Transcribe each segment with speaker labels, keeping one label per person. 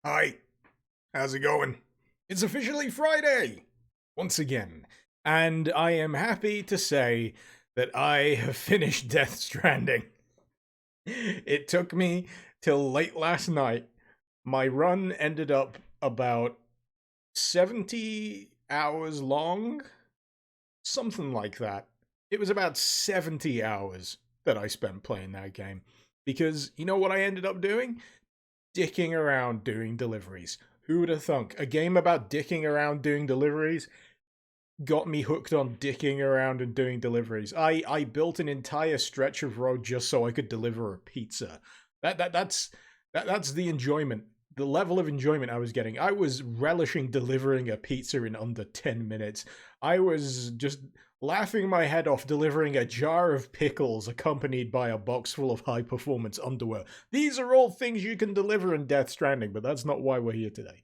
Speaker 1: Hi, how's it going? It's officially Friday! Once again. And I am happy to say that I have finished Death Stranding. It took me till late last night. My run ended up about 70 hours long? Something like that. It was about 70 hours that I spent playing that game. Because you know what I ended up doing? Dicking around doing deliveries. Who would have thunk? A game about dicking around doing deliveries got me hooked on dicking around and doing deliveries. I built an entire stretch of road just so I could deliver a pizza. That's the enjoyment. The level of enjoyment I was getting. I was relishing delivering a pizza in under 10 minutes. I was just laughing my head off delivering a jar of pickles accompanied by a box full of high-performance underwear. These are all things you can deliver in Death Stranding, but that's not why we're here today.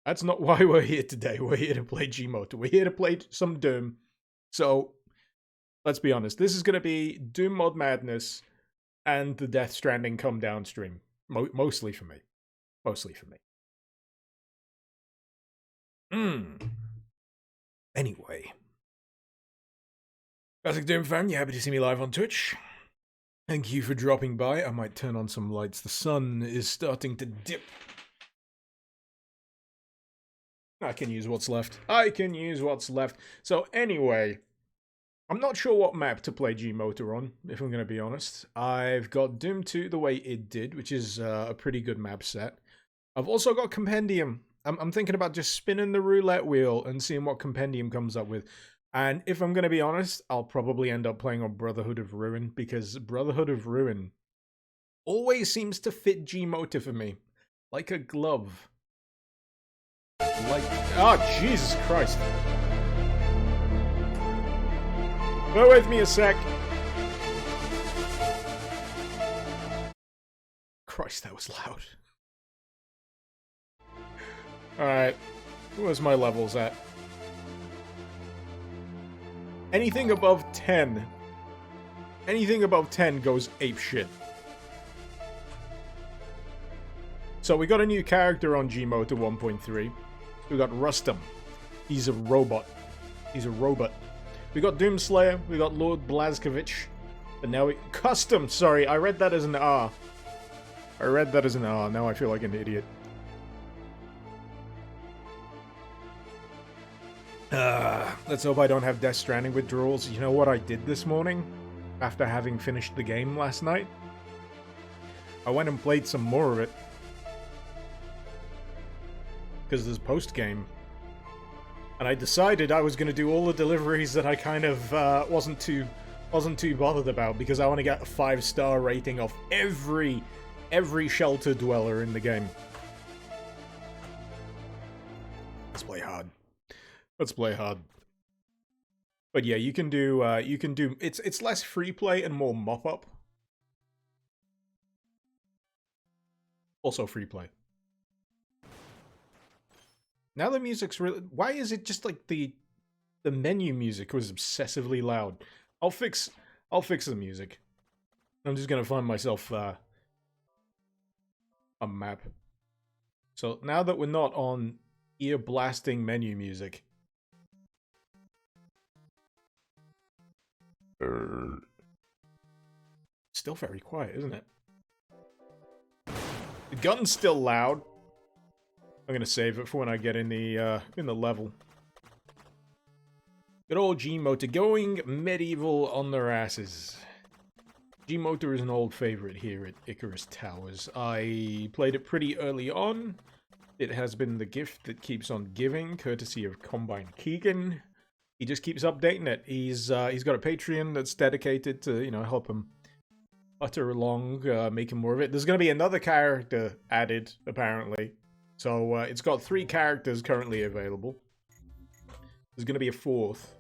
Speaker 1: That's not why we're here today. We're here to play GMOTA. We're here to play some Doom. So, let's be honest. This is going to be Doom Mod Madness and the Death Stranding come downstream. Mostly for me. Mostly for me. Anyway. Classic Doom fan, you happy to see me live on Twitch? Thank you for dropping by. I might turn on some lights. The sun is starting to dip. I can use what's left. I can use what's left. So anyway, I'm not sure what map to play GMOTA on, if I'm going to be honest. I've got Doom 2 the way it did, which is a pretty good map set. I've also got Compendium. I'm thinking about just spinning the roulette wheel and seeing what Compendium comes up with. And if I'm going to be honest, I'll probably end up playing on Brotherhood of Ruin, because Brotherhood of Ruin always seems to fit GMOTA for me. Like a glove. Oh, Jesus Christ. Bear with me a sec. Christ, that was loud. Alright. Where's my levels at? Anything above 10. Anything above 10 goes apeshit. So we got a new character on GMOTA 1.3. We got Rustam. He's a robot. He's a robot. We got Doomslayer. We got Lord Blazkowicz. And now we... Kustam! Sorry, I read that as an R. I read that as an R. Now I feel like an idiot. Let's hope I don't have Death Stranding withdrawals. You know what I did this morning? After having finished the game last night? I went and played some more of it. Because there's post-game. And I decided I was going to do all the deliveries that I kind of wasn't too bothered about, because I want to get a 5-star rating off every shelter dweller in the game. Let's play hard. Let's play hard. But yeah, you can do it's less free play and more mop up. Also free play. Now the music's really... Why is it just like the menu music was obsessively loud? I'll fix the music. I'm just gonna find myself a map. So now that we're not on ear-blasting menu music. Still very quiet, isn't it? The gun's still loud. I'm gonna save it for when I get in the level. Good old GMOTA going medieval on their asses. GMOTA is an old favorite here at Icarus Towers. I played it pretty early on. It has been the gift that keeps on giving, courtesy of Combine Keegan. He just keeps updating it. He's got a Patreon that's dedicated to, you know, help him utter along, making more of it. There's gonna be another character added, apparently. So, it's got 3 characters currently available. There's gonna be a 4th.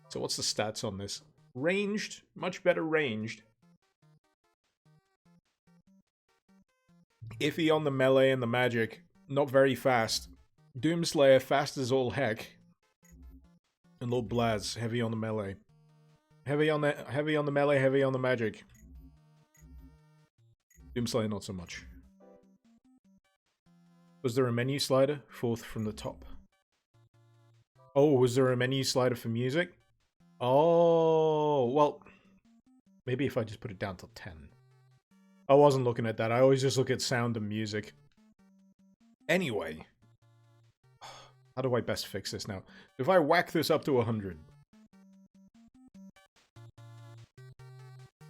Speaker 1: So what's the stats on this? Ranged. Much better ranged. Iffy on the melee and the magic. Not very fast. Doomslayer, fast as all heck. And Lord Blaz, heavy on the melee. Heavy on the melee, heavy on the magic. Doomslayer, not so much. Was there a menu slider? Fourth from the top. Oh, was there a menu slider for music? Oh, well, maybe if I just put it down to 10. I wasn't looking at that. I always just look at sound and music. Anyway. How do I best fix this now? If I whack this up to 100.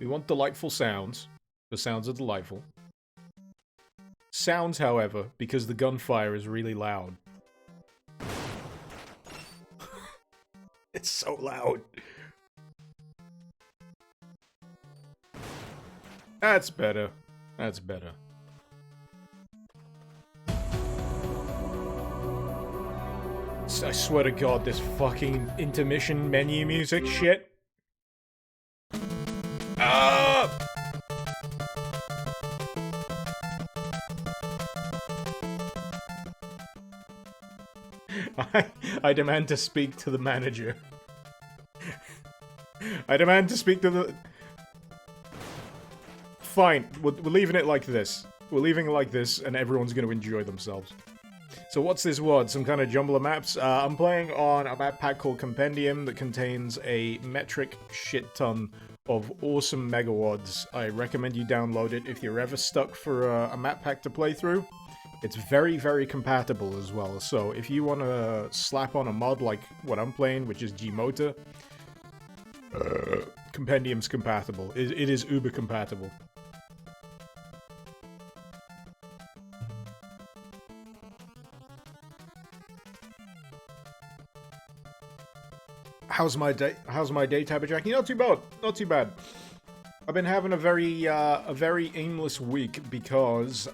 Speaker 1: We want delightful sounds. The sounds are delightful. Sounds, however, because the gunfire is really loud. It's so loud. That's better. That's better. I swear to God, this fucking intermission menu music shit. Ah! I demand to speak to the manager. I demand to speak to the... Fine, we're leaving it like this. We're leaving it like this, and everyone's going to enjoy themselves. So what's this WOD? Some kind of jumble of maps? I'm playing on a map pack called Compendium that contains a metric shit ton of awesome megawads. I recommend you download it if you're ever stuck for a map pack to play through. It's very, very compatible as well. So if you want to slap on a mod like what I'm playing, which is GMOTA, Compendium's compatible. It is uber compatible. How's my day, Tabajaki? Not too bad. Not too bad. I've been having a very aimless week because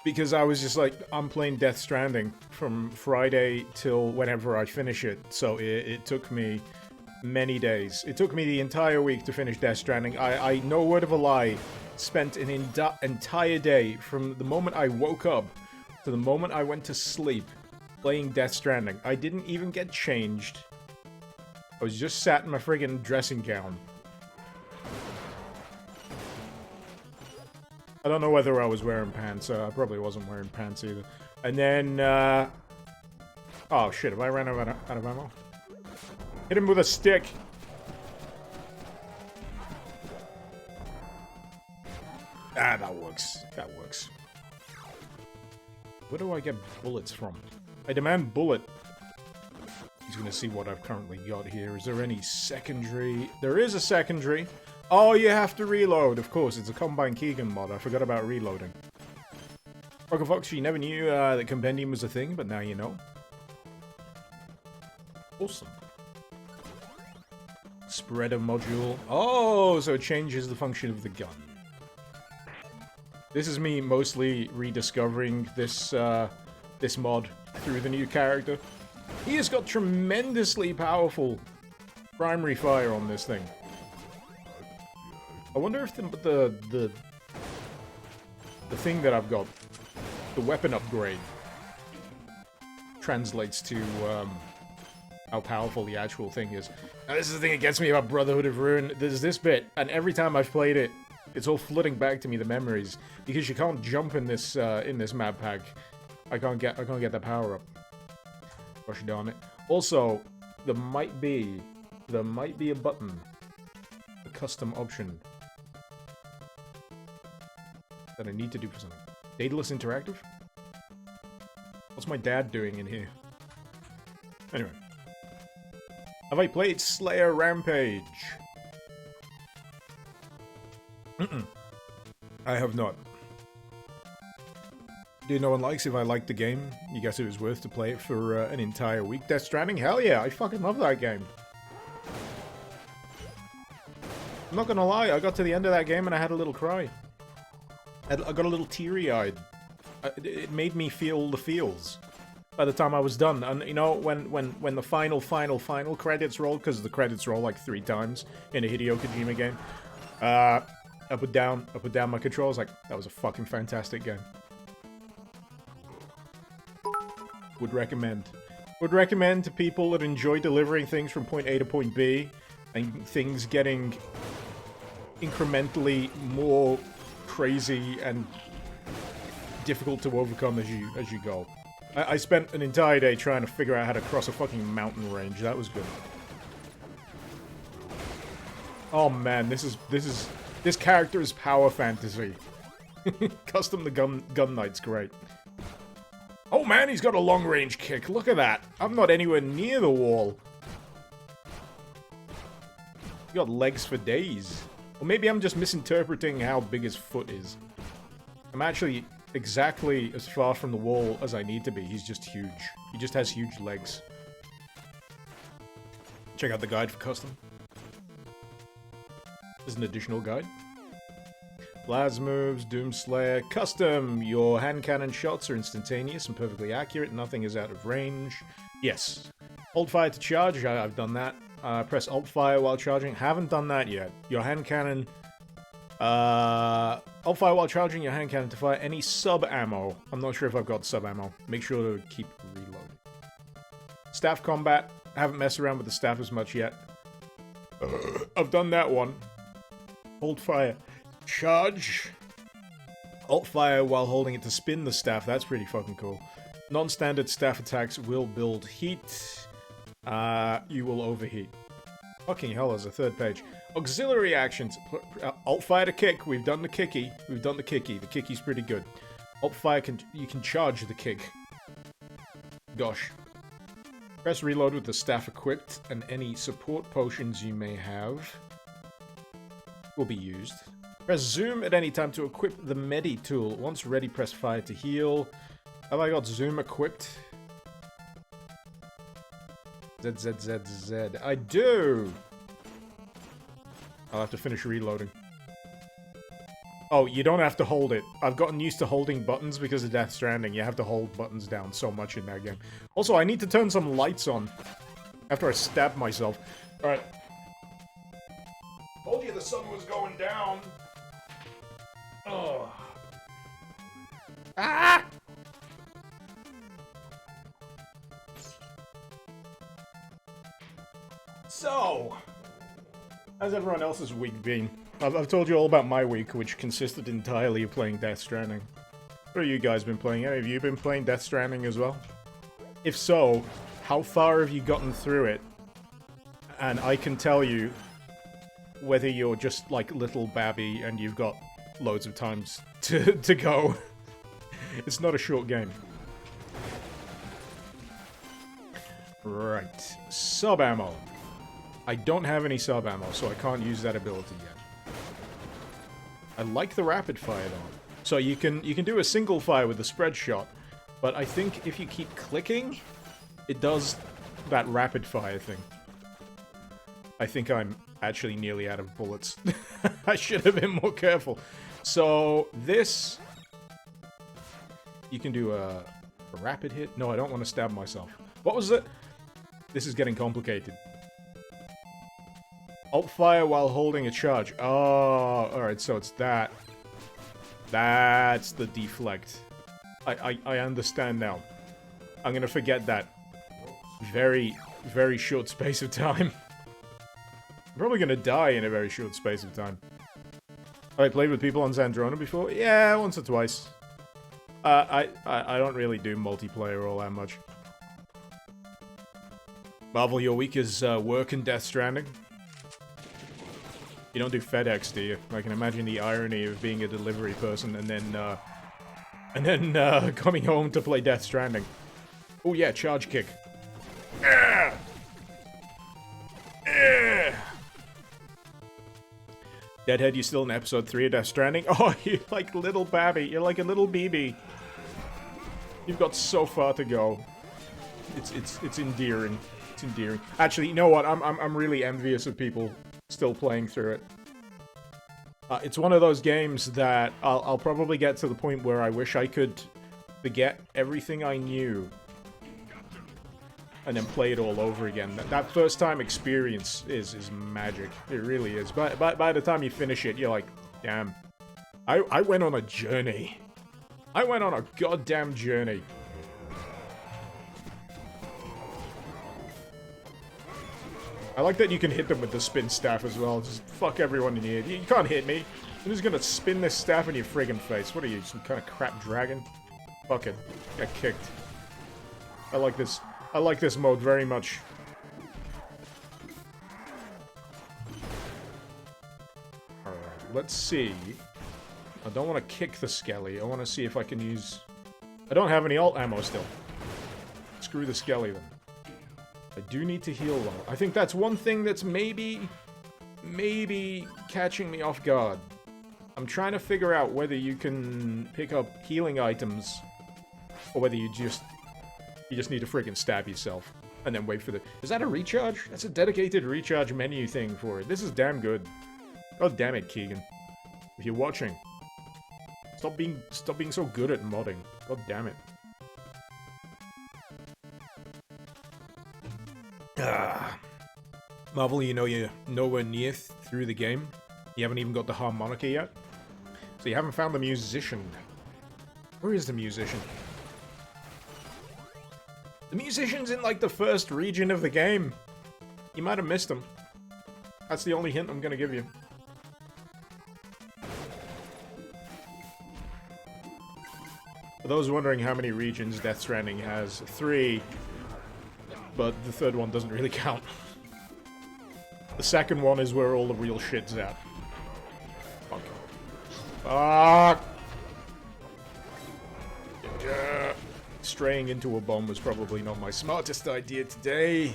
Speaker 1: because I was just like, I'm playing Death Stranding from Friday till whenever I finish it. So it took me many days. It took me the entire week to finish Death Stranding. I no word of a lie, spent an entire day from the moment I woke up to the moment I went to sleep playing Death Stranding. I didn't even get changed. I was just sat in my friggin' dressing gown. I don't know whether I was wearing pants. I probably wasn't wearing pants either. And then, oh shit, have I ran out of ammo? Hit him with a stick! Ah, that works. That works. Where do I get bullets from? I demand bullet. He's gonna see what I've currently got here. Is there any secondary? There is a secondary. Oh, you have to reload. Of course, it's a Combine Keegan mod. I forgot about reloading. Rocket Fox, you never knew that Compendium was a thing, but now you know. Awesome. Spreader module. Oh, so it changes the function of the gun. This is me mostly rediscovering this this mod through the new character. He has got tremendously powerful primary fire on this thing. I wonder if the thing that I've got, the weapon upgrade, translates to how powerful the actual thing is. Now this is the thing that gets me about Brotherhood of Ruin. There's this bit, and every time I've played it, it's all flooding back to me, the memories, because you can't jump in this map pack. I can't get that power up. Gosh darn it. Also, there might be a button, a custom option that I need to do for something. Daedalus Interactive? What's my dad doing in here? Anyway. Have I played Slayer Rampage? I have not. Dude, no one likes if I liked the game. You guess it was worth to play it for an entire week. Death Stranding? Hell yeah, I fucking love that game. I'm not gonna lie, I got to the end of that game and I had a little cry. I got a little teary-eyed. It made me feel the feels by the time I was done. And you know, when the final credits roll, because the credits roll like 3 times in a Hideo Kojima game, I put down my controls, like, that was a fucking fantastic game. Would recommend. Would recommend to people that enjoy delivering things from point A to point B, and things getting incrementally more crazy and difficult to overcome as you go. I spent an entire day trying to figure out how to cross a fucking mountain range. That was good. Oh man, this character is power fantasy. Kustam the gun knight's great. Oh man, he's got a long range kick. Look at that. I'm not anywhere near the wall. He got legs for days. Or maybe I'm just misinterpreting how big his foot is. I'm actually exactly as far from the wall as I need to be. He's just huge. He just has huge legs. Check out the guide for Kustam. There's an additional guide. Blast moves, Doomslayer, Kustam. Your hand cannon shots are instantaneous and perfectly accurate. Nothing is out of range. Yes. Hold fire to charge. I've done that. Press alt fire while charging. Haven't done that yet. Your hand cannon. Alt fire while charging your hand cannon to fire any sub ammo. I'm not sure if I've got sub ammo. Make sure to keep reloading. Staff combat. I haven't messed around with the staff as much yet. I've done that one. Hold fire. Charge. Alt fire while holding it to spin the staff. That's pretty fucking cool. Non-standard staff attacks will build heat. You will overheat. Fucking hell, there's a third page. Auxiliary actions. Alt fire to kick. We've done the kicky. We've done the kicky. The kicky's pretty good. Alt fire you can charge the kick. Gosh. Press reload with the staff equipped, and any support potions you may have will be used. Press zoom at any time to equip the medi tool. Once ready, press fire to heal. Have I got zoom equipped? Z. I do! I'll have to finish reloading. Oh, you don't have to hold it. I've gotten used to holding buttons because of Death Stranding. You have to hold buttons down so much in that game. Also, I need to turn some lights on after I stab myself. Alright. Told you the sun was going down. Oh. Ah! So, how's everyone else's week been? I've told you all about my week, which consisted entirely of playing Death Stranding. What have you guys been playing? Any of you been playing Death Stranding as well? If so, how far have you gotten through it? And I can tell you whether you're just like little Babby and you've got loads of times to go. It's not a short game. Right. Sub-ammo. I don't have any sub-ammo, so I can't use that ability yet. I like the rapid fire though. So you can do a single fire with the spread shot, but I think if you keep clicking, it does that rapid fire thing. I think I'm actually nearly out of bullets. I should have been more careful. So this, you can do a rapid hit. No, I don't want to stab myself. What was it? This is getting complicated. Alt fire while holding a charge. Oh, alright, so it's that. That's the deflect. I understand now. I'm gonna forget that. Very, very short space of time. I'm probably gonna die in a very short space of time. Have I played with people on Xandrona before? Yeah, once or twice. I don't really do multiplayer all that much. Marvel, your week is work and Death Stranding. You don't do FedEx, do you? I can imagine the irony of being a delivery person and then coming home to play Death Stranding. Oh yeah, charge kick. Deadhead, you still in episode 3 of Death Stranding? Oh, you're like little Babby. You're like a little BB. You've got so far to go. It's endearing. It's endearing. Actually, you know what? I'm really envious of people still playing through it. It's one of those games that I'll probably get to the point where I wish I could forget everything I knew and then play it all over again. That first time experience is magic. It really is. By the time you finish it, you're like, damn. I went on a journey. I went on a goddamn journey. I like that you can hit them with the spin staff as well. Just fuck everyone in here. You can't hit me. I'm just gonna spin this staff in your friggin' face. What are you, some kind of crap dragon? Fuck it. Get kicked. I like this. I like this mode very much. Alright, let's see. I don't want to kick the Skelly. I want to see if I can use... I don't have any ult ammo still. Screw the Skelly then. I do need to heal though. I think that's one thing that's maybe catching me off guard. I'm trying to figure out whether you can pick up healing items or whether you just need to freaking stab yourself and then wait for the... Is that a recharge? That's a dedicated recharge menu thing for it. This is damn good. God damn it, Keegan. If you're watching, stop being so good at modding. God damn it. Marvel, you know you're nowhere near through the game. You haven't even got the harmonica yet. So you haven't found the musician. Where is the musician? The musician's in, like, the first region of the game. You might have missed him. That's the only hint I'm gonna give you. For those wondering how many regions Death Stranding has, 3. But the third one doesn't really count. The second one is where all the real shit's at. Fuck. Fuck! Yeah. Straying into a bomb was probably not my smartest idea today.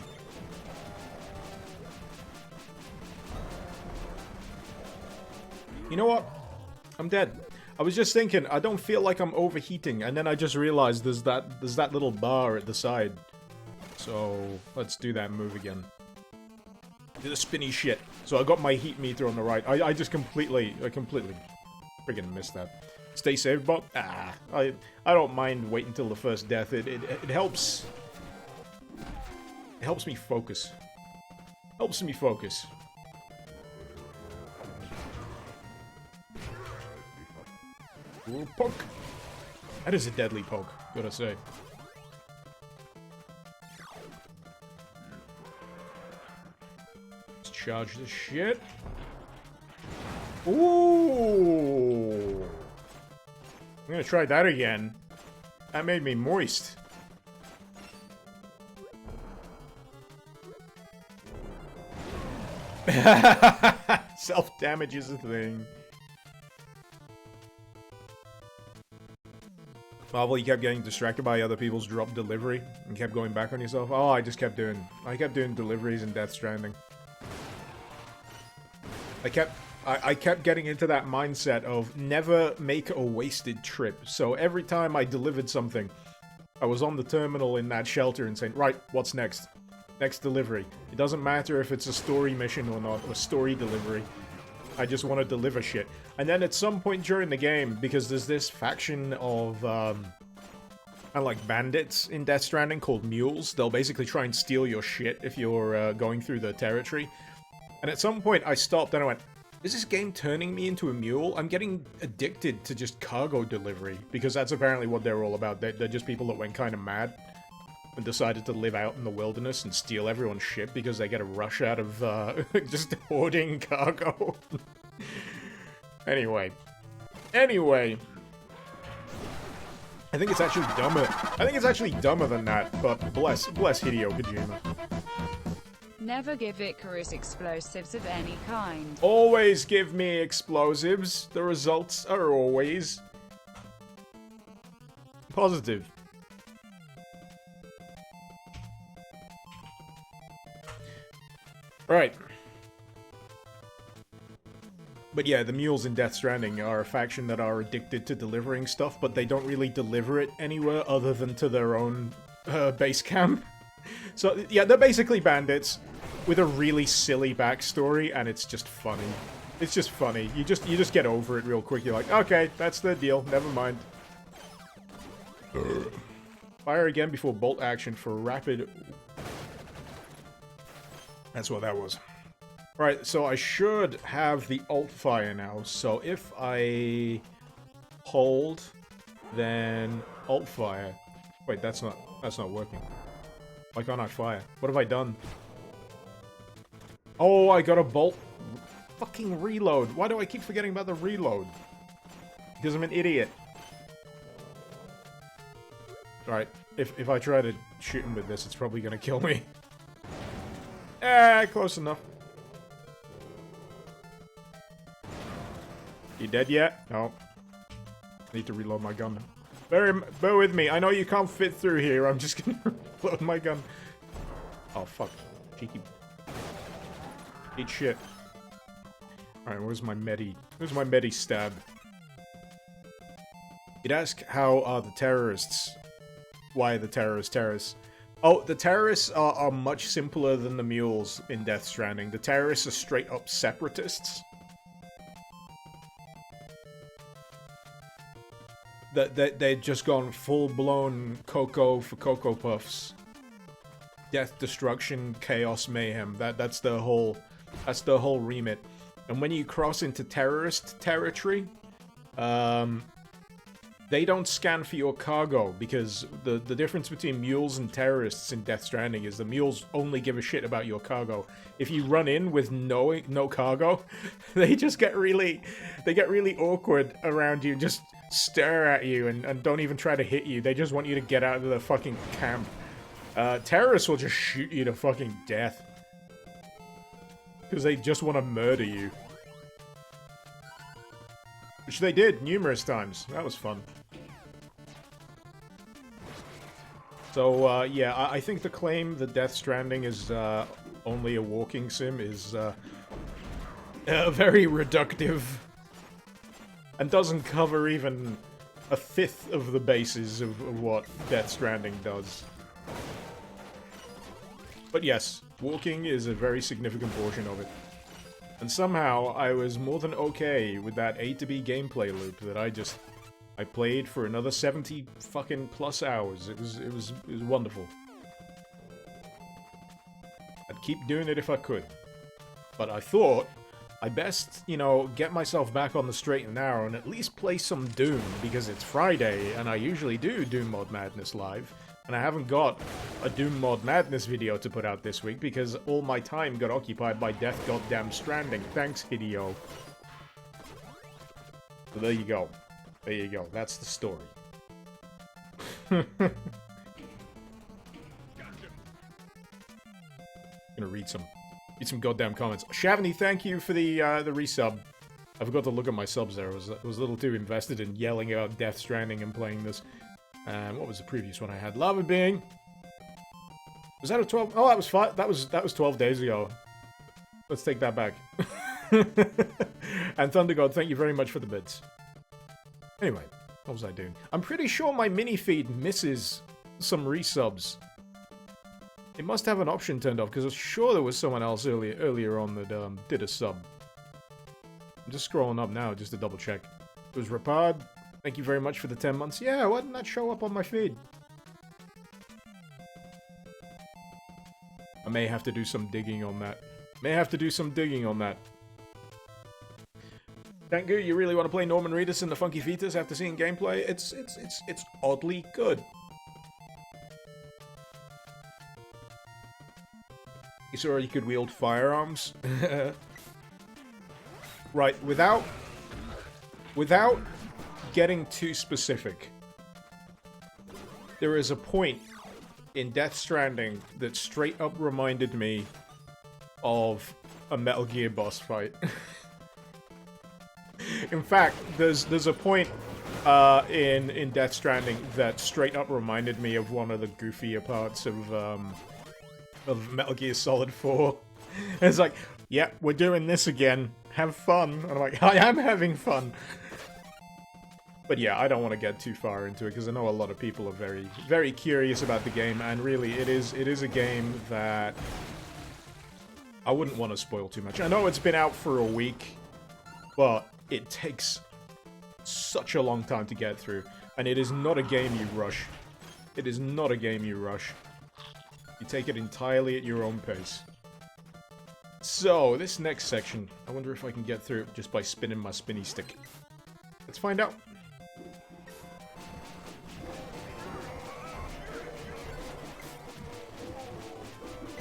Speaker 1: You know what? I'm dead. I was just thinking, I don't feel like I'm overheating, and then I just realized there's that little bar at the side. So, let's do that move again. Do the spinny shit. So I got my heat meter on the right. I completely friggin' missed that. Stay safe, bot. I don't mind waiting till the first death. It helps. It helps me focus. Helps me focus. Ooh, poke. That is a deadly poke, gotta say. Charge this shit. Ooh! I'm gonna try that again. That made me moist. Self-damage is a thing. Marvel, you kept getting distracted by other people's drop delivery and kept going back on yourself. Oh, I kept doing deliveries in Death Stranding. I kept getting into that mindset of never make a wasted trip. So every time I delivered something, I was on the terminal in that shelter and saying, right, what's next? Next delivery. It doesn't matter if it's a story mission or not, or story delivery. I just want to deliver shit. And then at some point during the game, because there's this faction of, like bandits in Death Stranding called mules, they'll basically try and steal your shit if you're going through the territory. And at some point, I stopped and I went, is this game turning me into a mule? I'm getting addicted to just cargo delivery, because that's apparently what they're all about. They're just people that went kind of mad and decided to live out in the wilderness and steal everyone's shit because they get a rush out of just hoarding cargo. Anyway. I think it's actually dumber than that, but bless Hideo Kojima.
Speaker 2: Never give Icarus explosives of any kind.
Speaker 1: Always give me explosives. The results are always positive. Right. But yeah, the mules in Death Stranding are a faction that are addicted to delivering stuff, but they don't really deliver it anywhere other than to their own base camp. So yeah, they're basically bandits with a really silly backstory, and it's just funny. It's just funny. You just get over it real quick. You're like, okay, that's the deal. Never mind. Fire again before bolt action for rapid. That's what that was. Right, so I should have the alt fire now. So if I hold, then alt fire. Wait, that's not working. Why can't I fire? What have I done? Oh, I got a bolt. Fucking reload. Why do I keep forgetting about the reload? Because I'm an idiot. Alright, if I try to shoot him with this, it's probably gonna kill me. Close enough. You dead yet? No. Need to reload my gun. Bear with me. I know you can't fit through here. I'm just gonna reload my gun. Oh, fuck. Cheeky. Eat shit. Alright, where's my medi? Where's my medi stab? You'd ask, how are the terrorists? Why are the terrorists terrorists? Oh, the terrorists are much simpler than the mules in Death Stranding. The terrorists are straight up separatists. They've just gone full-blown Cocoa for Cocoa Puffs. Death, destruction, chaos, mayhem. That's the whole remit. And when you cross into terrorist territory, they don't scan for your cargo, because the difference between mules and terrorists in Death Stranding is the mules only give a shit about your cargo. If you run in with no cargo, they just get really awkward around you, just stare at you and don't even try to hit you. They just want you to get out of the fucking camp. Terrorists will just shoot you to fucking death. Because they just want to murder you. Which they did numerous times. That was fun. So, yeah, I think the claim that Death Stranding is only a walking sim is very reductive. And doesn't cover even a fifth of the bases of what Death Stranding does. But yes, walking is a very significant portion of it. And somehow, I was more than okay with that A to B gameplay loop that I played for another 70 fucking plus hours. It was wonderful. I'd keep doing it if I could. But I thought, I best, you know, get myself back on the straight and narrow and at least play some Doom, because it's Friday, and I usually do Doom Mod Madness live. And I haven't got a Doom Mod Madness video to put out this week because all my time got occupied by Death Goddamn Stranding. Thanks, Hideo. So there you go. There you go. That's the story. Gonna read some goddamn comments. Shavney, thank you for the resub. I forgot to look at my subs there. I was a little too invested in yelling about Death Stranding and playing this. What was the previous one I had? Lava Being. Was that a 12? Oh, that was 5. That was 12 days ago. Let's take that back. And Thunder God, thank you very much for the bits. Anyway, what was I doing? I'm pretty sure my mini feed misses some resubs. It must have an option turned off because I'm sure there was someone else earlier on that did a sub. I'm just scrolling up now just to double check. It was Rapard. Thank you very much for the 10 months. Yeah, why didn't that show up on my feed? I may have to do some digging on that. Dangu, you really want to play Norman Reedus and the Funky Fetus after seeing gameplay? It's oddly good. You saw you could wield firearms? Right, without getting too specific, there is a point in Death Stranding that straight up reminded me of a Metal Gear boss fight. In fact, there's a point in Death Stranding that straight up reminded me of one of the goofier parts of Metal Gear Solid 4. And it's like, yeah, we're doing this again. Have fun. And I'm like, I am having fun. But yeah, I don't want to get too far into it because I know a lot of people are very, very curious about the game, and really, it is a game that I wouldn't want to spoil too much. I know it's been out for a week, but it takes such a long time to get through, and it is not a game you rush. It is not a game you rush. You take it entirely at your own pace. So, this next section, I wonder if I can get through it just by spinning my spinny stick. Let's find out.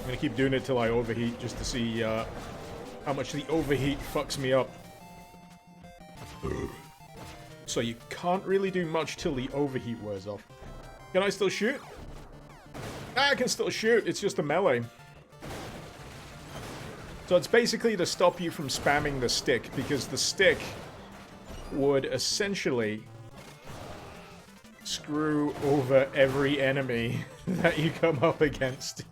Speaker 1: gonna keep doing it till I overheat, just to see how much the overheat fucks me up. So you can't really do much till the overheat wears off. Can I still shoot? I can still shoot, it's just a melee. So it's basically to stop you from spamming the stick, because the stick would essentially screw over every enemy that you come up against.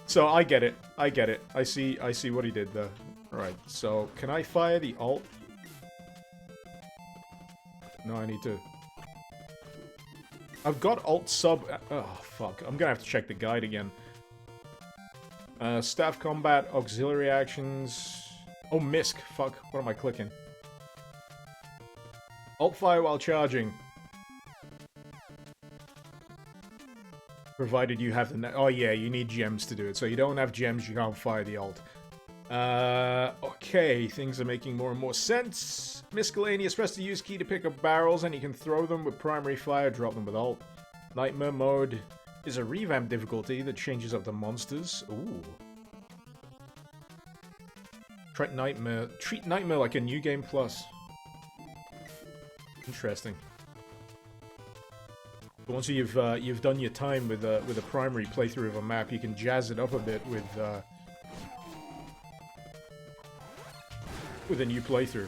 Speaker 1: So I get it. I get it. I see what he did there. Alright, so can I fire the alt? No, I need to. I've got alt sub. Oh, fuck. I'm gonna have to check the guide again. Staff combat, auxiliary actions. Oh, misc. Fuck. What am I clicking? Alt fire while charging. Provided you have the... Oh, yeah, you need gems to do it. So you don't have gems, you can't fire the alt. Okay, things are making more and more sense. Miscellaneous, press the use key to pick up barrels, and you can throw them with primary fire, drop them with alt. Nightmare mode is a revamped difficulty that changes up the monsters. Ooh. Treat Nightmare like a new game plus. Interesting. But once you've done your time with a primary playthrough of a map, you can jazz it up a bit with a new playthrough.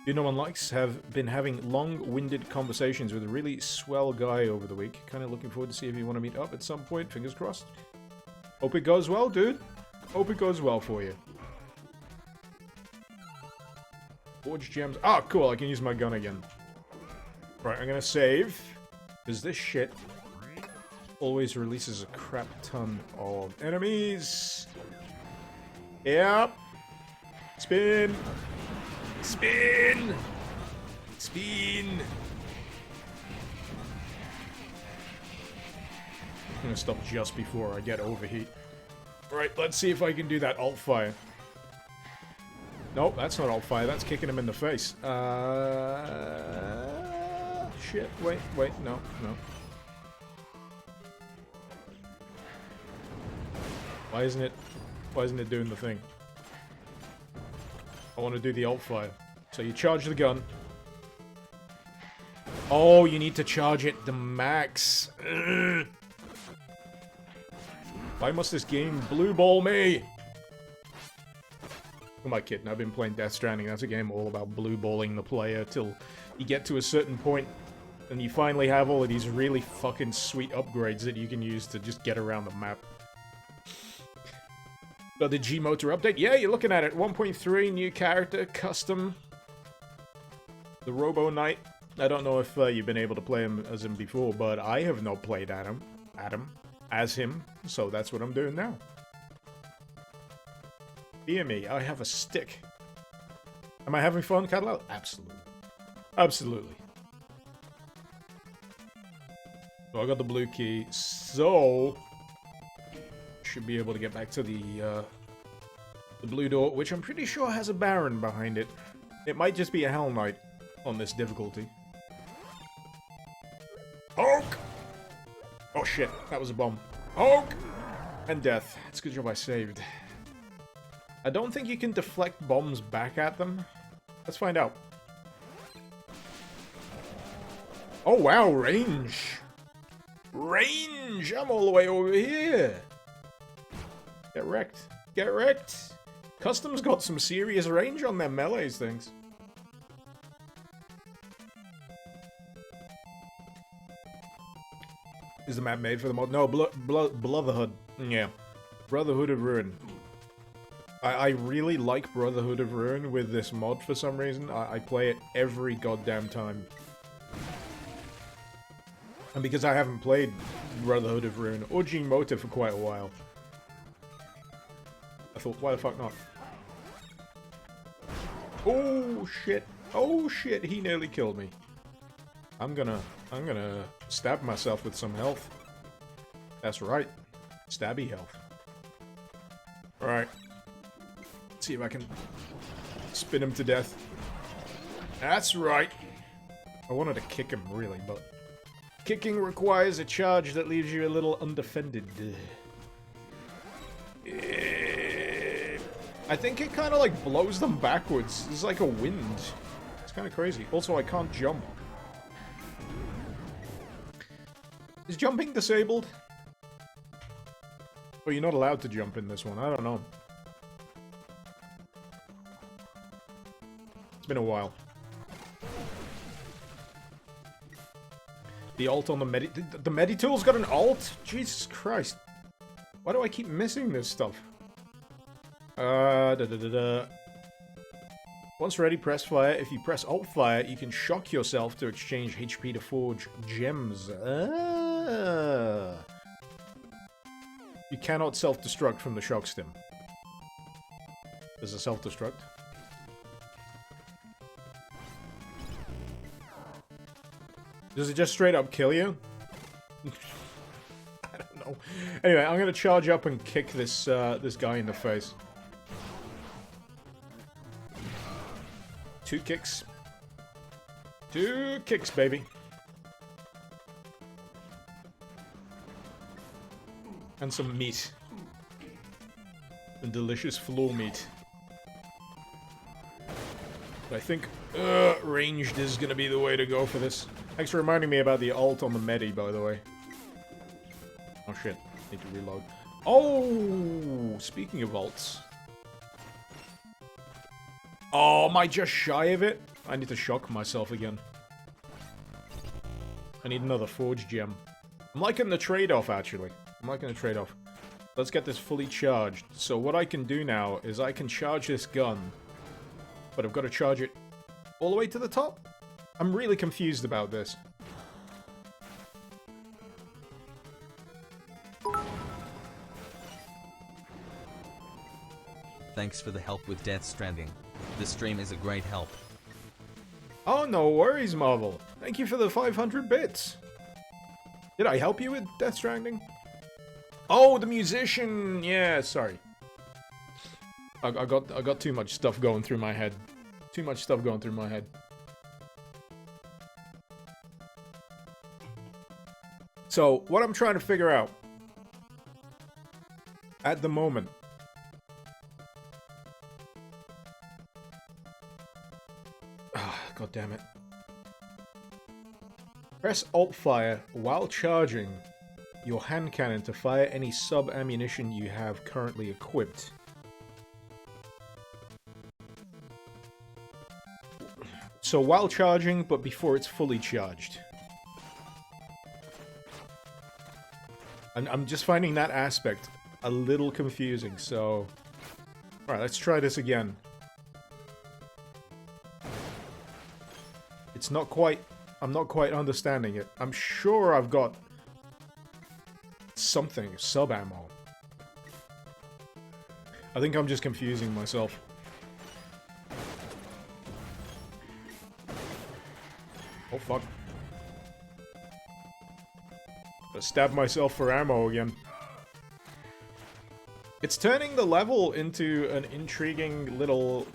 Speaker 1: You know one likes have been having long-winded conversations with a really swell guy over the week. Kind of looking forward to see if you want to meet up at some point. Fingers crossed. Hope it goes well, dude. Hope it goes well for you. Forge gems. Ah, cool. I can use my gun again. Right, I'm gonna save. Because this shit always releases a crap ton of enemies. Yep. Spin. Spin. Spin. I'm gonna stop just before I get overheat. Right, let's see if I can do that alt fire. Nope, that's not alt fire. That's kicking him in the face. Shit. Wait, no. Why isn't it doing the thing? I want to do the alt fire. So you charge the gun. Oh, you need to charge it the max. Ugh. Why must this game blue ball me? Who am I kidding? I've been playing Death Stranding. That's a game all about blue balling the player till you get to a certain point and you finally have all of these really fucking sweet upgrades that you can use to just get around the map. Got the GMOTA update? Yeah, you're looking at it. 1.3, new character, custom. The Robo Knight. I don't know if you've been able to play him as him before, but I have not played as him, so that's what I'm doing now. Dear me, I have a stick. Am I having fun, Catalog? Absolutely. Absolutely. So I got the blue key, so should be able to get back to the blue door, which I'm pretty sure has a Baron behind it. It might just be a Hell Knight on this difficulty. Honk! Oh shit, that was a bomb. Honk! And death. It's a good job I saved. I don't think you can deflect bombs back at them. Let's find out. Oh wow, range! Range! I'm all the way over here! Get wrecked. Get wrecked! Kustam's got some serious range on their melees things. Is the map made for the mod? No, Brotherhood. Yeah. Brotherhood of Ruin. I really like Brotherhood of Ruin with this mod for some reason. I play it every goddamn time. And because I haven't played Brotherhood of Ruin or GMOTA for quite a while, I thought, why the fuck not? Oh shit. Oh shit, he nearly killed me. I'm gonna stab myself with some health. That's right. Stabby health. Alright. Let's see if I can spin him to death. That's right. I wanted to kick him, really, but kicking requires a charge that leaves you a little undefended. I think it kind of like blows them backwards. It's like a wind. It's kind of crazy. Also, I can't jump. Is jumping disabled? Well, you're not allowed to jump in this one. I don't know. It's been a while. The alt on the Medi... The Meditool's got an alt? Jesus Christ. Why do I keep missing this stuff? Once ready, press fire. If you press alt fire, you can shock yourself to exchange HP to forge gems. You cannot self-destruct from the shock stim. There's a self-destruct. Does it just straight up kill you? I don't know. Anyway, I'm gonna charge up and kick this this guy in the face. 2 kicks. 2 kicks, baby. And some meat. And delicious floor meat. But I think ranged is gonna be the way to go for this. Thanks for reminding me about the alt on the Medi, by the way. Oh shit, need to reload. Oh, speaking of alts. Oh, am I just shy of it? I need to shock myself again. I need another forge gem. I'm liking the trade-off, actually. I'm liking the trade-off. Let's get this fully charged. So what I can do now is I can charge this gun, but I've got to charge it all the way to the top? I'm really confused about this.
Speaker 3: Thanks for the help with Death Stranding. This stream is a great help.
Speaker 1: Oh, no worries, Marvel. Thank you for the 500 bits. Did I help you with Death Stranding? Oh, the musician! Yeah, sorry. I got too much stuff going through my head. Too much stuff going through my head. So, what I'm trying to figure out at the moment. God damn it. Press Alt Fire while charging your hand cannon to fire any sub-ammunition you have currently equipped. So while charging, but before it's fully charged. I'm just finding that aspect a little confusing, so... Alright, let's try this again. It's not quite... I'm not quite understanding it. I'm sure I've got... something. Sub-ammo. I think I'm just confusing myself. Oh, fuck. I stabbed myself for ammo again. It's turning the level into an intriguing little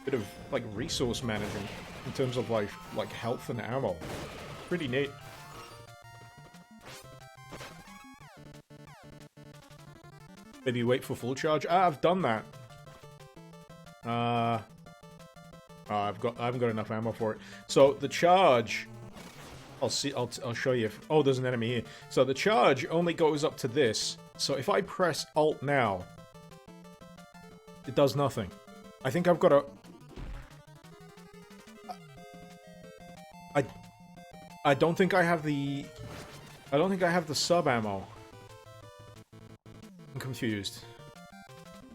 Speaker 1: bit of, like, resource management in terms of, like health and ammo. Pretty neat. Maybe wait for full charge. Ah, I've done that. I haven't got enough ammo for it. So the charge, I'll show you. Oh, there's an enemy here. So the charge only goes up to this. So if I press Alt now, it does nothing. I think I've got a. I don't think I have the. I don't think I have the sub ammo. I'm confused.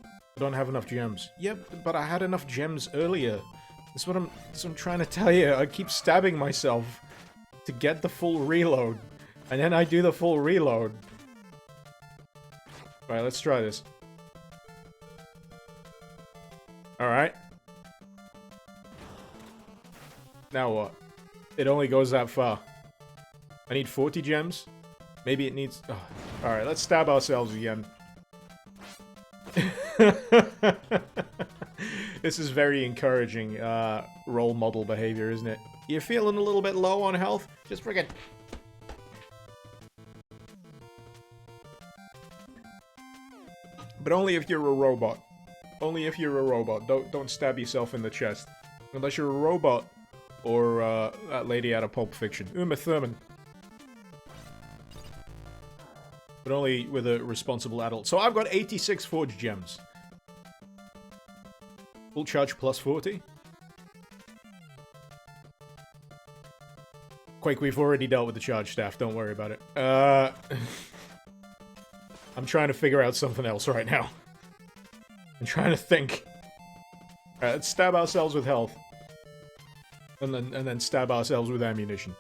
Speaker 1: I don't have enough gems. Yep, but I had enough gems earlier. That's what I'm trying to tell you. I keep stabbing myself to get the full reload. And then I do the full reload. Alright, let's try this. Alright. Now what? It only goes that far. I need 40 gems? Maybe it needs... Oh. Alright, let's stab ourselves again. This is very encouraging role model behavior, isn't it? You're feeling a little bit low on health? Just friggin'... But only if you're a robot. Only if you're a robot. Don't stab yourself in the chest. Unless you're a robot. Or, that lady out of Pulp Fiction. Uma Thurman. But only with a responsible adult. So I've got 86 Forge Gems. Full charge plus 40. Quake, we've already dealt with the charge staff. Don't worry about it. I'm trying to figure out something else right now. I'm trying to think. Alright, let's stab ourselves with health. And then stab ourselves with ammunition.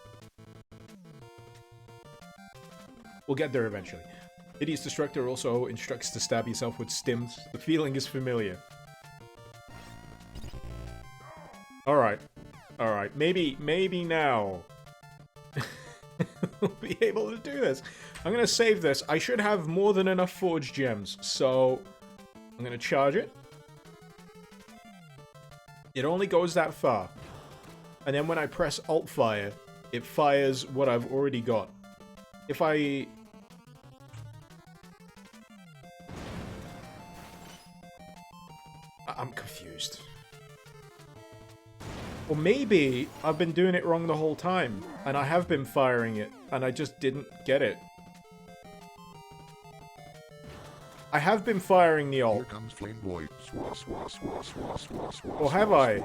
Speaker 1: We'll get there eventually. Hideous Destructor also instructs to stab yourself with stims. The feeling is familiar. Alright. Alright. Maybe now. We'll be able to do this. I'm gonna save this. I should have more than enough Forge Gems, so I'm gonna charge it. It only goes that far. And then when I press Alt-Fire, it fires what I've already got. If I... I'm confused. Or maybe I've been doing it wrong the whole time, and I have been firing it, and I just didn't get it. I have been firing the ult.
Speaker 4: Here comes Flame Boy.
Speaker 1: Or have I?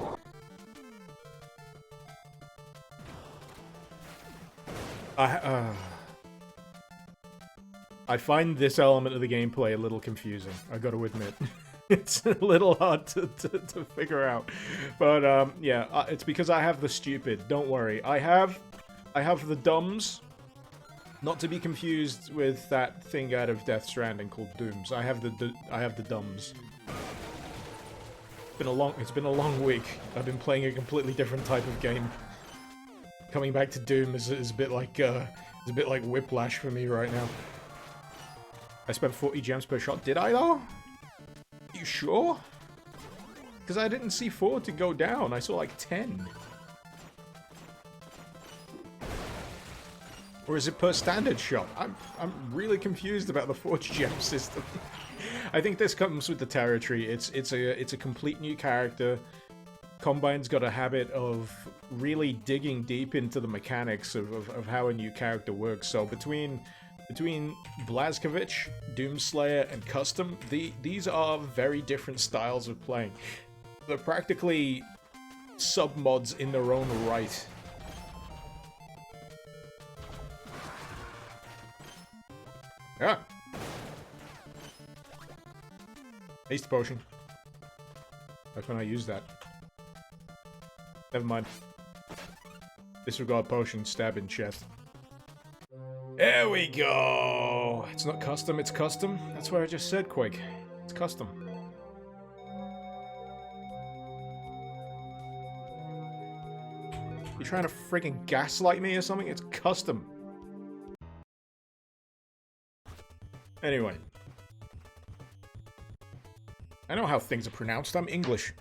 Speaker 1: I find this element of the gameplay a little confusing, I gotta admit. It's a little hard to figure out. But, yeah, it's because I have the stupid. Don't worry. I have the dumbs. Not to be confused with that thing out of Death Stranding called Dooms. I have the dumbs. It's been a long week. I've been playing a completely different type of game. Coming back to Doom is a bit like Whiplash for me right now. I spent 40 gems per shot. Did I though? You sure? Because I didn't see 4 to go down. I saw like 10. Or is it per standard shot? I'm really confused about the Forge Gem system. I think this comes with the territory. It's a complete new character. Combine's got a habit of really digging deep into the mechanics of how a new character works. So between Blazkowicz, Doomslayer, and Kustam, these are very different styles of playing. They're practically sub-mods in their own right. Yeah. Haste potion. That's when I use that. Never mind. Disregard potion, stab in chest. There we go! It's not custom, it's custom. That's what I just said, Quake. It's custom. You trying to friggin' gaslight me or something? It's custom. Anyway. I know how things are pronounced. I'm English.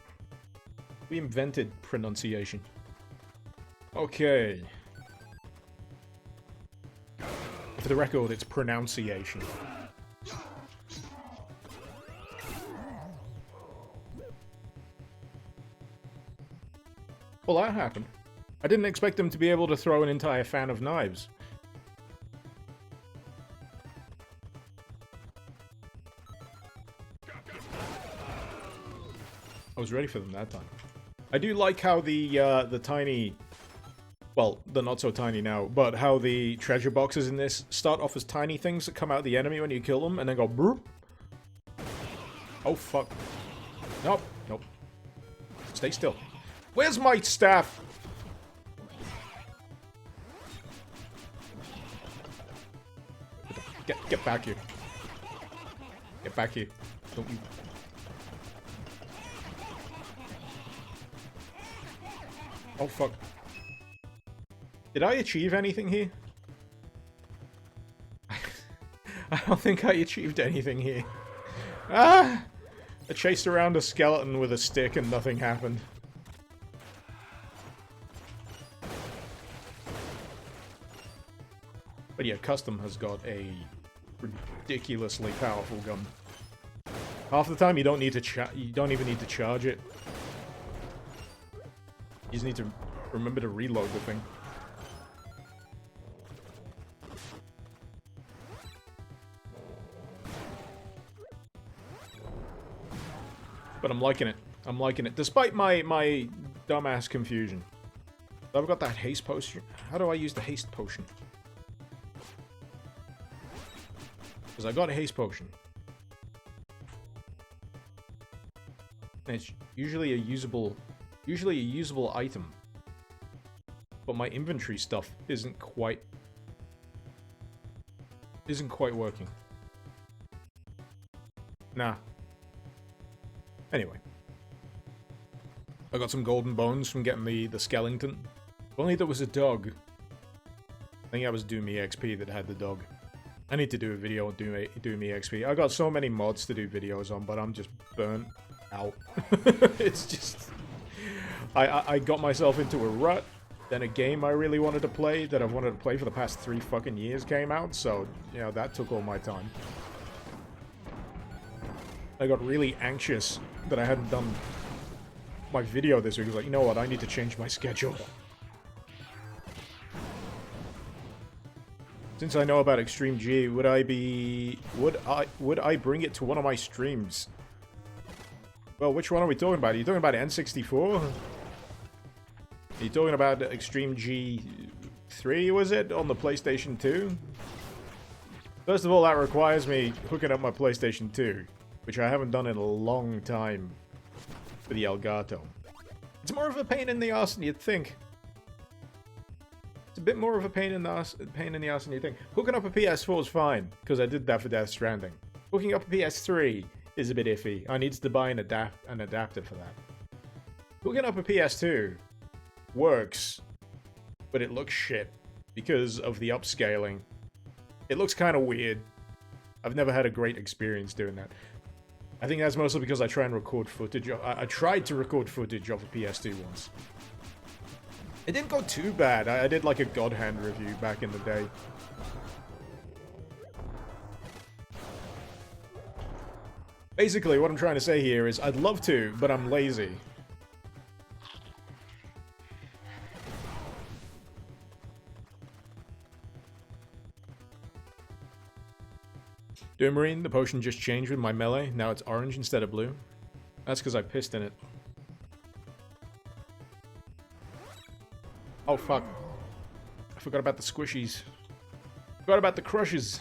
Speaker 1: We invented pronunciation. Okay. For the record, it's pronunciation. Well, that happened. I didn't expect them to be able to throw an entire fan of knives. I was ready for them that time. I do like how the tiny... Well, they're not so tiny now, but how the treasure boxes in this start off as tiny things that come out of the enemy when you kill them, and then go broop. Oh, fuck. Nope, nope. Stay still. Where's my staff? Get back here. Get back here. Don't you... Oh, fuck. Did I achieve anything here? I don't think I achieved anything here. Ah! I chased around a skeleton with a stick and nothing happened. But yeah, Kustam has got a ridiculously powerful gun. Half the time you don't need to you don't even need to charge it. You just need to remember to reload the thing. But I'm liking it. I'm liking it. Despite my dumbass confusion. I've got that haste potion. How do I use the haste potion? Because I got a haste potion. And it's usually a usable item. But my inventory stuff isn't quite working. Nah. Anyway. I got some golden bones from getting the skeleton. If only there was a dog. I think that was Doom EXP that had the dog. I need to do a video on Doom EXP. I got so many mods to do videos on, but I'm just burnt out. It's just... I got myself into a rut. Then a game I really wanted to play, that I've wanted to play for the past 3 fucking years, came out. So, you know, that took all my time. I got really anxious that I hadn't done my video this week. I was like, you know what, I need to change my schedule. Since I know about Extreme G, would I bring it to one of my streams? Well, which one are we talking about? Are you talking about N64? Are you talking about Extreme G3, was it? On the PlayStation 2? First of all, that requires me hooking up my PlayStation 2, which I haven't done in a long time for the Elgato. It's more of a pain in the arse than you'd think. It's a bit more of a pain in the arse than you think. Hooking up a PS4 is fine, because I did that for Death Stranding. Hooking up a PS3 is a bit iffy. I need to buy an adapter for that. Hooking up a PS2 works, but it looks shit because of the upscaling. It looks kind of weird. I've never had a great experience doing that. I think that's mostly because I try and record footage. I tried to record footage of a PS2 once. It didn't go too bad. I did like a God Hand review back in the day. Basically, what I'm trying to say here is I'd love to, but I'm lazy. Doomarine, the potion just changed with my melee. Now it's orange instead of blue. That's because I pissed in it. Oh, fuck. I forgot about the squishies. Forgot about the crushes.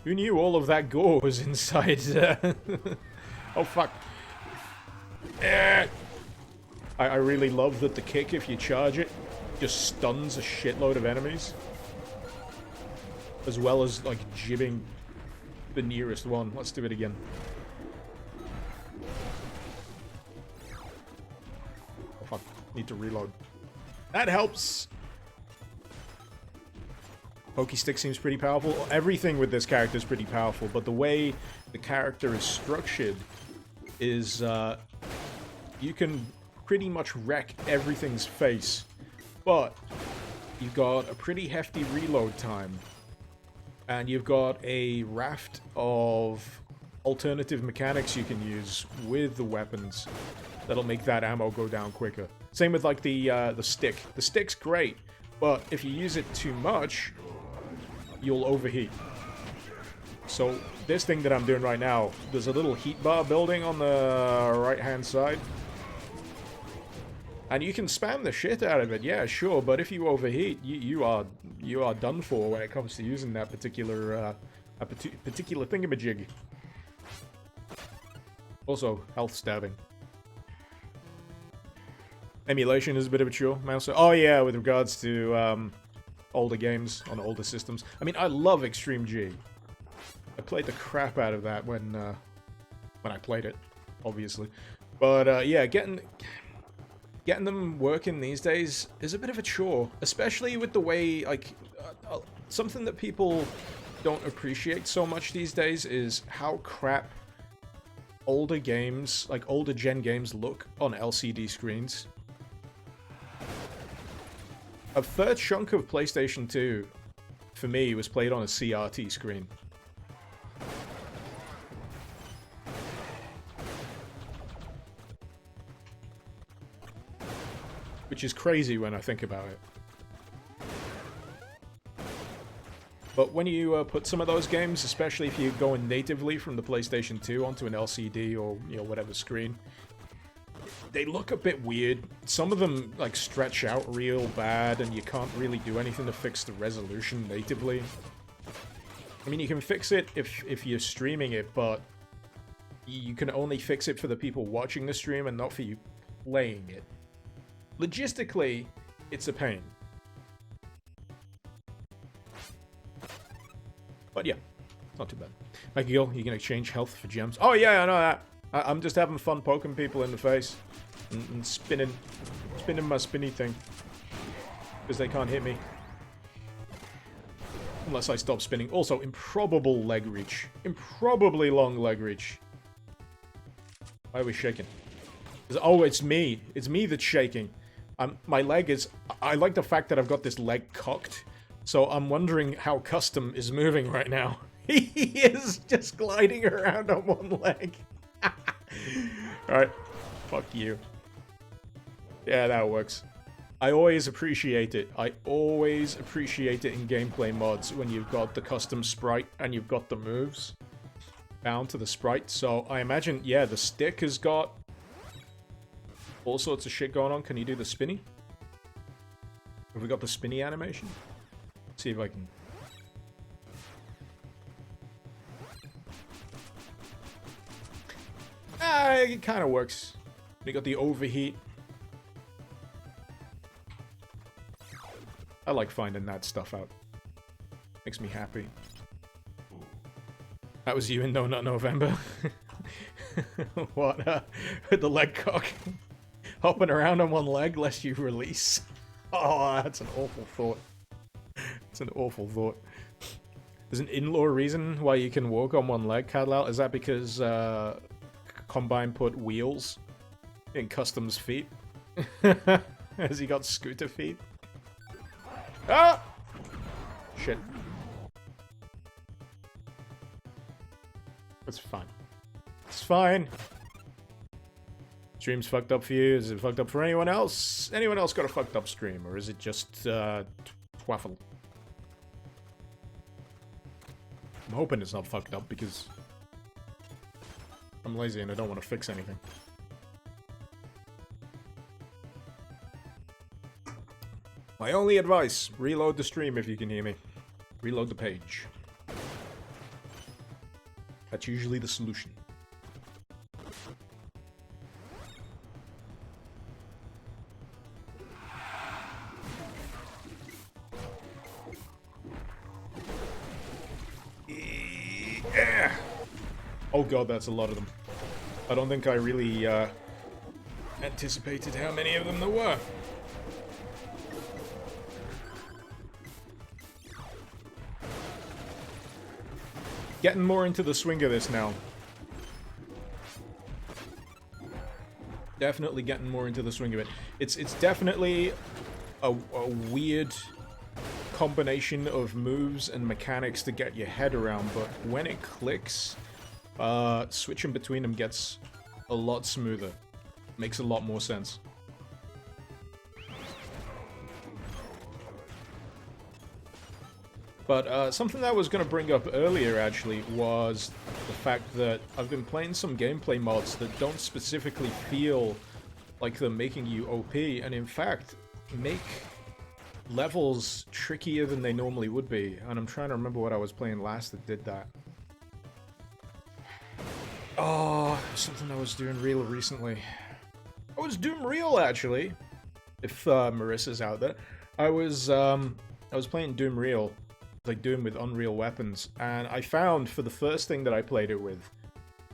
Speaker 1: Who knew all of that gore was inside? Oh, fuck. I really love that the kick, if you charge it, just stuns a shitload of enemies. As well as, like, jibbing the nearest one. Let's do it again. Oh, fuck. Need to reload. That helps! Pokestick seems pretty powerful. Everything with this character is pretty powerful, but the way the character is structured is, you can pretty much wreck everything's face. But you've got a pretty hefty reload time. And you've got a raft of alternative mechanics you can use with the weapons that'll make that ammo go down quicker. Same with, like, the stick. The stick's great, but if you use it too much, you'll overheat. So this thing that I'm doing right now, there's a little heat bar building on the right-hand side. And you can spam the shit out of it, yeah, sure, but if you overheat, you are done for when it comes to using that particular particular thingamajig. Also, health stabbing. Emulation is a bit of a chore. Mouse. Oh yeah, with regards to older games on older systems. I mean, I love Extreme G. I played the crap out of that when I played it, obviously. But yeah, getting them working these days is a bit of a chore, especially with the way, like, something that people don't appreciate so much these days is how crap older games, like older gen games, look on LCD screens. A third chunk of PlayStation 2 for me, was played on a CRT screen. Which is crazy when I think about it. But when you put some of those games, especially if you're going natively from the PlayStation 2 onto an LCD or, you know, whatever screen, they look a bit weird. Some of them, like, stretch out real bad, and you can't really do anything to fix the resolution natively. I mean, you can fix it if you're streaming it, but you can only fix it for the people watching the stream and not for you playing it. Logistically, it's a pain. But yeah, not too bad. Mikey Gill, you can exchange health for gems. Oh yeah, I know that. I'm just having fun poking people in the face. And spinning my spinny thing. Because they can't hit me. Unless I stop spinning. Also, improbable leg reach. Improbably long leg reach. Why are we shaking? Oh, it's me. It's me that's shaking. My leg is... I like the fact that I've got this leg cocked. So I'm wondering how Kustam is moving right now. He is just gliding around on one leg. Alright. Fuck you. Yeah, that works. I always appreciate it. I always appreciate it in gameplay mods when you've got the custom sprite and you've got the moves bound to the sprite. So I imagine, yeah, the stick has got all sorts of shit going on. Can you do the spinny? Have we got the spinny animation? Let's see if I can... it kind of works. We got the overheat. I like finding that stuff out. Makes me happy. That was you in No Nut November. What? With the leg cock. Hopping around on one leg lest you release. Oh, that's an awful thought. It's an awful thought. There's an in-law reason why you can walk on one leg, Cadlal. Is that because Combine put wheels in Kustam's feet? Has he got scooter feet? Ah! Shit. It's fine. It's fine. Stream's fucked up for you. Is it fucked up for anyone else? Anyone else got a fucked up stream? Or is it just twaffle? I'm hoping it's not fucked up because I'm lazy and I don't want to fix anything. My only advice, reload the stream if you can hear me. Reload the page. That's usually the solution. Yeah. Oh god, that's a lot of them. I don't think I really anticipated how many of them there were. Getting more into the swing of this now. Definitely getting more into the swing of it. It's definitely a weird combination of moves and mechanics to get your head around, but when it clicks, switching between them gets a lot smoother. Makes a lot more sense. But something that I was going to bring up earlier, actually, was the fact that I've been playing some gameplay mods that don't specifically feel like they're making you OP, and in fact, make levels trickier than they normally would be. And I'm trying to remember what I was playing last that did that. Oh, something I was doing real recently. I was doing real, actually. If Marissa's out there. I was playing Doom Real. Like Doom with Unreal weapons, and I found for the first thing that I played it with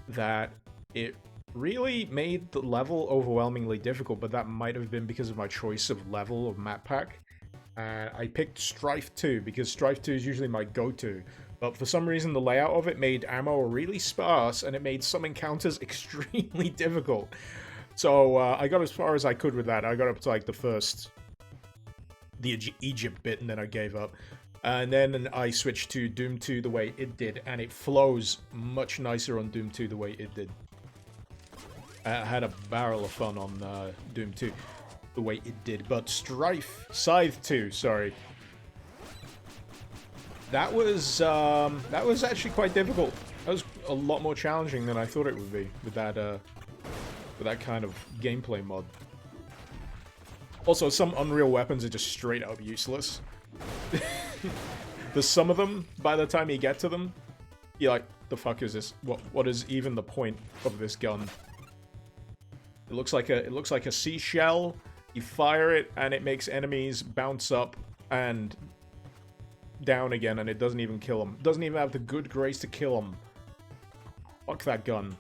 Speaker 1: that it really made the level overwhelmingly difficult, but that might have been because of my choice of level of map pack. I picked Strife 2 because Strife 2 is usually my go-to, but for some reason the layout of it made ammo really sparse and it made some encounters extremely difficult. So I got as far as I could with that. I got up to like the Egypt bit and then I gave up. And then I switched to Doom 2 the way it did, and it flows much nicer on Doom 2 the way it did. I had a barrel of fun on Doom 2 the way it did, but Scythe 2, sorry. That was actually quite difficult. That was a lot more challenging than I thought it would be with that kind of gameplay mod. Also, some Unreal weapons are just straight up useless. There's some of them, by the time you get to them, you're like, the fuck is this? What is even the point of this gun? It looks like a seashell. You fire it, and it makes enemies bounce up and down again, and it doesn't even kill them. Doesn't even have the good grace to kill them. Fuck that gun.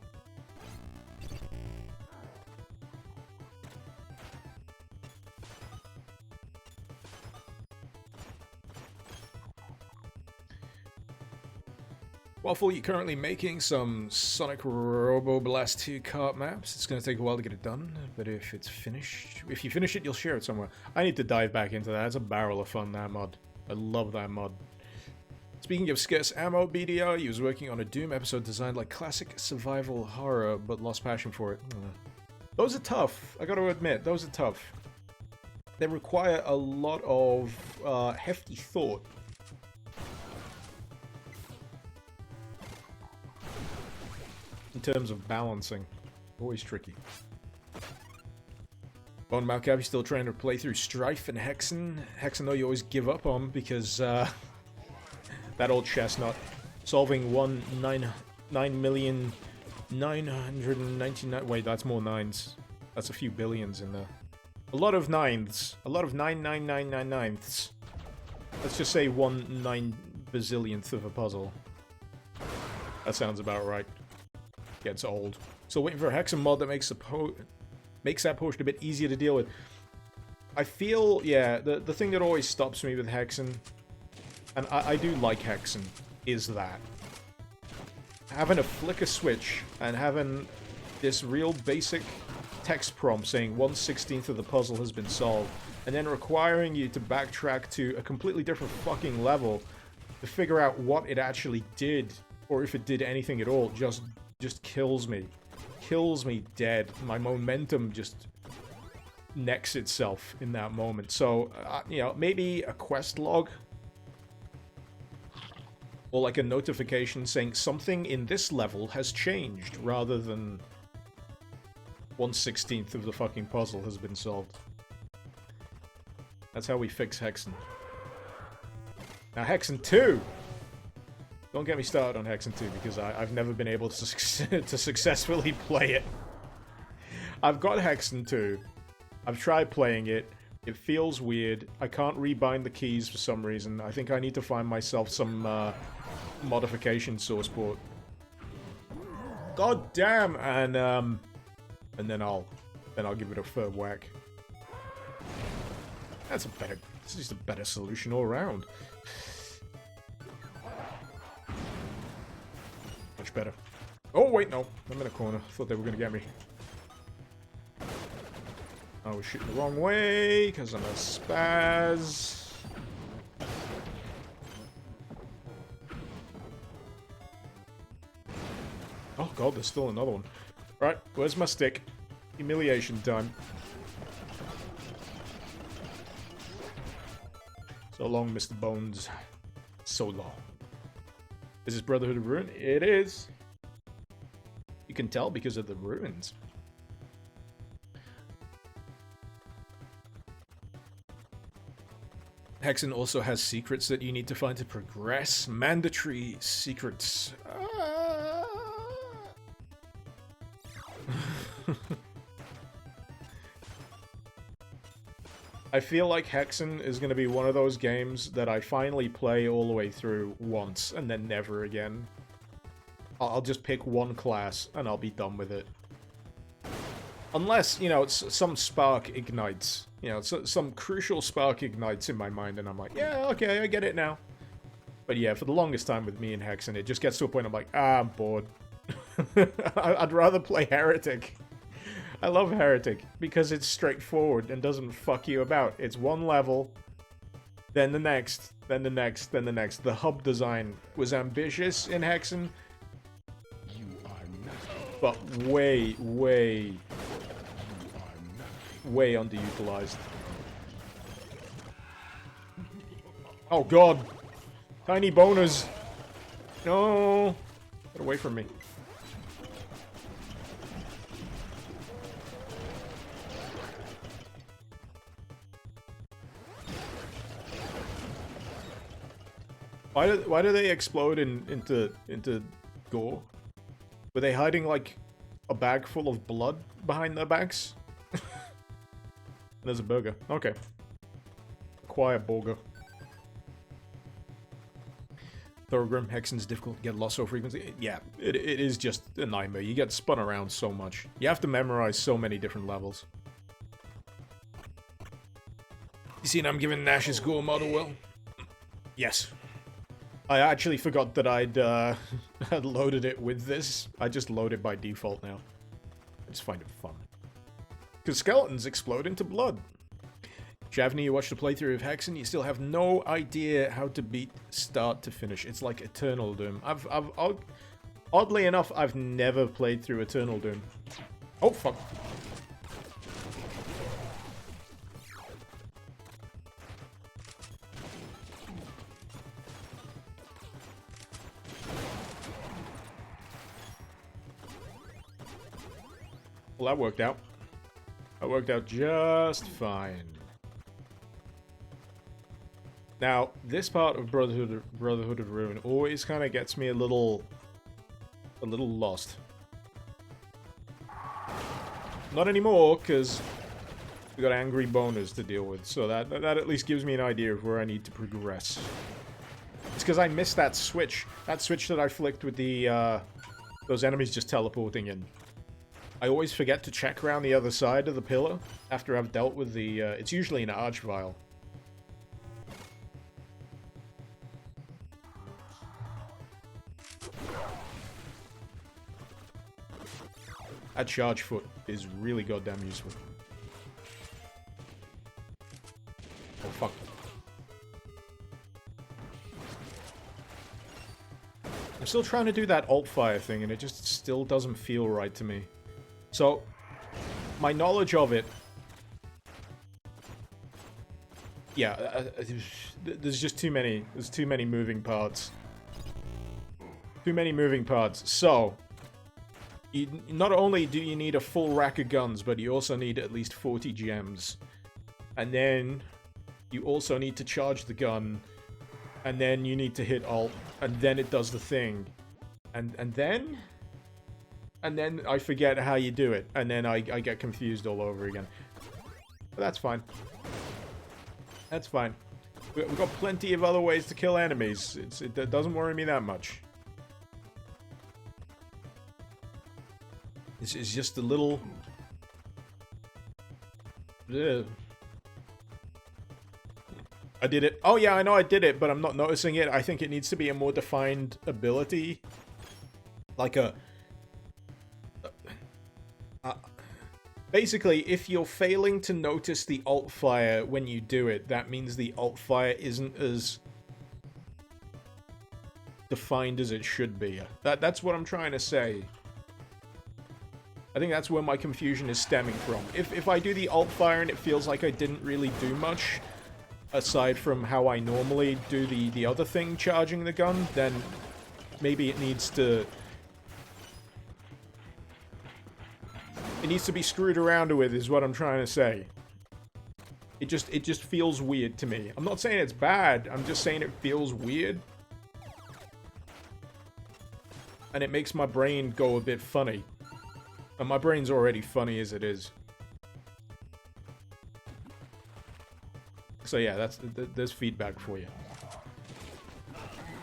Speaker 1: Waffle, you're currently making some Sonic Robo Blast 2 kart maps. It's going to take a while to get it done, but if you finish it, you'll share it somewhere. I need to dive back into that. It's a barrel of fun, that mod. I love that mod. Speaking of scarce ammo, BDR, he was working on a Doom episode designed like classic survival horror, but lost passion for it. Those are tough, I gotta admit, those are tough. They require a lot of hefty thought. In terms of balancing. Always tricky. Bone Malcap, you still trying to play through Strife and Hexen? Hexen, though, you always give up on because that old chestnut. Solving 9,999,000. Wait, that's more nines. That's a few billions in there. A lot of nines. A lot of 9,999,9ths. Let's just say 1 9 bazillionth of a puzzle. That sounds about right. Gets old. So waiting for a Hexen mod that makes that portion a bit easier to deal with. I feel, yeah, the thing that always stops me with Hexen, and I do like Hexen, is that. Having to flick a switch and having this real basic text prompt saying 1/16th of the puzzle has been solved, and then requiring you to backtrack to a completely different fucking level to figure out what it actually did, or if it did anything at all, just kills me. Kills me dead. My momentum just necks itself in that moment. So, you know, maybe a quest log or like a notification saying something in this level has changed rather than 1/16th of the fucking puzzle has been solved. That's how we fix Hexen. Now, Hexen 2! Don't get me started on Hexen 2, because I've never been able to, to successfully play it. I've got Hexen 2. I've tried playing it. It feels weird. I can't rebind the keys for some reason. I think I need to find myself some modification source port. God damn! And then I'll give it a firm whack. It's just a better solution all around. Much better. Oh, wait, no. I'm in a corner. Thought they were going to get me. I was shooting the wrong way, because I'm a spaz. Oh god, there's still another one. Right, where's my stick? Humiliation time. So long, Mr. Bones. So long. Is this Brotherhood of Ruin? It is. You can tell because of the ruins. Hexen also has secrets that you need to find to progress. Mandatory secrets. I feel like Hexen is going to be one of those games that I finally play all the way through once and then never again. I'll just pick one class and I'll be done with it. Unless, you know, some spark ignites. You know, some crucial spark ignites in my mind and I'm like, yeah, okay, I get it now. But yeah, for the longest time with me and Hexen, it just gets to a point I'm like, I'm bored. I'd rather play Heretic. I love Heretic because it's straightforward and doesn't fuck you about. It's one level. then the next, then the next, then the next. The hub design was ambitious in Hexen, but way underutilized. Oh god! Tiny boners! No! Get away from me. Why do they explode into gore? Were they hiding like a bag full of blood behind their backs? There's a burger. Okay. Acquire burger. Thorogrim, Hexen's difficult to get lost so frequently. Yeah, it is just a nightmare. You get spun around so much. You have to memorize so many different levels. You seen I'm giving Nash's gore model well? Yes. I actually forgot that I'd had loaded it with this. I just load it by default now. I just find it fun. Because skeletons explode into blood. Shavni, you watched the playthrough of Hexen, you still have no idea how to beat start to finish. It's like Eternal Doom. Oddly enough, I've never played through Eternal Doom. Oh, fuck. Well, that worked out. That worked out just fine. Now, this part of Brotherhood of Ruin always kind of gets me a little lost. Not anymore, because we got angry boners to deal with, so that at least gives me an idea of where I need to progress. It's because I missed that switch that I flicked with the those enemies just teleporting in. I always forget to check around the other side of the pillar after I've dealt with the it's usually an archvile. That charge foot is really goddamn useful. Oh, fuck. I'm still trying to do that alt fire thing, and it just still doesn't feel right to me. So, my knowledge of it... Yeah, there's just too many. There's too many moving parts. Too many moving parts. So... not only do you need a full rack of guns, but you also need at least 40 gems. And then you also need to charge the gun. And then you need to hit alt. And then it does the thing. And then I forget how you do it. And then I get confused all over again. But that's fine. That's fine. We've got plenty of other ways to kill enemies. It doesn't worry me that much. It's just a little... Ugh. I did it. Oh yeah, I know I did it, but I'm not noticing it. I think it needs to be a more defined ability. Like a... basically, if you're failing to notice the alt fire when you do it, that means the alt fire isn't as defined as it should be. That's what I'm trying to say. I think that's where my confusion is stemming from. If I do the alt fire and it feels like I didn't really do much, aside from how I normally do the other thing, charging the gun, then maybe it needs to... It needs to be screwed around with, is what I'm trying to say. It just feels weird to me. I'm not saying it's bad, I'm just saying it feels weird. And it makes my brain go a bit funny. And my brain's already funny as it is. So yeah, there's feedback for you.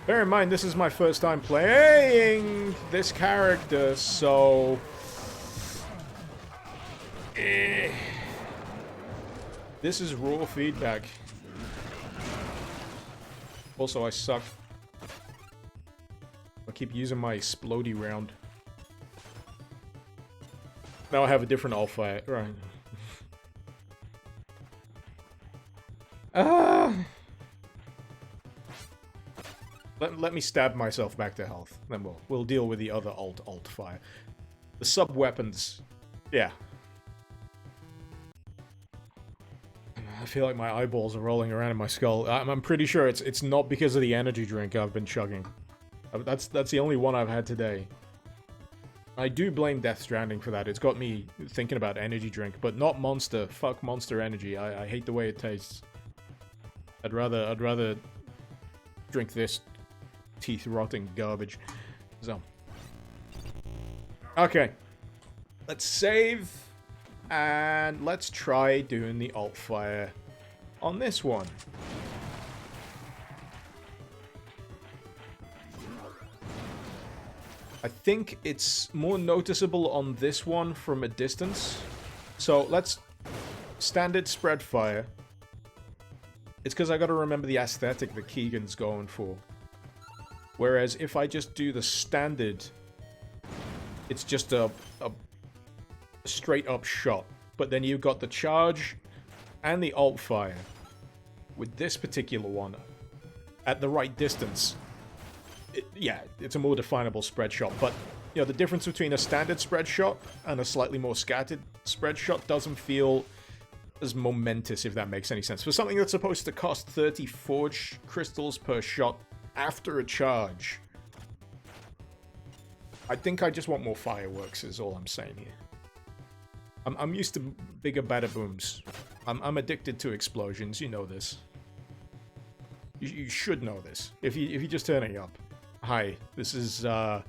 Speaker 1: Bear in mind, this is my first time playing this character, so... This is raw feedback. Also, I suck. I keep using my explodey round. Now I have a different alt fire. Right. Let me stab myself back to health. Then we'll deal with the other alt fire. The sub weapons. Yeah. I feel like my eyeballs are rolling around in my skull. I'm pretty sure it's not because of the energy drink I've been chugging. That's the only one I've had today. I do blame Death Stranding for that. It's got me thinking about energy drink, but not Monster. Fuck Monster Energy. I hate the way it tastes. I'd rather drink this teeth-rotting garbage. So. Okay. Let's save. And let's try doing the alt fire on this one. I think it's more noticeable on this one from a distance. So let's standard spread fire. It's because I gotta remember the aesthetic that Keegan's going for. Whereas if I just do the standard, it's just a straight up shot. But then you've got the charge and the alt fire. With this particular one, at the right distance, yeah, it's a more definable spread shot. But, you know, the difference between a standard spread shot and a slightly more scattered spread shot doesn't feel as momentous, if that makes any sense. For something that's supposed to cost 30 forge crystals per shot after a charge, I think I just want more fireworks is all I'm saying here. I'm used to bigger, better booms. I'm addicted to explosions, you know this. You should know this. If you're just turning up. Hi, this is not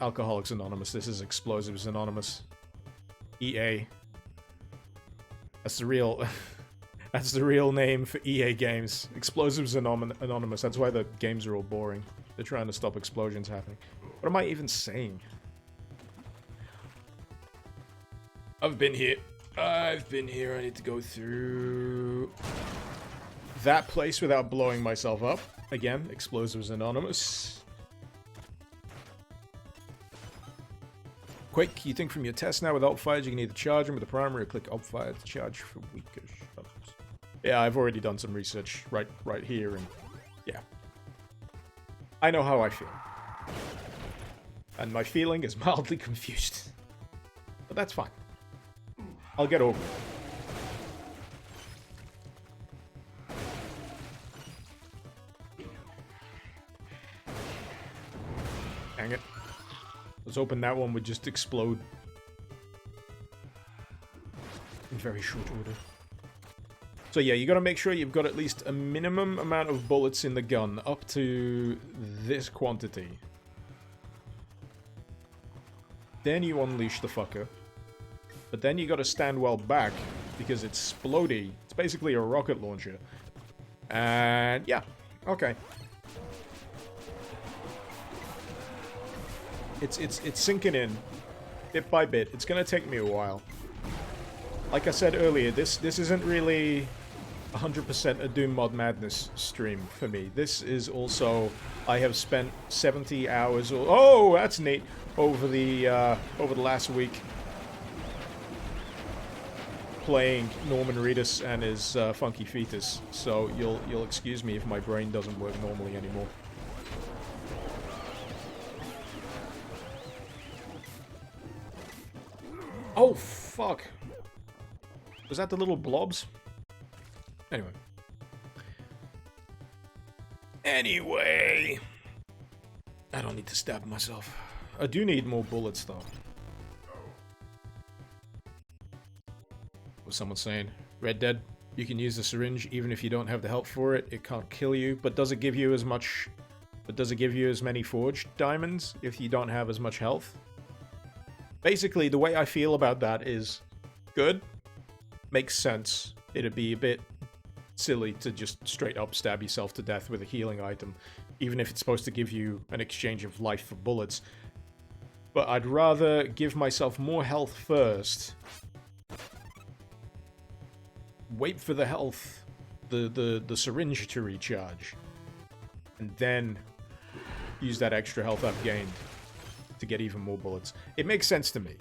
Speaker 1: Alcoholics Anonymous, this is Explosives Anonymous. EA. That's the real that's the real name for EA games. Explosives Anonymous. That's why the games are all boring. They're trying to stop explosions happening. What am I even saying? I've been here. I need to go through that place without blowing myself up. Again, Explosives Anonymous. Quick, you think from your test now with alt fires you can either charge them with the primary or click alt fire to charge for weaker shots. Yeah, I've already done some research right here, and yeah. I know how I feel. And my feeling is mildly confused. But that's fine. I'll get over it. Dang it. Let's hoping that one would just explode in very short order. So yeah, you gotta make sure you've got at least a minimum amount of bullets in the gun, up to this quantity. Then you unleash the fucker. But then you gotta stand well back, because it's splody. It's basically a rocket launcher. And yeah, okay. It's sinking in, bit by bit. It's gonna take me a while. Like I said earlier, this isn't really 100% a Doom Mod Madness stream for me. This is also, I have spent 70 hours, oh, that's neat, over the last week playing Norman Reedus and his funky fetus. So you'll excuse me if my brain doesn't work normally anymore. Oh, fuck. Was that the little blobs? Anyway. I don't need to stab myself. I do need more bullets, though. Was someone saying? Red Dead, you can use the syringe even if you don't have the health for it. It can't kill you, but does it give you as much... But does it give you as many forged diamonds if you don't have as much health? Basically, the way I feel about that is good. Makes sense. It'd be a bit silly to just straight up stab yourself to death with a healing item, even if it's supposed to give you an exchange of life for bullets. But I'd rather give myself more health first. Wait for the health, the syringe to recharge. And then use that extra health I've gained to get even more bullets. It makes sense to me.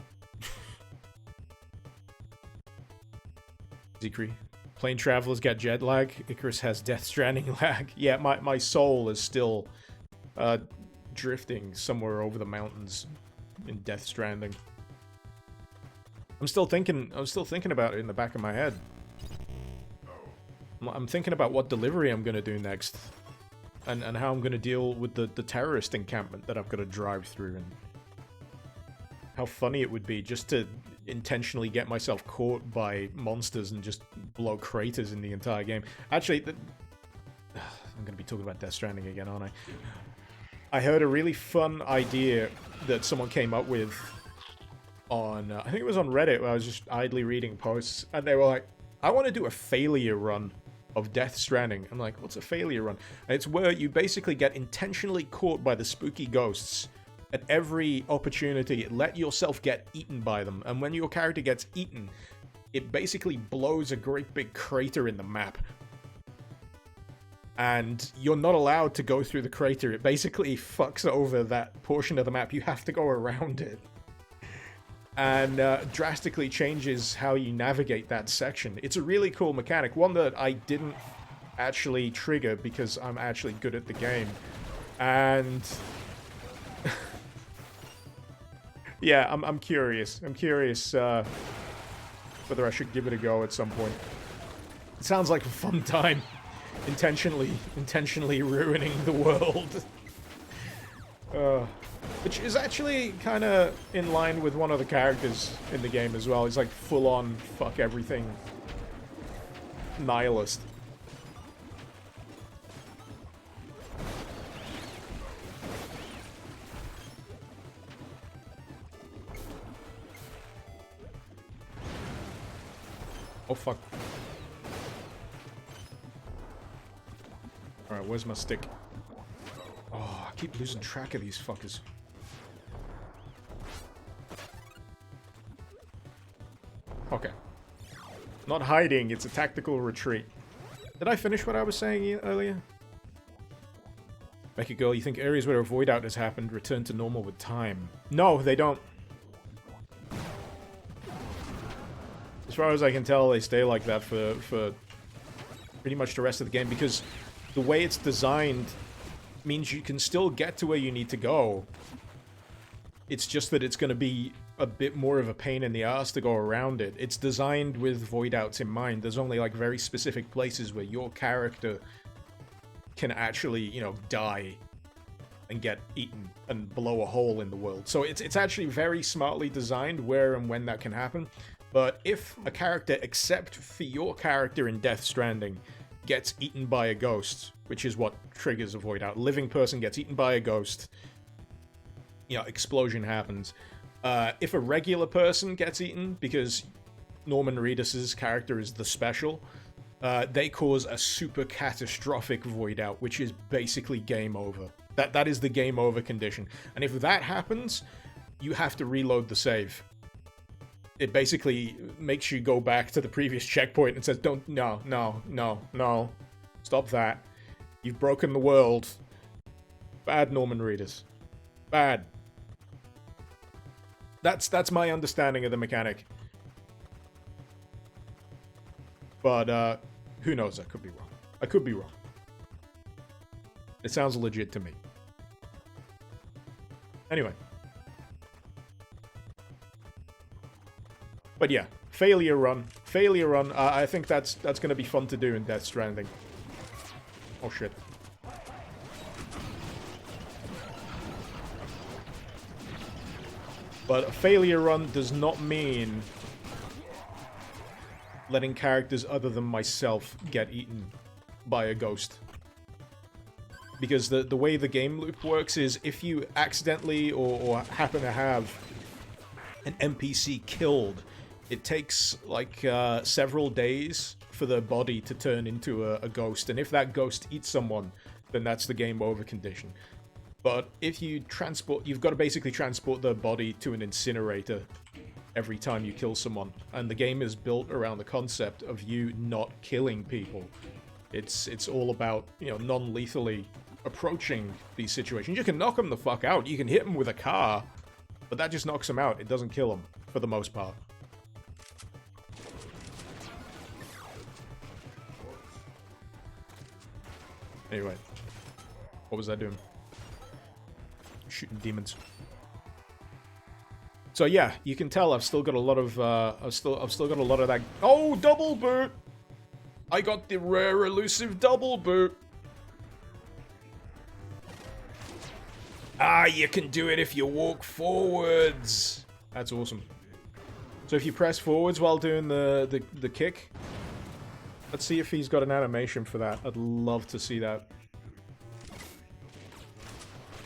Speaker 1: Zekri. Plane travelers get jet lag. Icarus has Death Stranding lag. Yeah, my soul is still drifting somewhere over the mountains in Death Stranding. I'm still thinking about it in the back of my head. I'm thinking about what delivery I'm gonna do next. And how I'm gonna deal with the terrorist encampment that I've got to drive through, and how funny it would be just to intentionally get myself caught by monsters and just blow craters in the entire game. Actually, I'm gonna be talking about Death Stranding again, aren't I? I heard a really fun idea that someone came up with on, I think it was on Reddit, where I was just idly reading posts, and they were like, I want to do a failure run of Death Stranding. I'm like, what's a failure run? And it's where you basically get intentionally caught by the spooky ghosts at every opportunity. Let yourself get eaten by them, and when your character gets eaten, it basically blows a great big crater in the map. And you're not allowed to go through the crater. It basically fucks over that portion of the map. You have to go around it. And drastically changes how you navigate that section. It's a really cool mechanic, one that I didn't actually trigger because I'm actually good at the game. And yeah, I'm curious. I'm curious whether I should give it a go at some point. It sounds like a fun time. Intentionally ruining the world. Which is actually kind of in line with one of the characters in the game as well. He's like full-on fuck everything nihilist. Oh fuck. Alright, where's my stick? Oh, I keep losing track of these fuckers. Okay. Not hiding, it's a tactical retreat. Did I finish what I was saying earlier? Make it girl, you think areas where a void out has happened return to normal with time? No, they don't. As far as I can tell, they stay like that for pretty much the rest of the game, because the way it's designed means you can still get to where you need to go. It's just that it's going to be a bit more of a pain in the ass to go around it. It's designed with void outs in mind. There's only like very specific places where your character can actually, you know, die and get eaten and blow a hole in the world. So it's actually very smartly designed where and when that can happen. But if a character, except for your character in Death Stranding, gets eaten by a ghost, which is what triggers a void out. Living person gets eaten by a ghost, you know, explosion happens. If a regular person gets eaten, because Norman Reedus' character is the special, they cause a super catastrophic void out, which is basically game over. That is the game over condition. And if that happens, you have to reload the save. It basically makes you go back to the previous checkpoint and says, no, stop that. You've broken the world. Bad, Norman Reedus. Bad. That's my understanding of the mechanic. But, who knows, I could be wrong. I could be wrong. It sounds legit to me. Anyway. But yeah, failure run. Failure run. I think that's going to be fun to do in Death Stranding. Oh shit. But a failure run does not mean letting characters other than myself get eaten by a ghost. Because the way the game loop works is if you accidentally or happen to have an NPC killed, it takes like several days for the body to turn into a ghost, and if that ghost eats someone, then that's the game over condition. But if you transport, you've got to basically transport the body to an incinerator every time you kill someone, and the game is built around the concept of you not killing people. It's all about, you know, non-lethally approaching these situations. You can knock them the fuck out, you can hit them with a car, but that just knocks them out, it doesn't kill them, for the most part. Anyway, what was I doing? shooting demons. So yeah, you can tell I've still got a lot of I've still got a lot of that. Oh, double boot! I got the rare elusive double boot. Ah, you can do it if you walk forwards. That's awesome. So if you press forwards while doing the kick, let's see if he's got an animation for that. I'd love to see that.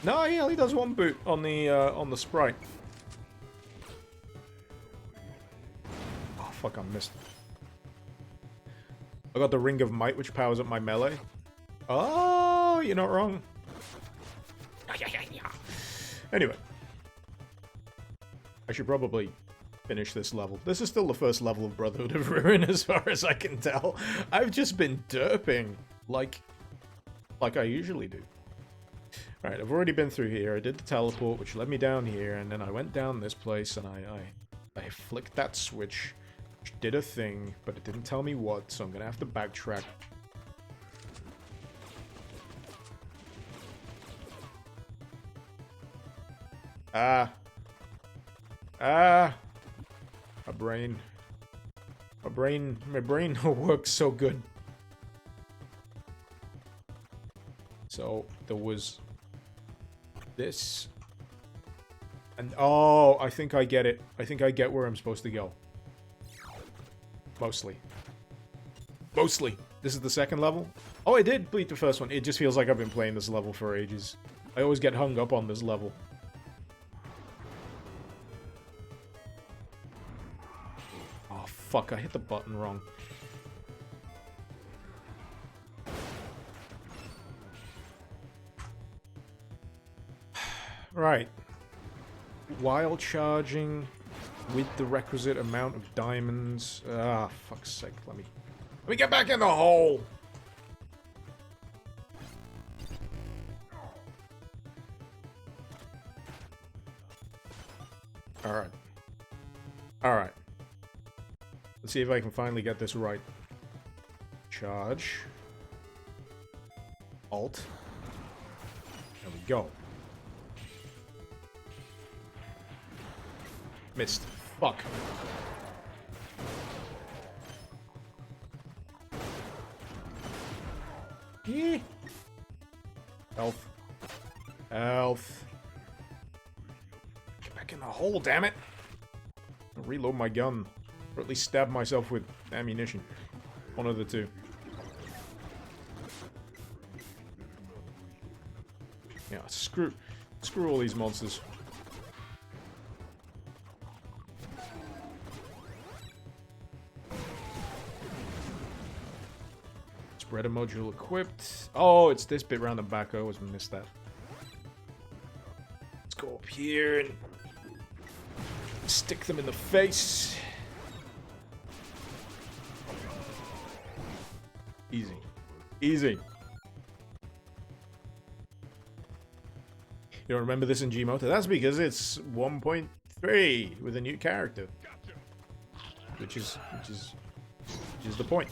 Speaker 1: No, he only does one boot on the sprite. Oh fuck, I missed. I got the Ring of Might, which powers up my melee. Oh, you're not wrong. Anyway, I should probably finish this level. This is still the first level of Brotherhood of Ruin, as far as I can tell. I've just been derping like I usually do. Alright, I've already been through here. I did the teleport, which led me down here, and then I went down this place, and I flicked that switch, which did a thing, but it didn't tell me what, so I'm gonna have to backtrack. My brain works so good. So, there was this. And, oh, I think I get it. I think I get where I'm supposed to go. Mostly. This is the second level? Oh, I did beat the first one. It just feels like I've been playing this level for ages. I always get hung up on this level. Oh, fuck. I hit the button wrong. Right. While charging with the requisite amount of diamonds. Ah, fuck's sake. Let me get back in the hole. Alright. Alright. Let's see if I can finally get this right. Charge. Alt. There we go. Missed. Fuck. Eee. Health. Health. Get back in the hole, damn it. I'll reload my gun. Or at least stab myself with ammunition. One of the two. Yeah, screw all these monsters. Spreader module equipped. Oh, it's this bit around the back. I always missed that. Let's go up here and stick them in the face. Easy. Easy. You don't remember this in GMOTA? That's because it's 1.3 with a new character. Which is the point.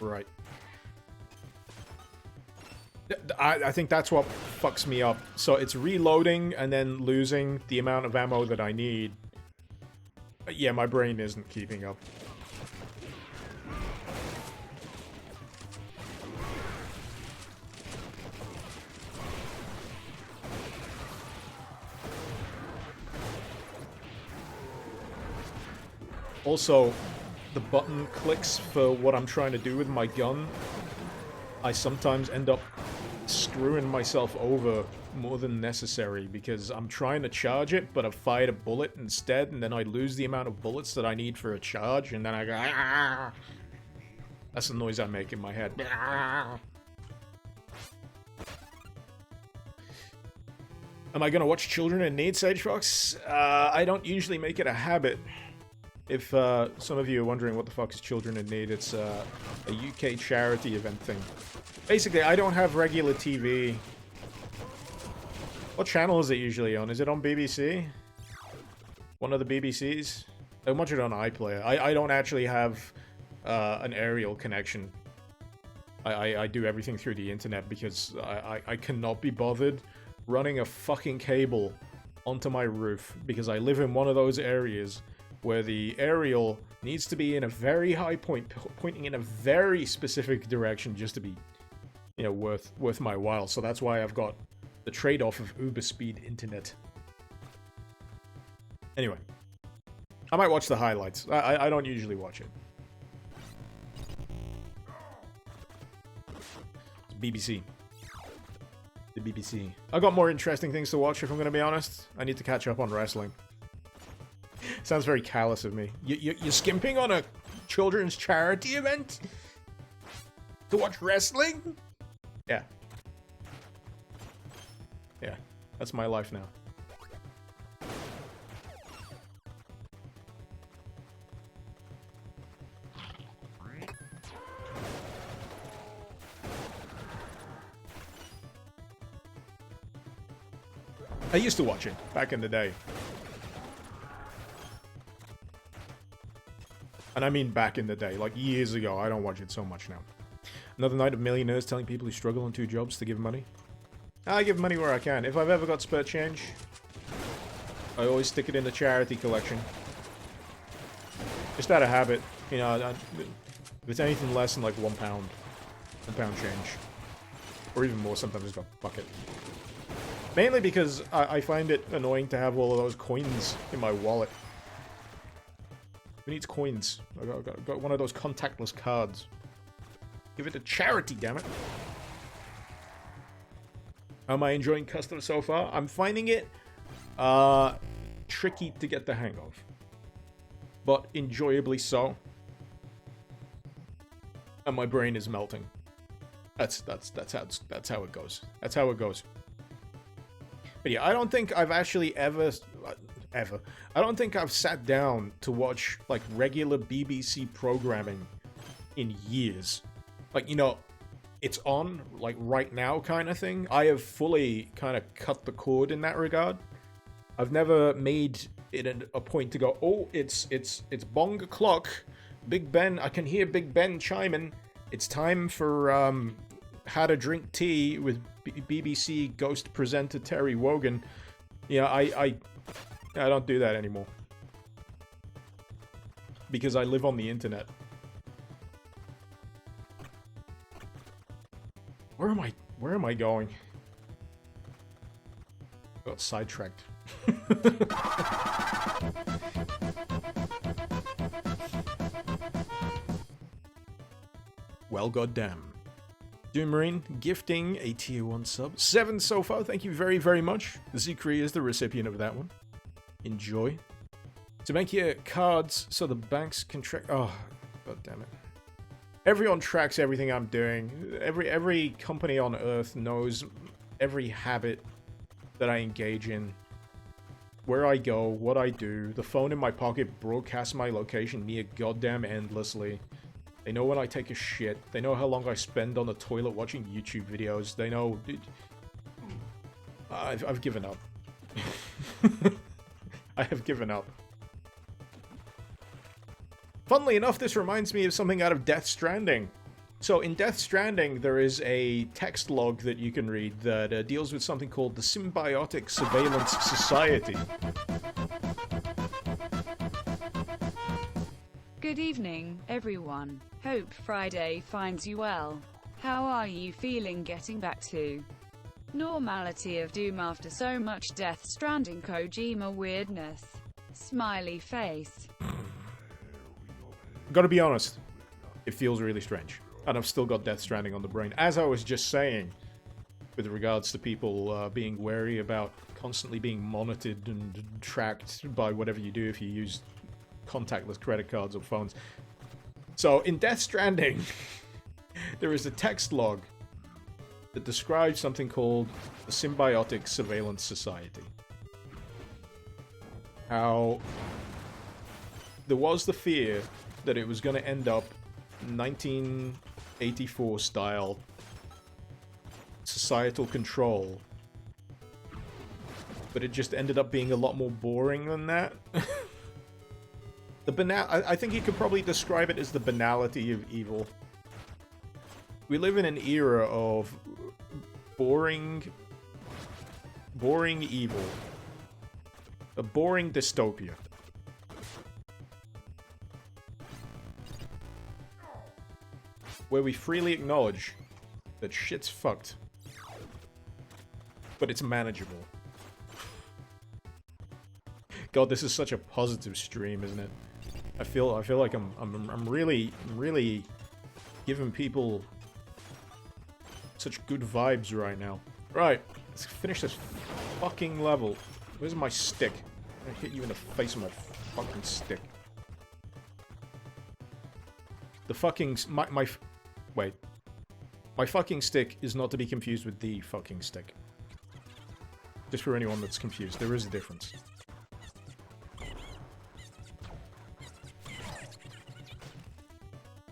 Speaker 1: Right. I think that's what fucks me up. So it's reloading and then losing the amount of ammo that I need. Yeah, my brain isn't keeping up. Also, the button clicks for what I'm trying to do with my gun, I sometimes end up screwing myself over more than necessary because I'm trying to charge it, but I've fired a bullet instead, and then I lose the amount of bullets that I need for a charge, and then I go, ah! That's the noise I make in my head. Am I gonna watch Children in Need, Sagefox? I don't usually make it a habit. If some of you are wondering what the fuck is Children in Need, it's a UK charity event thing. Basically, I don't have regular TV What channel is it usually on? Is it on BBC? One of the BBCs? I watch it on iPlayer. I don't actually have an aerial connection. I do everything through the internet because I cannot be bothered running a fucking cable onto my roof because I live in one of those areas where the aerial needs to be in a very high point, pointing in a very specific direction just to be, you know, worth my while. So that's why I've got the trade-off of uber speed internet. Anyway, I might watch the highlights. I don't usually watch it. It's BBC. The BBC. I've got more interesting things to watch, if I'm going to be honest. I need to catch up on wrestling. Sounds very callous of me. You're skimping on a children's charity event? To watch wrestling? Yeah. Yeah, that's my life now. I used to watch it back in the day. And I mean back in the day, like years ago. I don't watch it so much now. Another night of millionaires telling people who struggle on 2 jobs to give money. I give money where I can. If I've ever got spare change, I always stick it in the charity collection. Just out of habit. You know, if it's anything less than like £1, £1 change. Or even more, sometimes I just go, fuck it. Mainly because I find it annoying to have all of those coins in my wallet. Who needs coins? I got one of those contactless cards. Give it to charity, damn it. Am I enjoying Kustam so far? I'm finding it tricky to get the hang of, but enjoyably so. And my brain is melting. That's how it goes. That's how it goes. But yeah, I don't think I've actually ever. I don't think I've sat down to watch like regular BBC programming in years. Like, you know, it's on like right now kind of thing. I have fully kind of cut the cord in that regard. I've never made it a point to go, oh, it's bong o'clock. Big Ben, I can hear Big Ben chiming. It's time for How to Drink Tea with BBC ghost presenter Terry Wogan. Yeah, I don't do that anymore. Because I live on the internet. Where am I going? Got sidetracked. Well, goddamn. Doom Marine gifting a tier 1 sub. 7 so far, thank you very, very much. Zikri is the recipient of that one. Enjoy. To make your cards so the banks can track... Oh, god damn it. Everyone tracks everything I'm doing. Every company on Earth knows every habit that I engage in. Where I go, what I do. The phone in my pocket broadcasts my location near goddamn endlessly. They know when I take a shit. They know how long I spend on the toilet watching YouTube videos. They know... I've given up. I have given up. Funnily enough, this reminds me of something out of Death Stranding. So in Death Stranding, there is a text log that you can read that deals with something called the Symbiotic Surveillance Society.
Speaker 2: Good evening, everyone. Hope Friday finds you well. How are you feeling getting back to normality of Doom after so much Death Stranding Kojima weirdness? Smiley face.
Speaker 1: Gotta be honest, it feels really strange. And I've still got Death Stranding on the brain. As I was just saying, with regards to people being wary about constantly being monitored and tracked by whatever you do if you use contactless credit cards or phones. So, in Death Stranding, there is a text log that describes something called the Symbiotic Surveillance Society. How there was the fear that it was going to end up 1984 style societal control but it just ended up being a lot more boring than that. I think you could probably describe it as the banality of evil. We live in an era of boring evil. A boring dystopia. Where we freely acknowledge that shit's fucked. But it's manageable. God, this is such a positive stream, isn't it? I feel like I'm really giving people such good vibes right now. Right, let's finish this fucking level. Where's my stick? I'm gonna hit you in the face with my fucking stick. The fucking wait. My fucking stick is not to be confused with the fucking stick. Just for anyone that's confused, there is a difference.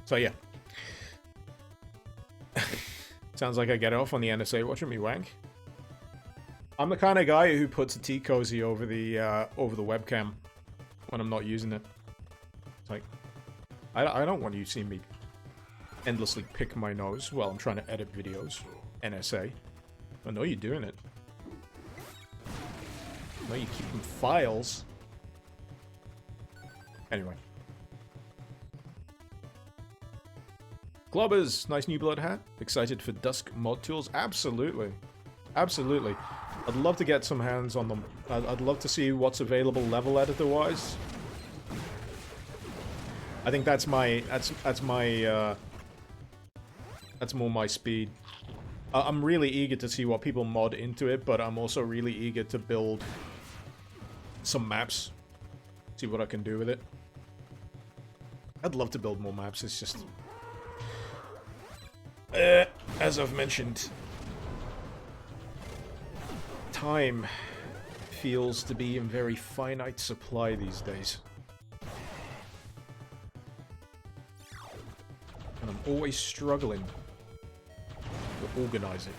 Speaker 1: So yeah. Sounds like I get off on the NSA watching me wank. I'm the kind of guy who puts a tea cozy over the webcam when I'm not using it. It's like, I don't want you to see me endlessly pick my nose while I'm trying to edit videos. NSA. I know you're doing it. I know you keep them files. Anyway. Globbers, nice new blood hat. Excited for Dusk mod tools? Absolutely. Absolutely. I'd love to get some hands on them. I'd love to see what's available level editor-wise. I think that's more my speed. I'm really eager to see what people mod into it, but I'm also really eager to build some maps. See what I can do with it. I'd love to build more maps, it's just... as I've mentioned, time feels to be in very finite supply these days. And I'm always struggling to organize it.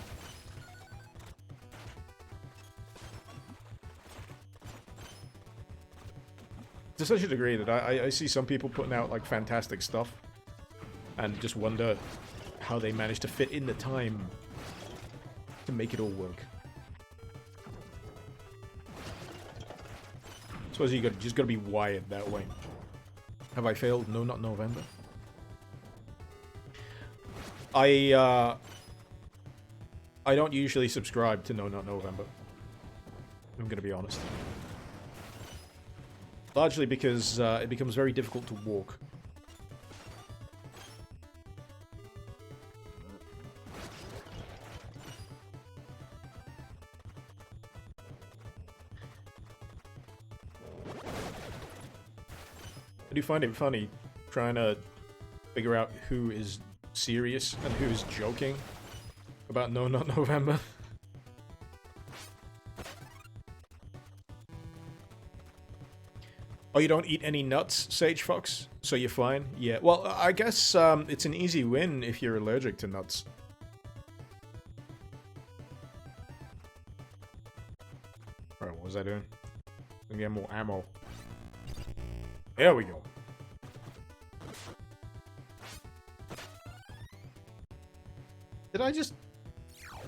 Speaker 1: To such a degree that I see some people putting out like fantastic stuff and just wonder how they manage to fit in the time to make it all work. I suppose you just gotta be wired that way. Have I failed? No, not November. I don't usually subscribe to No Not November. I'm gonna be honest. Largely because it becomes very difficult to walk. I do find it funny trying to figure out who is serious and who is joking about No Not November. Oh, you don't eat any nuts, Sage Fox? So you're fine? Yeah, well, I guess it's an easy win if you're allergic to nuts. Alright, what was I doing? Let me get more ammo. There we go. Did I just... I'm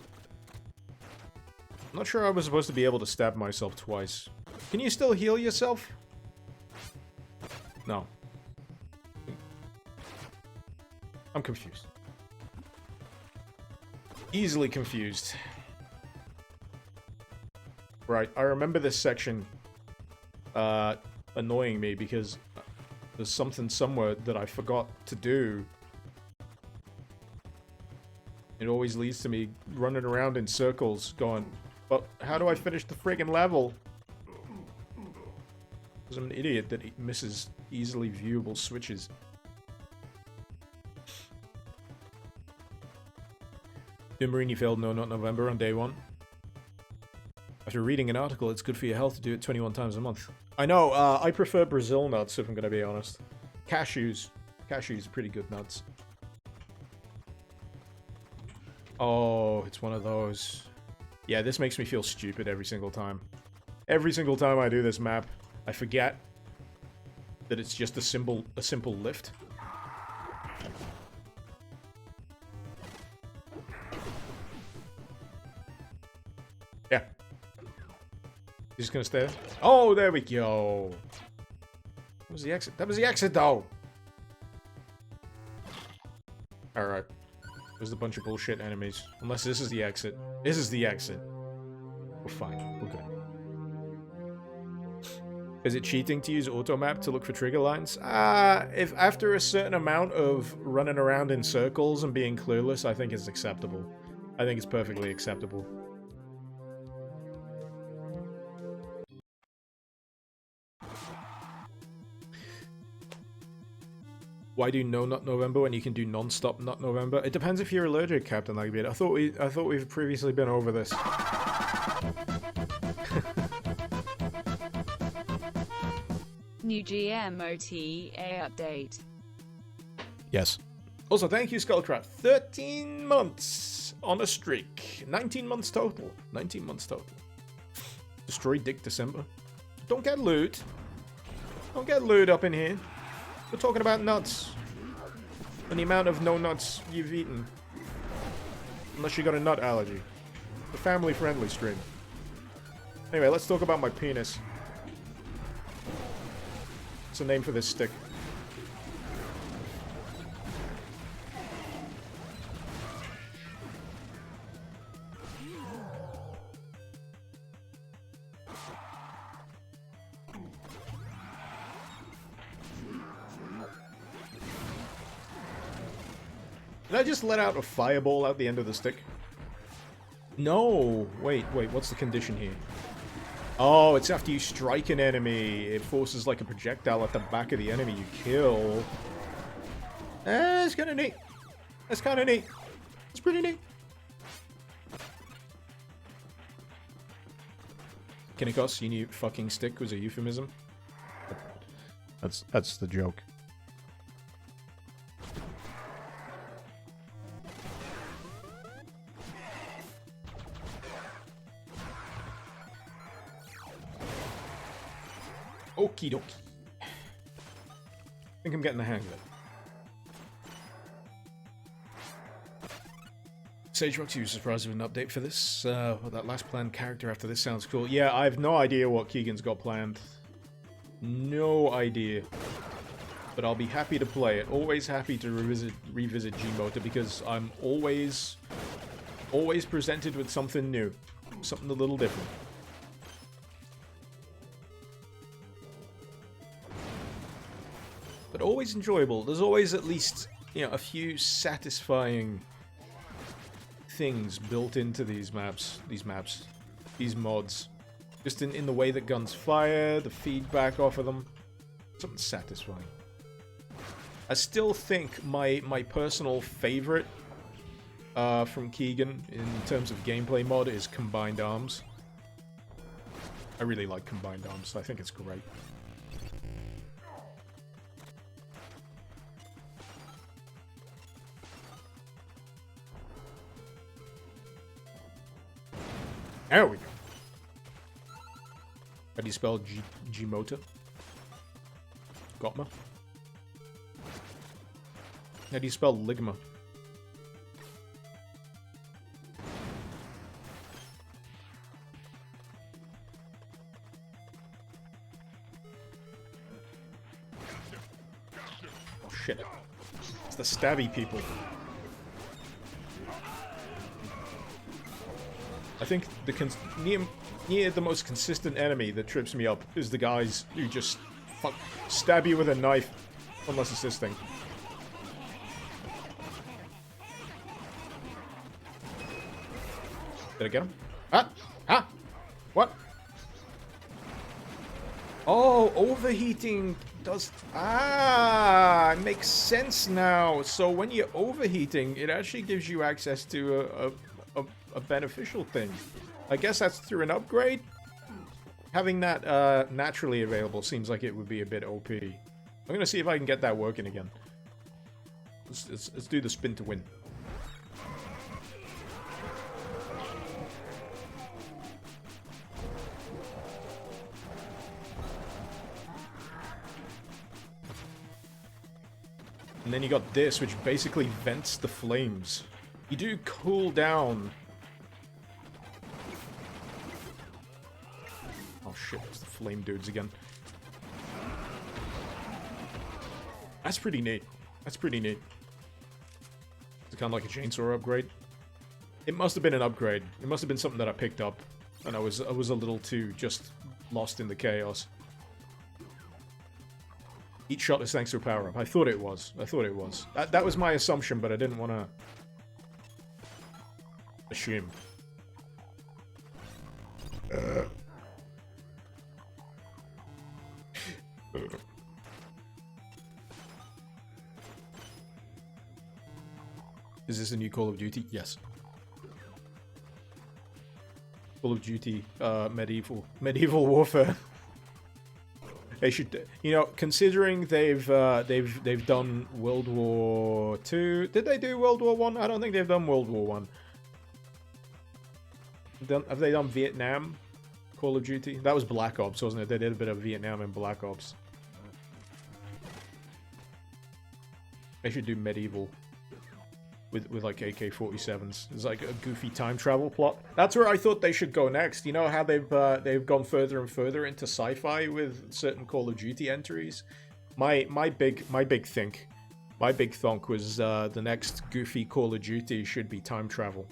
Speaker 1: not sure I was supposed to be able to stab myself twice. Can you still heal yourself? No. I'm confused. Easily confused. Right, I remember this section annoying me because there's something somewhere that I forgot to do. It always leads to me running around in circles going, but how do I finish the friggin' level? Because I'm an idiot that misses easily viewable switches. Marini failed No Not November on day 1. After reading an article, it's good for your health to do it 21 times a month. I know, I prefer Brazil nuts, if I'm gonna be honest. Cashews. Cashews are pretty good nuts. Oh, it's one of those. Yeah, this makes me feel stupid every single time. Every single time I do this map, I forget that it's just a simple lift. Yeah. He's just gonna stay there. Oh, there we go. That was the exit. That was the exit, though. Alright. There's a bunch of bullshit enemies. Unless this is the exit. This is the exit. We're fine. We're good. Is it cheating to use automap to look for trigger lines? If after a certain amount of running around in circles and being clueless, I think it's acceptable. I think it's perfectly acceptable. Why do no nut November when you can do non-stop nut November? It depends if you're allergic, Captain Lagbait. I thought we've previously been over this.
Speaker 2: New GMOTA update.
Speaker 1: Yes. Also, thank you, Skullcraft. 13 months on a streak. 19 months total. 19 months total. Destroy Dick December. Don't get loot. Don't get loot up in here. We're talking about nuts. And the amount of no nuts you've eaten. Unless you got a nut allergy. A family-friendly stream. Anyway, let's talk about my penis. What's the name for this stick? Did I just let out a fireball out the end of the stick? No! Wait, what's the condition here? Oh, it's after you strike an enemy. It forces like a projectile at the back of the enemy you kill. That's kinda neat. That's kinda neat. It's pretty neat. Kinikos, you knew fucking stick was a euphemism? That's the joke. Okie dokie. I think I'm getting the hang of it. Sage Rock, you surprised with an update for this? Well, that last planned character after this sounds cool. Yeah, I have no idea what Keegan's got planned. No idea. But I'll be happy to play it. Always happy to revisit GMOTA because I'm always presented with something new. Something a little different. But always enjoyable. There's always at least, you know, a few satisfying things built into these maps, these mods. Just in the way that guns fire, the feedback off of them. Something satisfying. I still think my personal favorite from Keegan in terms of gameplay mod is Combined Arms. I really like Combined Arms. I think it's great. There we go. How do you spell GMOTA? Gotma? How do you spell Ligma? Oh shit. It's the stabby people. I think near the most consistent enemy that trips me up is the guys who just stab you with a knife unless assisting. Did I get him? Ah! What? Oh, overheating does... Ah! It makes sense now. So when you're overheating, it actually gives you access to a beneficial thing. I guess that's through an upgrade? Having that naturally available seems like it would be a bit OP. I'm gonna see if I can get that working again. Let's do the spin to win. And then you got this, which basically vents the flames. You do cool down. Oh shit, it's the flame dudes again. That's pretty neat. That's pretty neat. It's kind of like a chainsaw upgrade. It must have been an upgrade. It must have been something that I picked up. And I was a little too just lost in the chaos. Each shot is thanks to a power-up. I thought it was. I thought it was. That was my assumption, but I didn't want to assume. Is this a new Call of Duty? Yes. Call of Duty, medieval warfare. They should, you know, considering they've done World War II. Did they do World War I? I don't think they've done World War I. Have they done Vietnam? Call of Duty? That was Black Ops, wasn't it? They did a bit of Vietnam and Black Ops. They should do medieval. With like AK-47s. There's like a goofy time travel plot. That's where I thought they should go next. You know how they've gone further and further into sci-fi with certain Call of Duty entries? My big thunk was the next goofy Call of Duty should be time travel.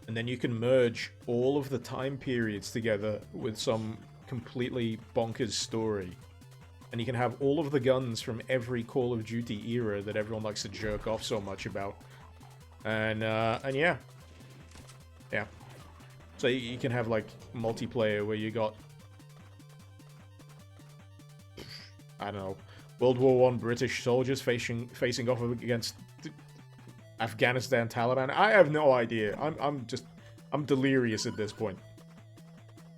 Speaker 1: And then you can merge all of the time periods together with some completely bonkers story. And you can have all of the guns from every Call of Duty era that everyone likes to jerk off so much about. And yeah. Yeah. So you can have, like, multiplayer where you got... I don't know. World War I British soldiers facing off against Afghanistan Taliban. I have no idea. I'm delirious at this point.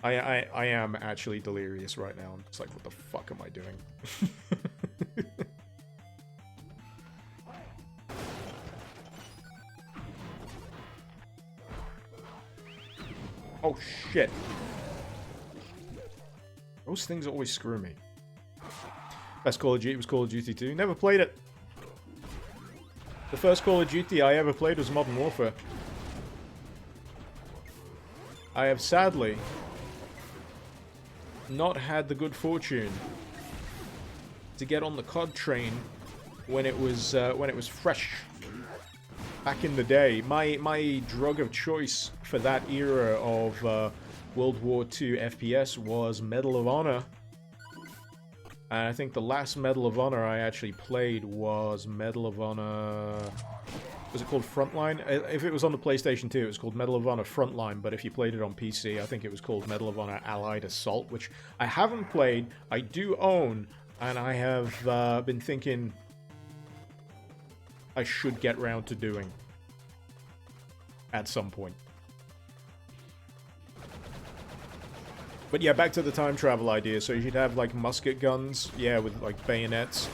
Speaker 1: I am actually delirious right now. I'm just like, what the fuck am I doing? Oh shit. Those things always screw me. Best Call of Duty was Call of Duty 2. Never played it. The first Call of Duty I ever played was Modern Warfare. I have sadly not had the good fortune to get on the COD train when it was fresh back in the day. My drug of choice for that era of World War II FPS was Medal of Honor, and I think the last Medal of Honor I actually played was Medal of Honor. Was it called Frontline? If it was on the PlayStation 2, it was called Medal of Honor Frontline, but if you played it on PC, I think it was called Medal of Honor Allied Assault, which I haven't played, I do own, and I have been thinking I should get round to doing at some point. But yeah, back to the time travel idea. So you should have, like, musket guns, yeah, with, like, bayonets,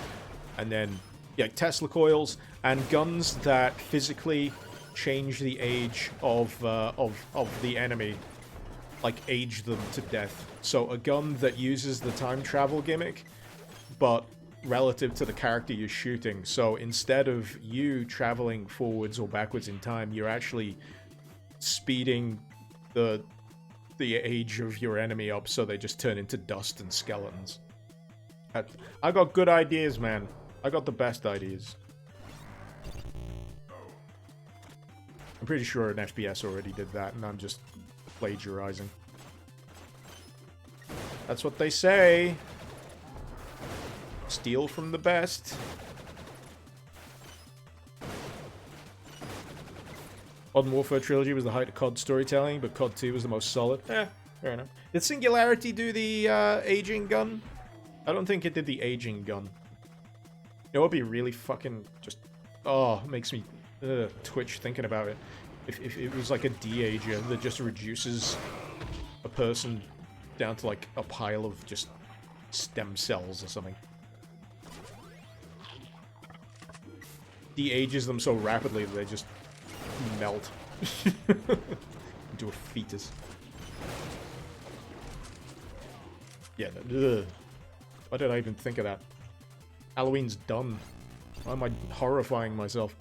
Speaker 1: and then... yeah, Tesla coils, and guns that physically change the age of the enemy. Like, age them to death. So a gun that uses the time travel gimmick, but relative to the character you're shooting. So instead of you traveling forwards or backwards in time, you're actually speeding the age of your enemy up so they just turn into dust and skeletons. I got good ideas, man. I got the best ideas. I'm pretty sure an FPS already did that, and I'm just plagiarizing. That's what they say. Steal from the best. Modern Warfare Trilogy was the height of COD storytelling, but COD 2 was the most solid. Fair enough. Did Singularity do the aging gun? I don't think it did the aging gun. You know, it'd be really fucking just... oh, it makes me twitch thinking about it. If it was like a de-ager that just reduces a person down to like a pile of just stem cells or something. De-ages them so rapidly that they just melt into a fetus. Yeah, Why did I even think of that? Halloween's done. Why am I horrifying myself?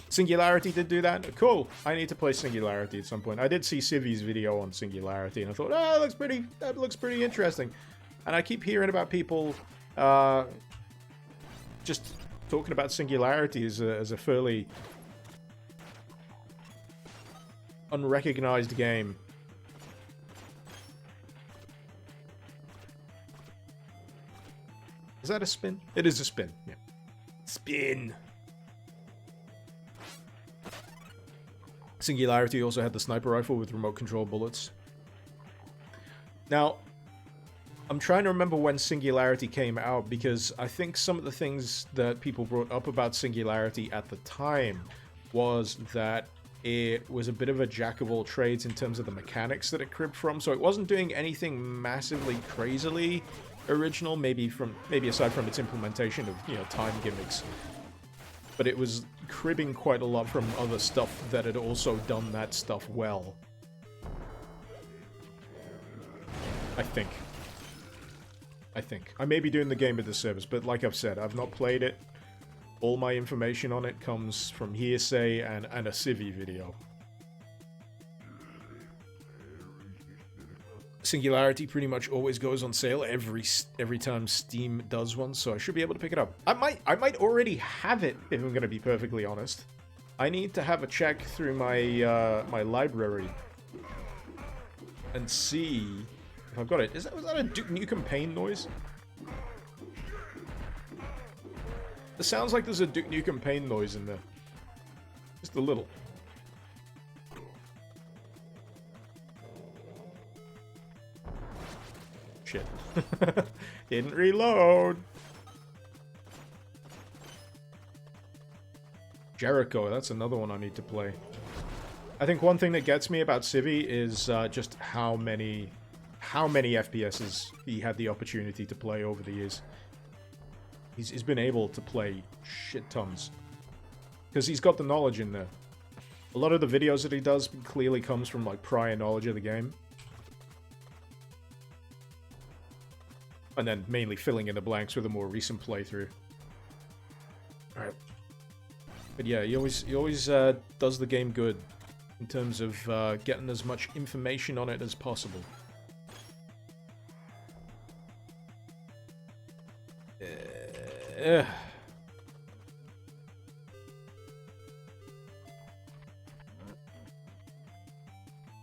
Speaker 1: Singularity did do that? Cool. I need to play Singularity at some point. I did see Civi's video on Singularity, and I thought, oh, that looks pretty interesting. And I keep hearing about people just talking about Singularity as a fairly unrecognized game. Is that a spin? It is a spin, yeah. Spin! Singularity also had the sniper rifle with remote control bullets. Now, I'm trying to remember when Singularity came out, because I think some of the things that people brought up about Singularity at the time was that it was a bit of a jack of all trades in terms of the mechanics that it cribbed from, so it wasn't doing anything massively crazily original, maybe aside from its implementation of, you know, time gimmicks. But it was cribbing quite a lot from other stuff that had also done that stuff well. I think. I may be doing the game a disservice, but like I've said, I've not played it. All my information on it comes from hearsay and a Civi video. Singularity pretty much always goes on sale every time Steam does one, so I should be able to pick it up. I might already have it, if I'm going to be perfectly honest. I need to have a check through my my library and see if I've got it. Was that a Duke Nukem Pain noise? It sounds like there's a Duke Nukem Pain noise in there. Just a little. Shit. Didn't reload. Jericho, that's another one I need to play. I think one thing that gets me about Civi is just how many FPSs he had the opportunity to play over the years. He's been able to play shit tons. Because he's got the knowledge in there. A lot of the videos that he does clearly comes from like prior knowledge of the game. And then mainly filling in the blanks with a more recent playthrough. Alright. But yeah, he always does the game good in terms of getting as much information on it as possible.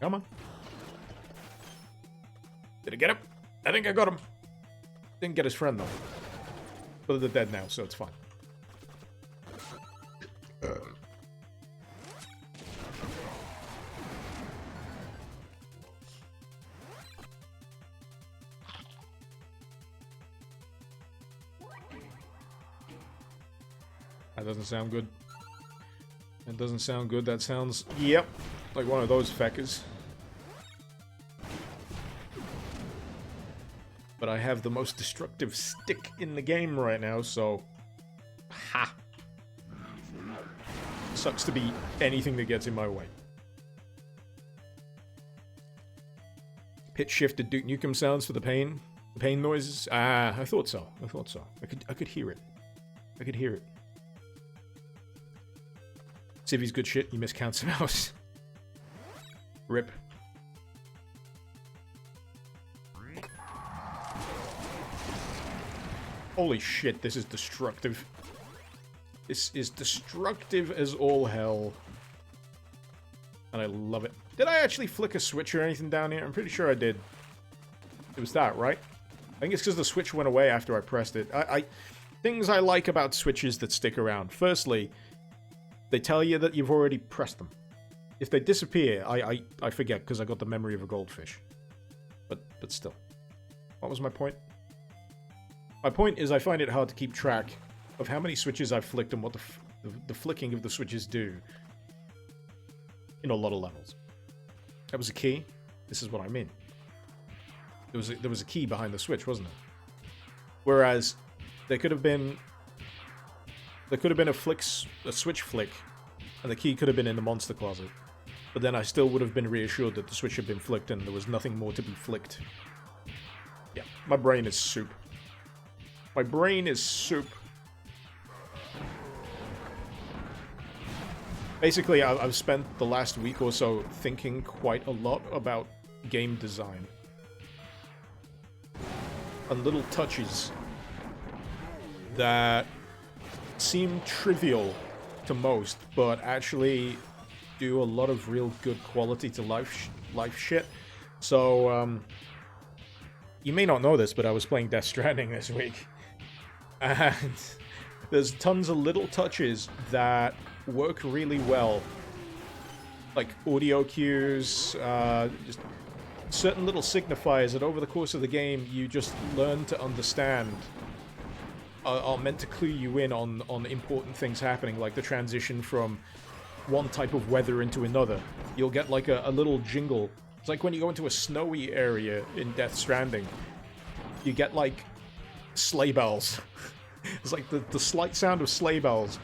Speaker 1: Come on. Did I get him? I think I got him. Didn't get his friend, though. But they're dead now, so it's fine. That doesn't sound good. That doesn't sound good. That sounds, yep, like one of those feckers. But I have the most destructive stick in the game right now, so... Ha! Sucks to be anything that gets in my way. Pitch shifted Duke Nukem sounds for the pain noises. Ah, I thought so. I could hear it. I could hear it. Civi's good shit. You miscounts him out. Rip. Holy shit, this is destructive. This is destructive as all hell. And I love it. Did I actually flick a switch or anything down here? I'm pretty sure I did. It was that, right? I think it's because the switch went away after I pressed it. Things I like about switches that stick around. Firstly, they tell you that you've already pressed them. If they disappear, I forget because I got the memory of a goldfish. But still. What was my point? My point is I find it hard to keep track of how many switches I've flicked and what the flicking of the switches do in a lot of levels. That was a key. This is what I mean. There was a key behind the switch, wasn't it? Whereas there could have been a switch flick, and the key could have been in the monster closet. But then I still would have been reassured that the switch had been flicked and there was nothing more to be flicked. Yeah, my brain is soup. My brain is soup. Basically, I've spent the last week or so thinking quite a lot about game design. And little touches that seem trivial to most, but actually do a lot of real good quality to life shit. So, you may not know this, but I was playing Death Stranding this week. And there's tons of little touches that work really well. Like audio cues, just certain little signifiers that over the course of the game you just learn to understand are meant to clue you in on important things happening, like the transition from one type of weather into another. You'll get like a little jingle. It's like when you go into a snowy area in Death Stranding, you get like sleigh bells. It's like the slight sound of sleigh bells,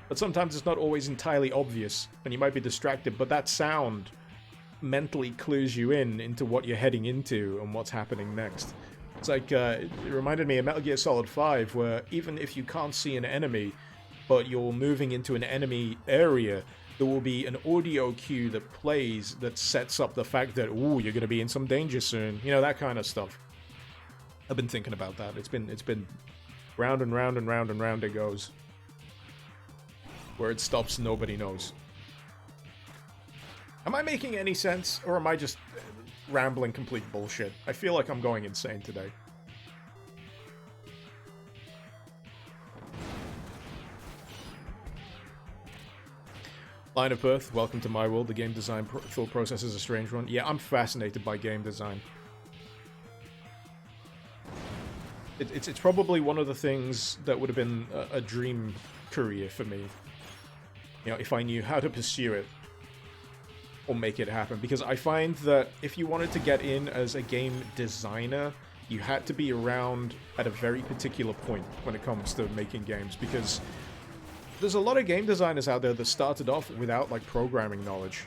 Speaker 1: but sometimes it's not always entirely obvious, and you might be distracted, but that sound mentally clues you into what you're heading into and what's happening next. It's like, it reminded me of Metal Gear Solid 5, where even if you can't see an enemy, but you're moving into an enemy area, there will be an audio cue that plays that sets up the fact that, ooh, you're going to be in some danger soon. You know, that kind of stuff. I've been thinking about that. It's been round and round and round and round it goes. Where it stops, nobody knows. Am I making any sense, or am I just rambling complete bullshit? I feel like I'm going insane today. Line of Birth, welcome to my world. The game design thought process is a strange one. Yeah, I'm fascinated by game design. It's probably one of the things that would have been a dream career for me. You know, if I knew how to pursue it or make it happen. Because I find that if you wanted to get in as a game designer, you had to be around at a very particular point when it comes to making games. Because there's a lot of game designers out there that started off without, like, programming knowledge.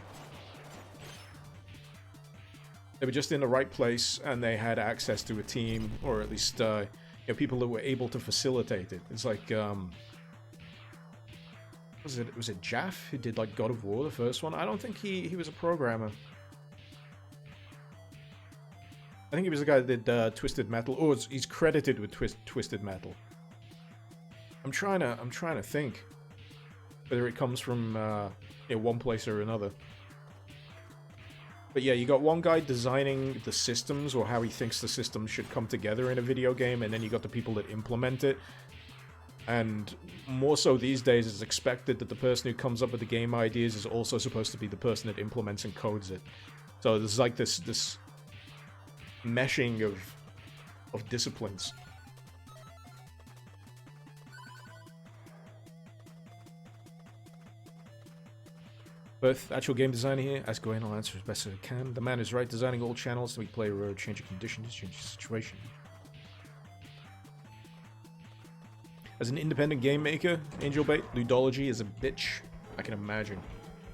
Speaker 1: They were just in the right place, and they had access to a team, or at least, you know, people that were able to facilitate it. It's like, was it Jaff who did, like, God of War, the first one? I don't think he was a programmer. I think he was the guy that did Twisted Metal. Oh, he's credited with Twisted Metal. I'm trying to think whether it comes from you know, one place or another. But yeah, you got one guy designing the systems, or how he thinks the systems should come together in a video game, and then you got the people that implement it. And more so these days, it's expected that the person who comes up with the game ideas is also supposed to be the person that implements and codes it. So there's like this meshing of disciplines. Both actual game designer here, ask Gwen, I'll answer as best as I can. The man is right, designing all channels to make player road, changing conditions, changing situation. As an independent game maker, Angel Bait, ludology is a bitch. I can imagine.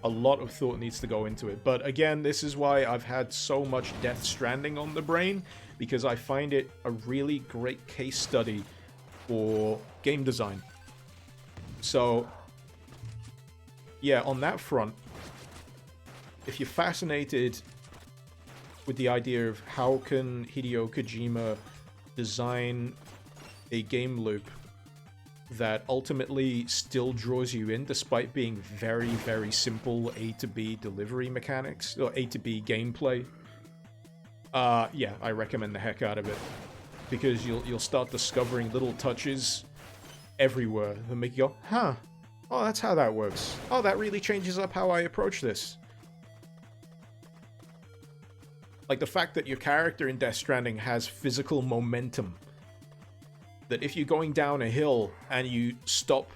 Speaker 1: A lot of thought needs to go into it. But again, this is why I've had so much Death Stranding on the brain, because I find it a really great case study for game design. So, yeah, on that front, if you're fascinated with the idea of how can Hideo Kojima design a game loop that ultimately still draws you in despite being very, very simple A to B delivery mechanics, or A to B gameplay, yeah, I recommend the heck out of it. Because you'll start discovering little touches everywhere that make you go, huh, oh, that's how that works. Oh, that really changes up how I approach this. Like the fact that your character in Death Stranding has physical momentum. That if you're going down a hill and you stop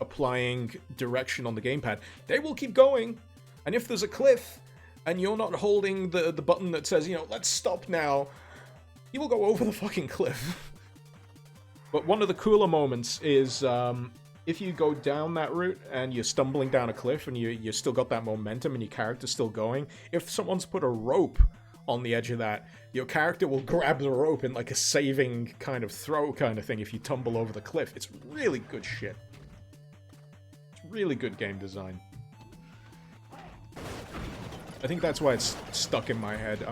Speaker 1: applying direction on the gamepad, they will keep going. And if there's a cliff and you're not holding the button that says, you know, let's stop now, you will go over the fucking cliff. But one of the cooler moments is if you go down that route and you're stumbling down a cliff and you still got that momentum and your character's still going, if someone's put a rope on the edge of that, your character will grab the rope in like a saving kind of throw kind of thing if you tumble over the cliff. It's really good shit. It's really good game design. I think that's why it's stuck in my head.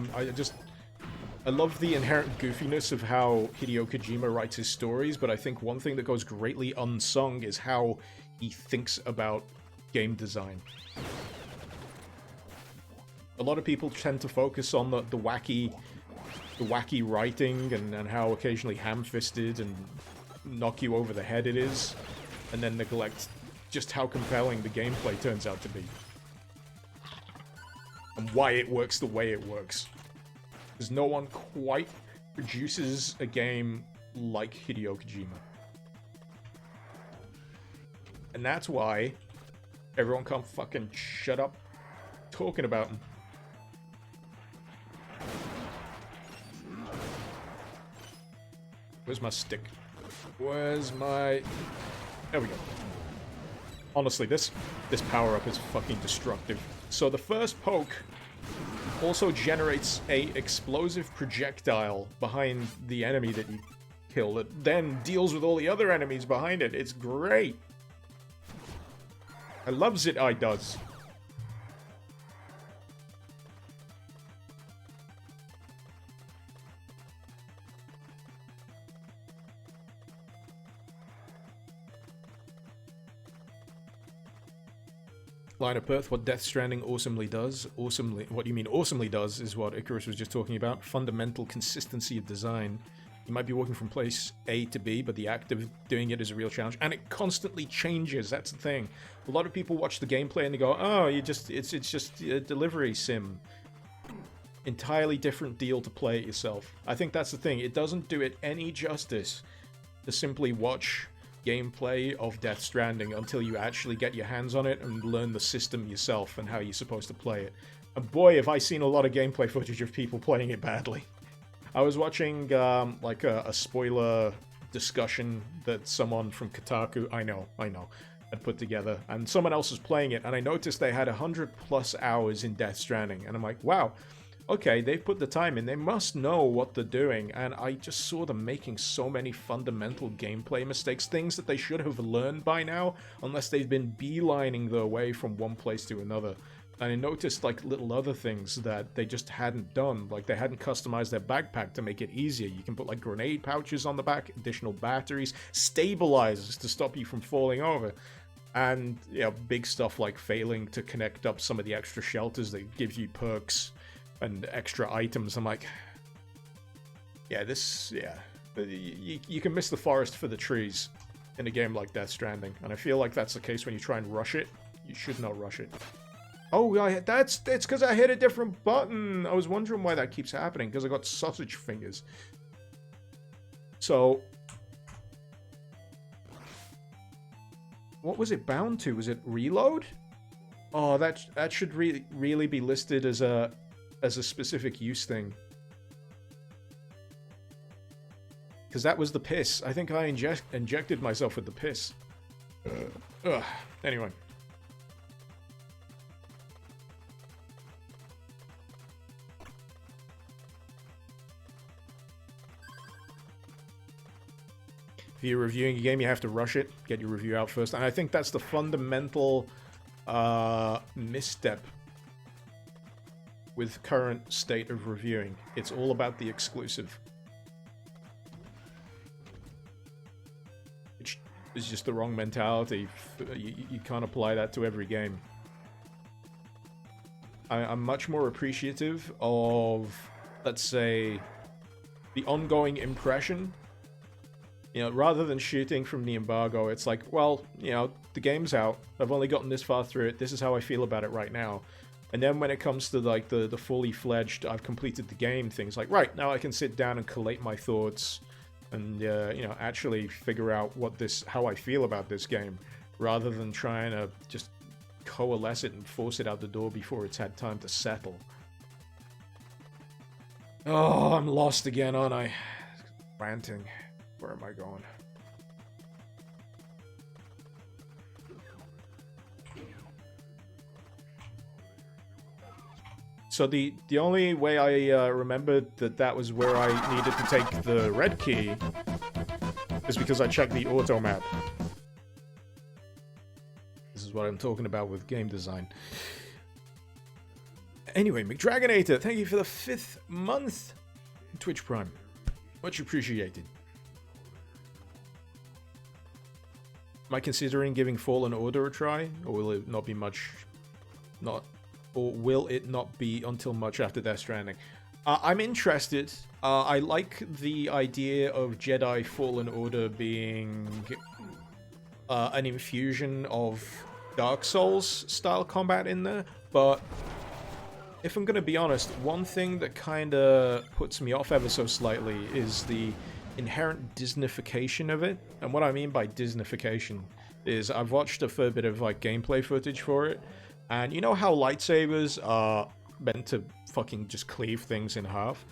Speaker 1: I love the inherent goofiness of how Hideo Kojima writes his stories, but I think one thing that goes greatly unsung is how he thinks about game design. A lot of people tend to focus on the wacky writing and how occasionally ham-fisted and knock you over the head it is, and then neglect just how compelling the gameplay turns out to be. And why it works the way it works. Because no one quite produces a game like Hideo Kojima. And that's why everyone can't fucking shut up talking about him. Where's my stick? Where's my... There we go. Honestly, this power-up is fucking destructive. So the first poke also generates a explosive projectile behind the enemy that you kill that then deals with all the other enemies behind it. It's great. I loves it, I does. Line of Perth, what Death Stranding awesomely does. What you mean awesomely does is what Icarus was just talking about. Fundamental consistency of design. You might be walking from place A to B, but the act of doing it is a real challenge. And it constantly changes, that's the thing. A lot of people watch the gameplay and they go, oh, it's just a delivery sim. Entirely different deal to play it yourself. I think that's the thing. It doesn't do it any justice to simply watch gameplay of Death Stranding until you actually get your hands on it and learn the system yourself and how you're supposed to play it. And boy, have I seen a lot of gameplay footage of people playing it badly. I was watching like a spoiler discussion that someone from Kotaku, I know, had put together, and someone else was playing it, and I noticed they had 100+ hours in Death Stranding, and I'm like, wow, okay, they've put the time in, they must know what they're doing, and I just saw them making so many fundamental gameplay mistakes, things that they should have learned by now, unless they've been beelining their way from one place to another. And I noticed like little other things that they just hadn't done, like they hadn't customized their backpack to make it easier. You can put like grenade pouches on the back, additional batteries, stabilizers to stop you from falling over. And, you know, big stuff like failing to connect up some of the extra shelters that give you perks and extra items. I'm like, yeah, you can miss the forest for the trees in a game like Death Stranding, and I feel like that's the case when you try and rush it. You should not rush it. Oh, it's because I hit a different button. I was wondering why that keeps happening, because I got sausage fingers. So, what was it bound to? Was it reload? Oh, that should really be listed as a specific use thing. Because that was the piss. I think I injected myself with the piss. Anyway. If you're reviewing a game, you have to rush it, get your review out first. And I think that's the fundamental misstep with current state of reviewing. It's all about the exclusive. Which is just the wrong mentality. You can't apply that to every game. I'm much more appreciative of, let's say, the ongoing impression. You know, rather than shooting from the embargo, it's like, well, you know, the game's out. I've only gotten this far through it. This is how I feel about it right now. And then when it comes to, like, the fully fledged, I've completed the game, things like, right, now I can sit down and collate my thoughts and, you know, actually figure out how I feel about this game, rather than trying to just coalesce it and force it out the door before it's had time to settle. Oh, I'm lost again, aren't I? Ranting. Where am I going? so the only way I remembered that was where I needed to take the red key is because I checked the auto map. This is what I'm talking about with game design. Anyway, McDragonator, thank you for the 5th month in Twitch Prime. Much appreciated. Am I considering giving Fallen Order a try, or will it not be much? Or will it not be until much after Death Stranding? I'm interested. I like the idea of Jedi Fallen Order being an infusion of Dark Souls style combat in there, but if I'm gonna be honest, one thing that kinda puts me off ever so slightly is the inherent Disneyfication of it. And what I mean by Disneyfication is I've watched a fair bit of like gameplay footage for it, and you know how lightsabers are meant to fucking just cleave things in half?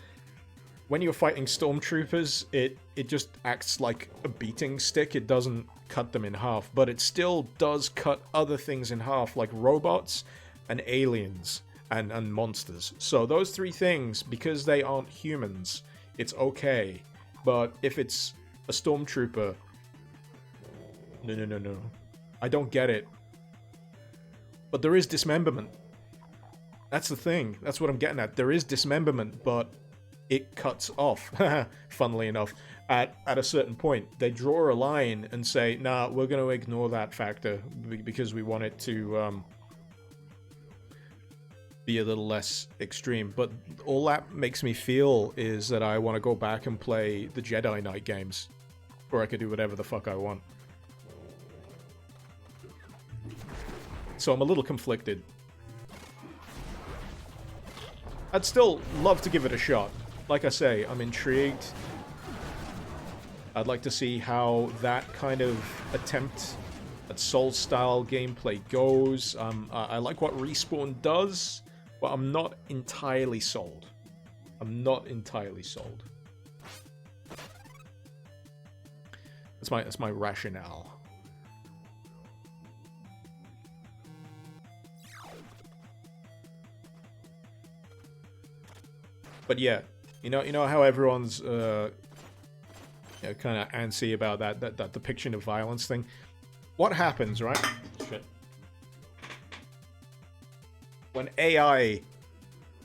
Speaker 1: When you're fighting stormtroopers, it just acts like a beating stick. It doesn't cut them in half, but it still does cut other things in half, like robots and aliens and monsters. So those three things, because they aren't humans, it's okay. But if it's a stormtrooper, no. I don't get it. But there is dismemberment. That's the thing. That's what I'm getting at. There is dismemberment, but it cuts off, funnily enough, at a certain point. They draw a line and say, nah, we're going to ignore that factor because we want it to be a little less extreme. But all that makes me feel is that I want to go back and play the Jedi Knight games, where I could do whatever the fuck I want. So I'm a little conflicted. I'd still love to give it a shot. Like I say, I'm intrigued. I'd like to see how that kind of attempt at Souls-style gameplay goes. I like what Respawn does, but I'm not entirely sold. That's my rationale. But yeah, you know how everyone's kind of antsy about that depiction of violence thing. What happens, right? Shit. When AI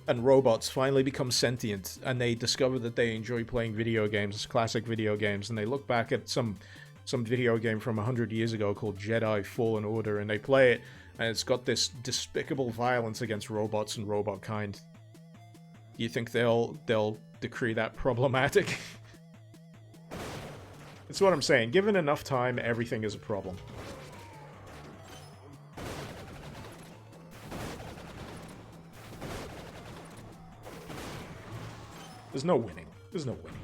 Speaker 1: and robots finally become sentient and they discover that they enjoy playing video games, classic video games, and they look back at some video game from 100 years ago called Jedi Fallen Order, and they play it, and it's got this despicable violence against robots and robot kind. Do you think they'll decree that problematic? That's what I'm saying. Given enough time, everything is a problem. There's no winning. There's no winning.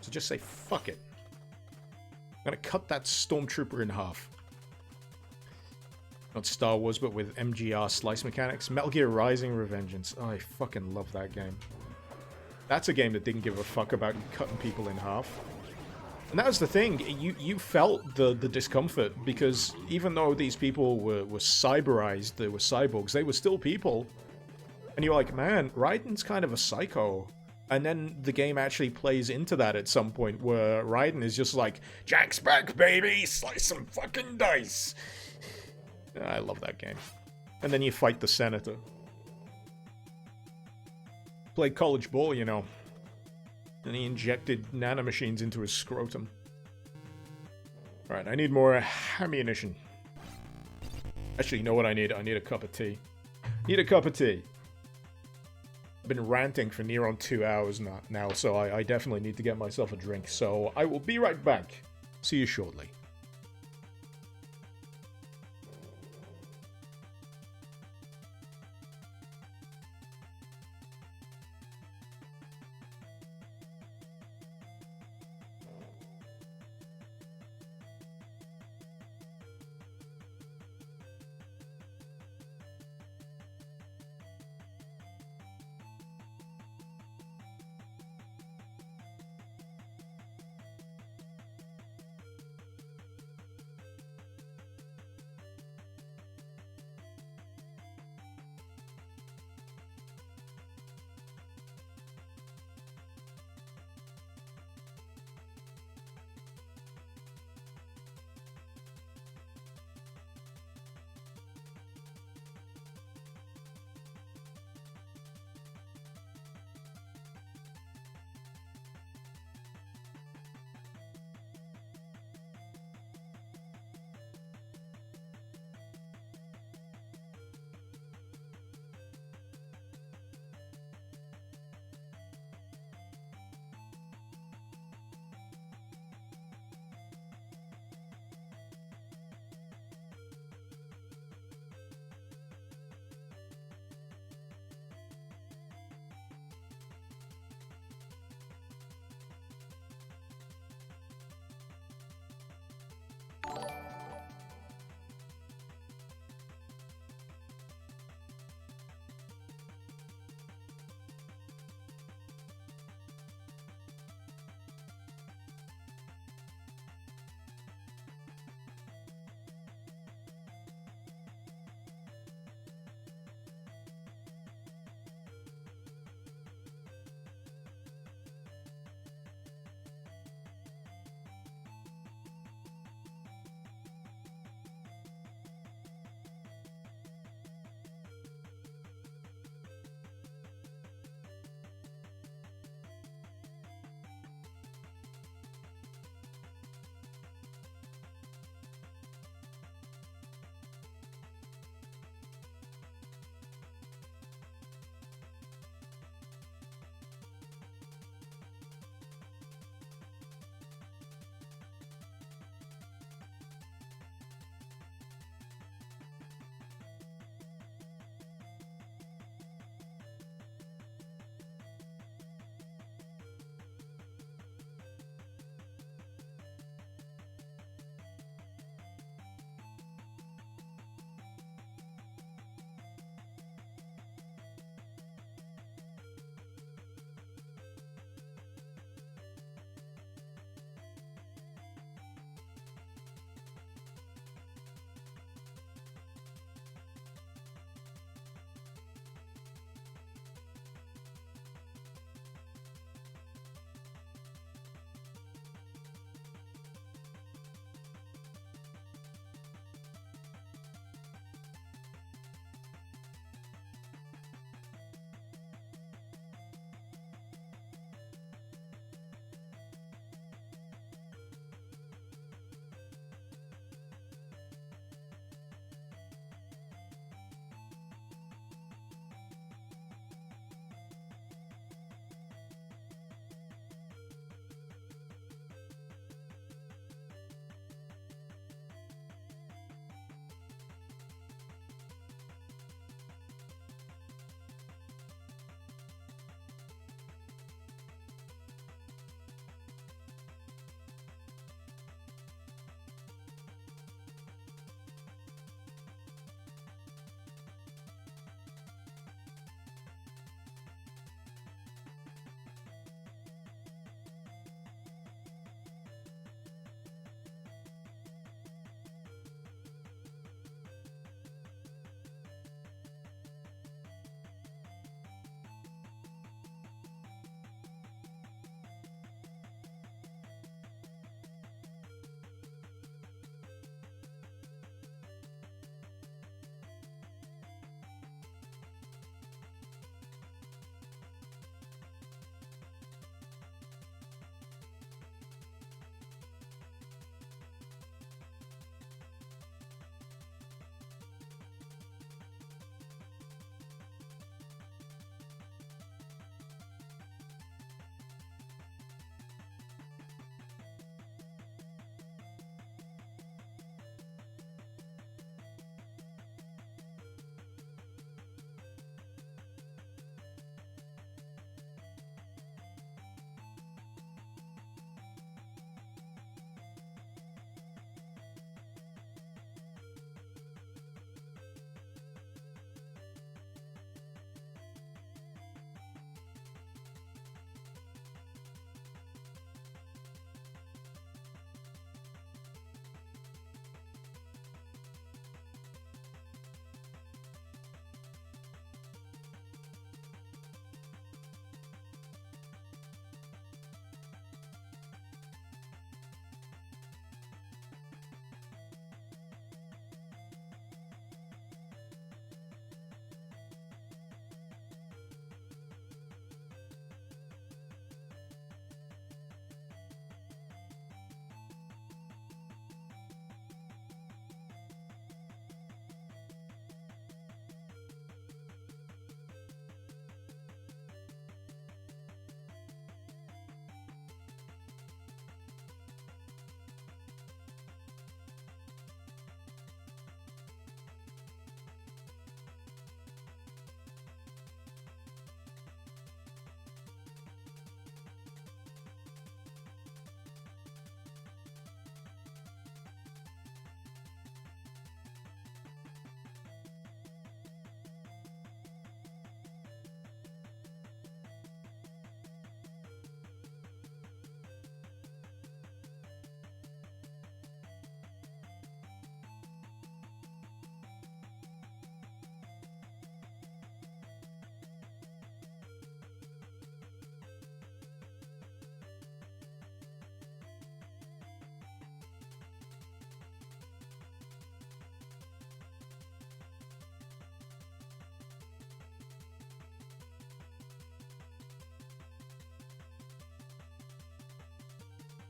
Speaker 1: So just say, fuck it. I'm gonna cut that stormtrooper in half. Not Star Wars, but with MGR slice mechanics. Metal Gear Rising Revengeance. Oh, I fucking love that game. That's a game that didn't give a fuck about cutting people in half. And that was the thing. You felt the discomfort, because even though these people were cyberized, they were cyborgs, they were still people. And you're like, man, Raiden's kind of a psycho. And then the game actually plays into that at some point, where Raiden is just like, Jack's back, baby! Slice some fucking dice! I love that game. And then you fight the senator. Played college ball, you know. And he injected nanomachines into his scrotum. Alright, I need more ammunition. Actually, you know what I need? I need a cup of tea. Need a cup of tea. I've been ranting for near on 2 hours now, so I definitely need to get myself a drink. So I will be right back. See you shortly.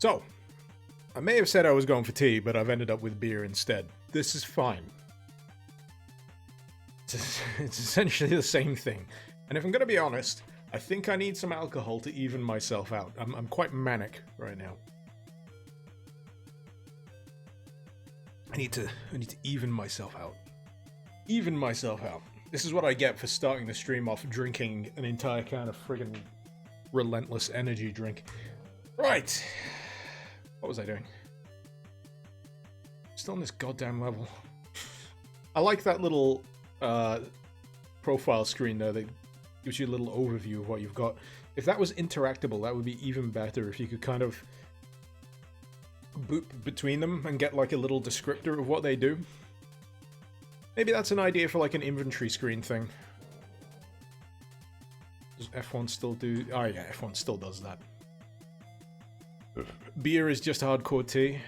Speaker 1: So, I may have said I was going for tea, but I've ended up with beer instead. This is fine. It's essentially the same thing. And if I'm going to be honest, I think I need some alcohol to even myself out. I'm quite manic right now. I need to even myself out. Even myself out. This is what I get for starting the stream off drinking an entire can of friggin' relentless energy drink. Right. What was I doing? Still on this goddamn level. I like that little profile screen there that gives you a little overview of what you've got. If that was interactable, that would be even better. If you could kind of boop between them and get like a little descriptor of what they do. Maybe that's an idea for like an inventory screen thing. Does F1 still do... Oh yeah, F1 still does that. Beer is just hardcore tea.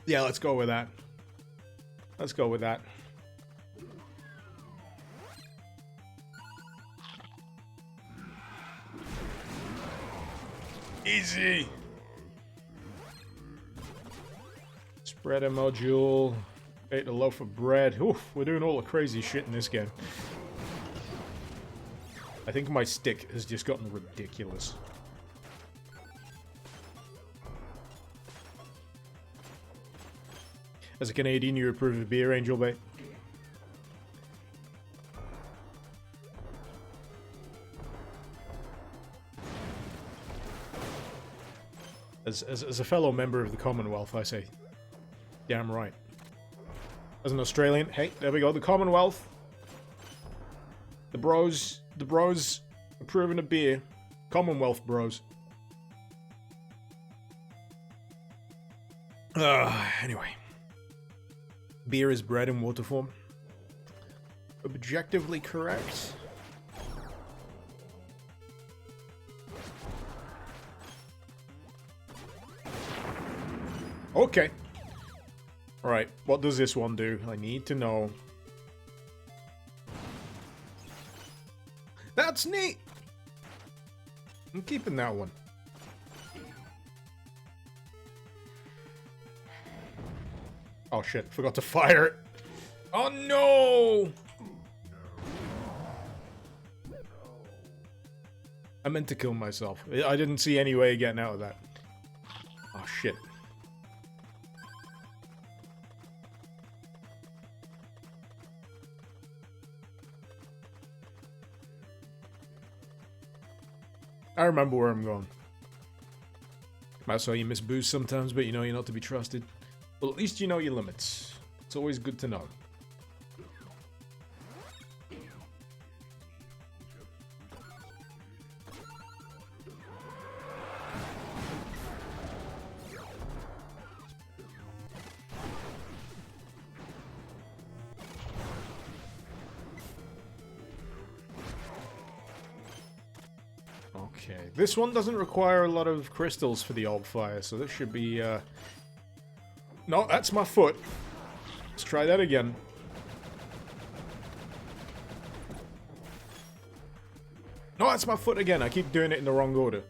Speaker 1: Yeah, let's go with that. Let's go with that. Easy! Spreader module. Ate a loaf of bread. Oof, we're doing all the crazy shit in this game. I think my stick has just gotten ridiculous. As a Canadian, you approve of beer, Angel Bait? As a fellow member of the Commonwealth, I say, damn right. As an Australian, hey, there we go, the Commonwealth. The bros approving of beer. Commonwealth bros. Anyway. Beer is bread in water form. Objectively correct. Okay. Alright, what does this one do? I need to know. That's neat! I'm keeping that one. Oh shit, forgot to fire it. Oh no! I meant to kill myself. I didn't see any way of getting out of that. Oh shit. I remember where I'm going. That's how you miss booze sometimes, but you know you're not to be trusted. Well, at least you know your limits. It's always good to know. Okay, this one doesn't require a lot of crystals for the old fire, so this should be, No, that's my foot. Let's try that again. No, that's my foot again. I keep doing it in the wrong order.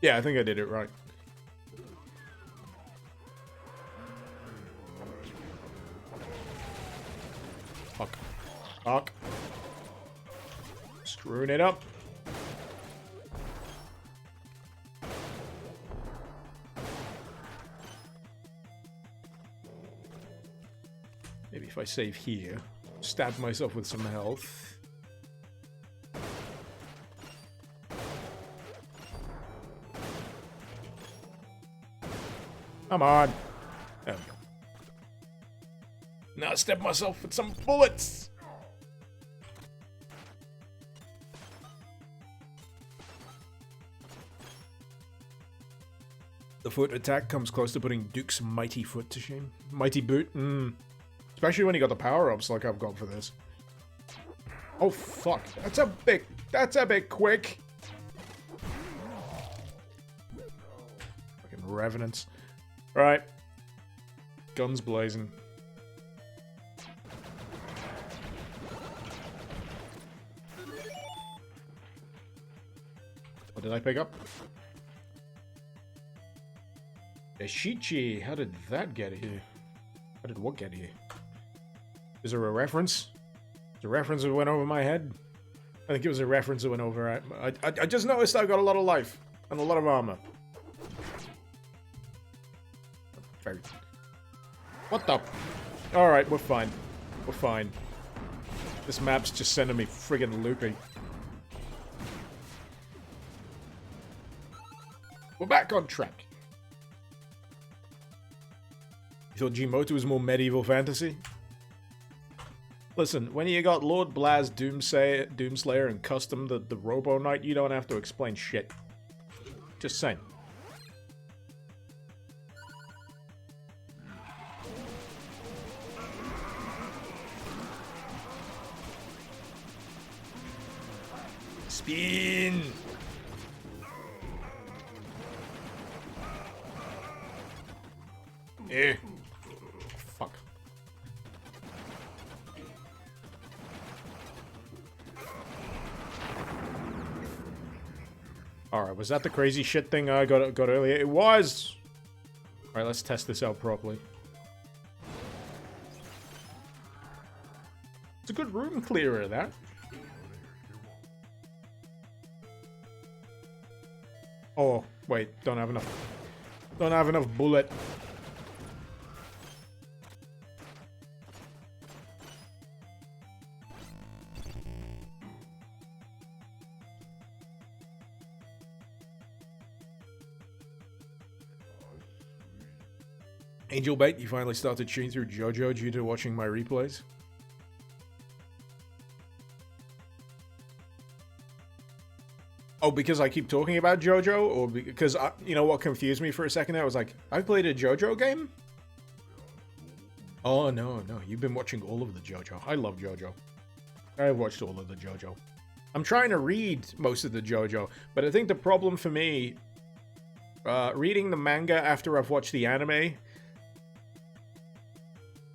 Speaker 1: Yeah, I think I did it right. Fuck. Fuck. Screwing it up. Maybe if I save here, stab myself with some health. Come on. There we go. Now stab myself with some bullets. The foot attack comes close to putting Duke's mighty foot to shame. Mighty boot? Especially when you got the power-ups like I've got for this. Oh, fuck. That's a bit quick. Fucking revenants. Right. Guns blazing. What did I pick up? Eshichi. How did that get here? How did what get here? Is there a reference? Is there a reference that went over my head? I think it was a reference that went over... I just noticed I got a lot of life. And a lot of armor. Very... What the... Alright, we're fine. We're fine. This map's just sending me friggin' loopy. We're back on track. You thought GMOTA was more medieval fantasy? Listen, when you got Lord Blaz, Doomslayer, and Kustam, the Robo Knight, you don't have to explain shit. Just saying. Spin! Eh. Fuck. Alright, was that the crazy shit thing I got earlier? It was! Alright, let's test this out properly. It's a good room clearer, that. Oh, wait, don't have enough. Don't have enough bullet. Angel Bait, you finally started cheating through JoJo due to watching my replays? Oh, because I keep talking about JoJo? Or because, you know what confused me for a second there? I was like, I played a JoJo game? Oh, no, you've been watching all of the JoJo. I love JoJo. I've watched all of the JoJo. I'm trying to read most of the JoJo, but I think the problem for me, reading the manga after I've watched the anime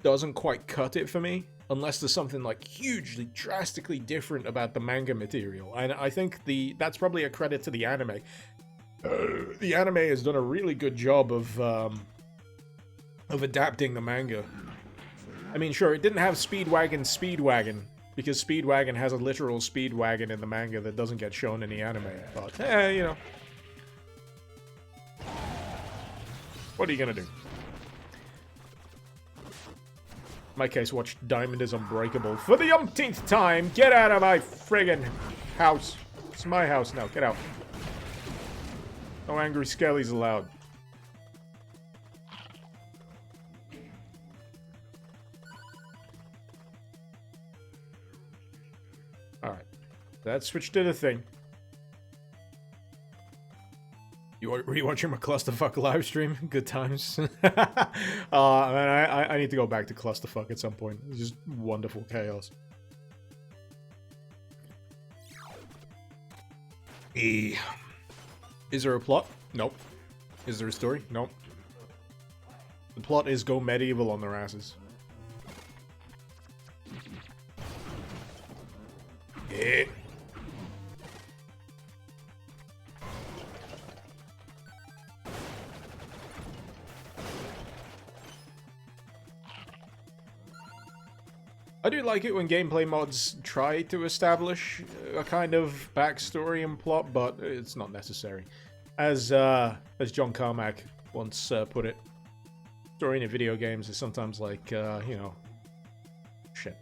Speaker 1: doesn't quite cut it for me, unless there's something like hugely, drastically different about the manga material. And I think that's probably a credit to the anime. The anime has done a really good job of adapting the manga. I mean, sure, it didn't have Speedwagon, because Speedwagon has a literal Speedwagon in the manga that doesn't get shown in the anime. But, you know. What are you gonna do? In my case, watch Diamond is Unbreakable for the umpteenth time. Get out of my friggin' house. It's my house now. Get out. No angry skellies allowed. Alright. Let's switch to the thing. Were you watching my Clusterfuck live stream? Good times. Man, I need to go back to Clusterfuck at some point. It's just wonderful chaos. Is there a plot? Nope. Is there a story? Nope. The plot is go medieval on their asses. Eh. I do like it when gameplay mods try to establish a kind of backstory and plot, but it's not necessary. As John Carmack once put it, story in video games is sometimes like, you know, shit.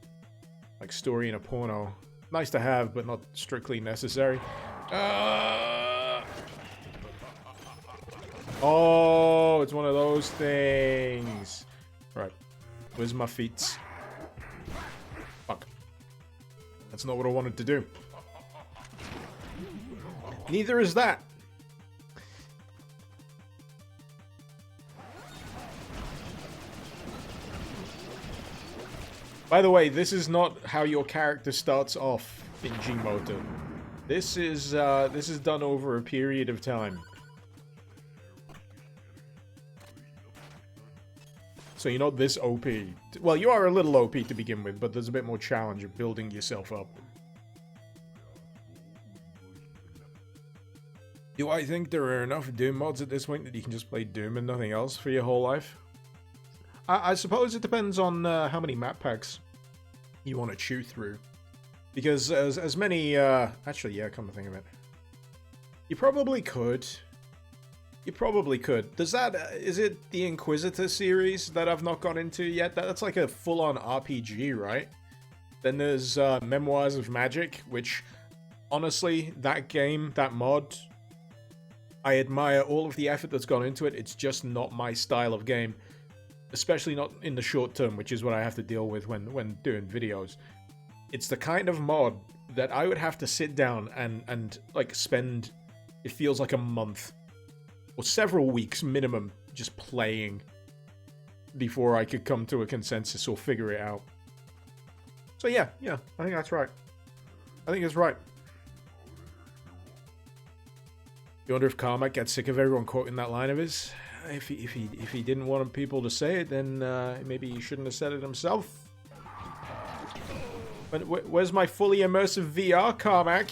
Speaker 1: Like story in a porno. Nice to have, but not strictly necessary. Oh, it's one of those things. Right. Where's my feet? Fuck. That's not what I wanted to do. Neither is that. By the way, this is not how your character starts off in GMOTA. This is done over a period of time. So you're not this OP. Well, you are a little OP to begin with, but there's a bit more challenge of building yourself up. Do I think there are enough Doom mods at this point that you can just play Doom and nothing else for your whole life? I suppose it depends on how many map packs you want to chew through. Because as many, actually, yeah, come to think of it. You probably could. You probably could. Does that, is it the Inquisitor series that I've not got into yet? That's like a full-on RPG, right? Then there's Memoirs of Magic, which, honestly, that game, that mod, I admire all of the effort that's gone into it. It's just not my style of game. Especially not in the short term, which is what I have to deal with when doing videos. It's the kind of mod that I would have to sit down and like spend, it feels like a month or several weeks minimum just playing before I could come to a consensus or figure it out. So yeah, I think that's right. I think it's right. You wonder if Carmack gets sick of everyone quoting that line of his? If he didn't want people to say it, then maybe he shouldn't have said it himself. But where's my fully immersive VR, Carmack?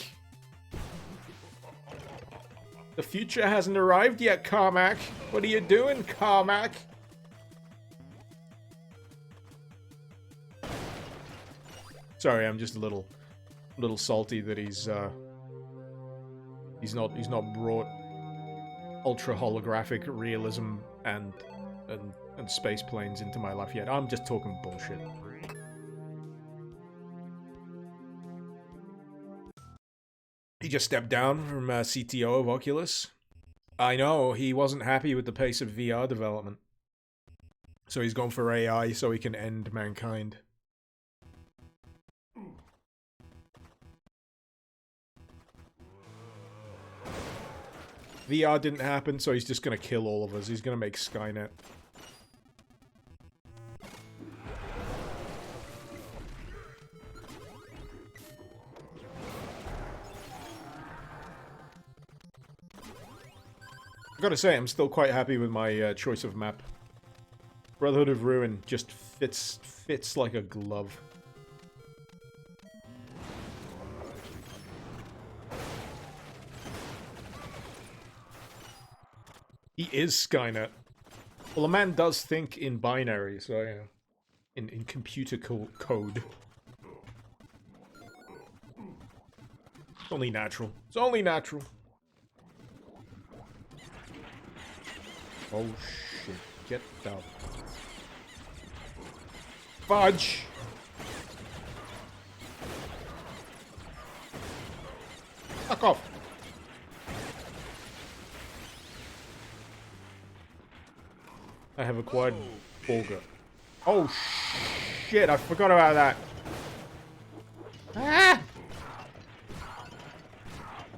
Speaker 1: The future hasn't arrived yet, Carmack. What are you doing, Carmack? Sorry, I'm just a little salty that he's not brought ultra holographic realism and space planes into my life yet. I'm just talking bullshit. He just stepped down from CTO of Oculus. I know, he wasn't happy with the pace of VR development. So he's gone for AI so he can end mankind. VR didn't happen, so he's just gonna kill all of us. He's gonna make Skynet. I gotta say, I'm still quite happy with my choice of map. Brotherhood of Ruin just fits like a glove. He is Skynet. Well, a man does think in binary, so yeah. In computer code. It's only natural. It's only natural. Oh shit. Get down. Fudge! Fuck off! I have acquired Bulga. Oh shit, I forgot about that. Ah!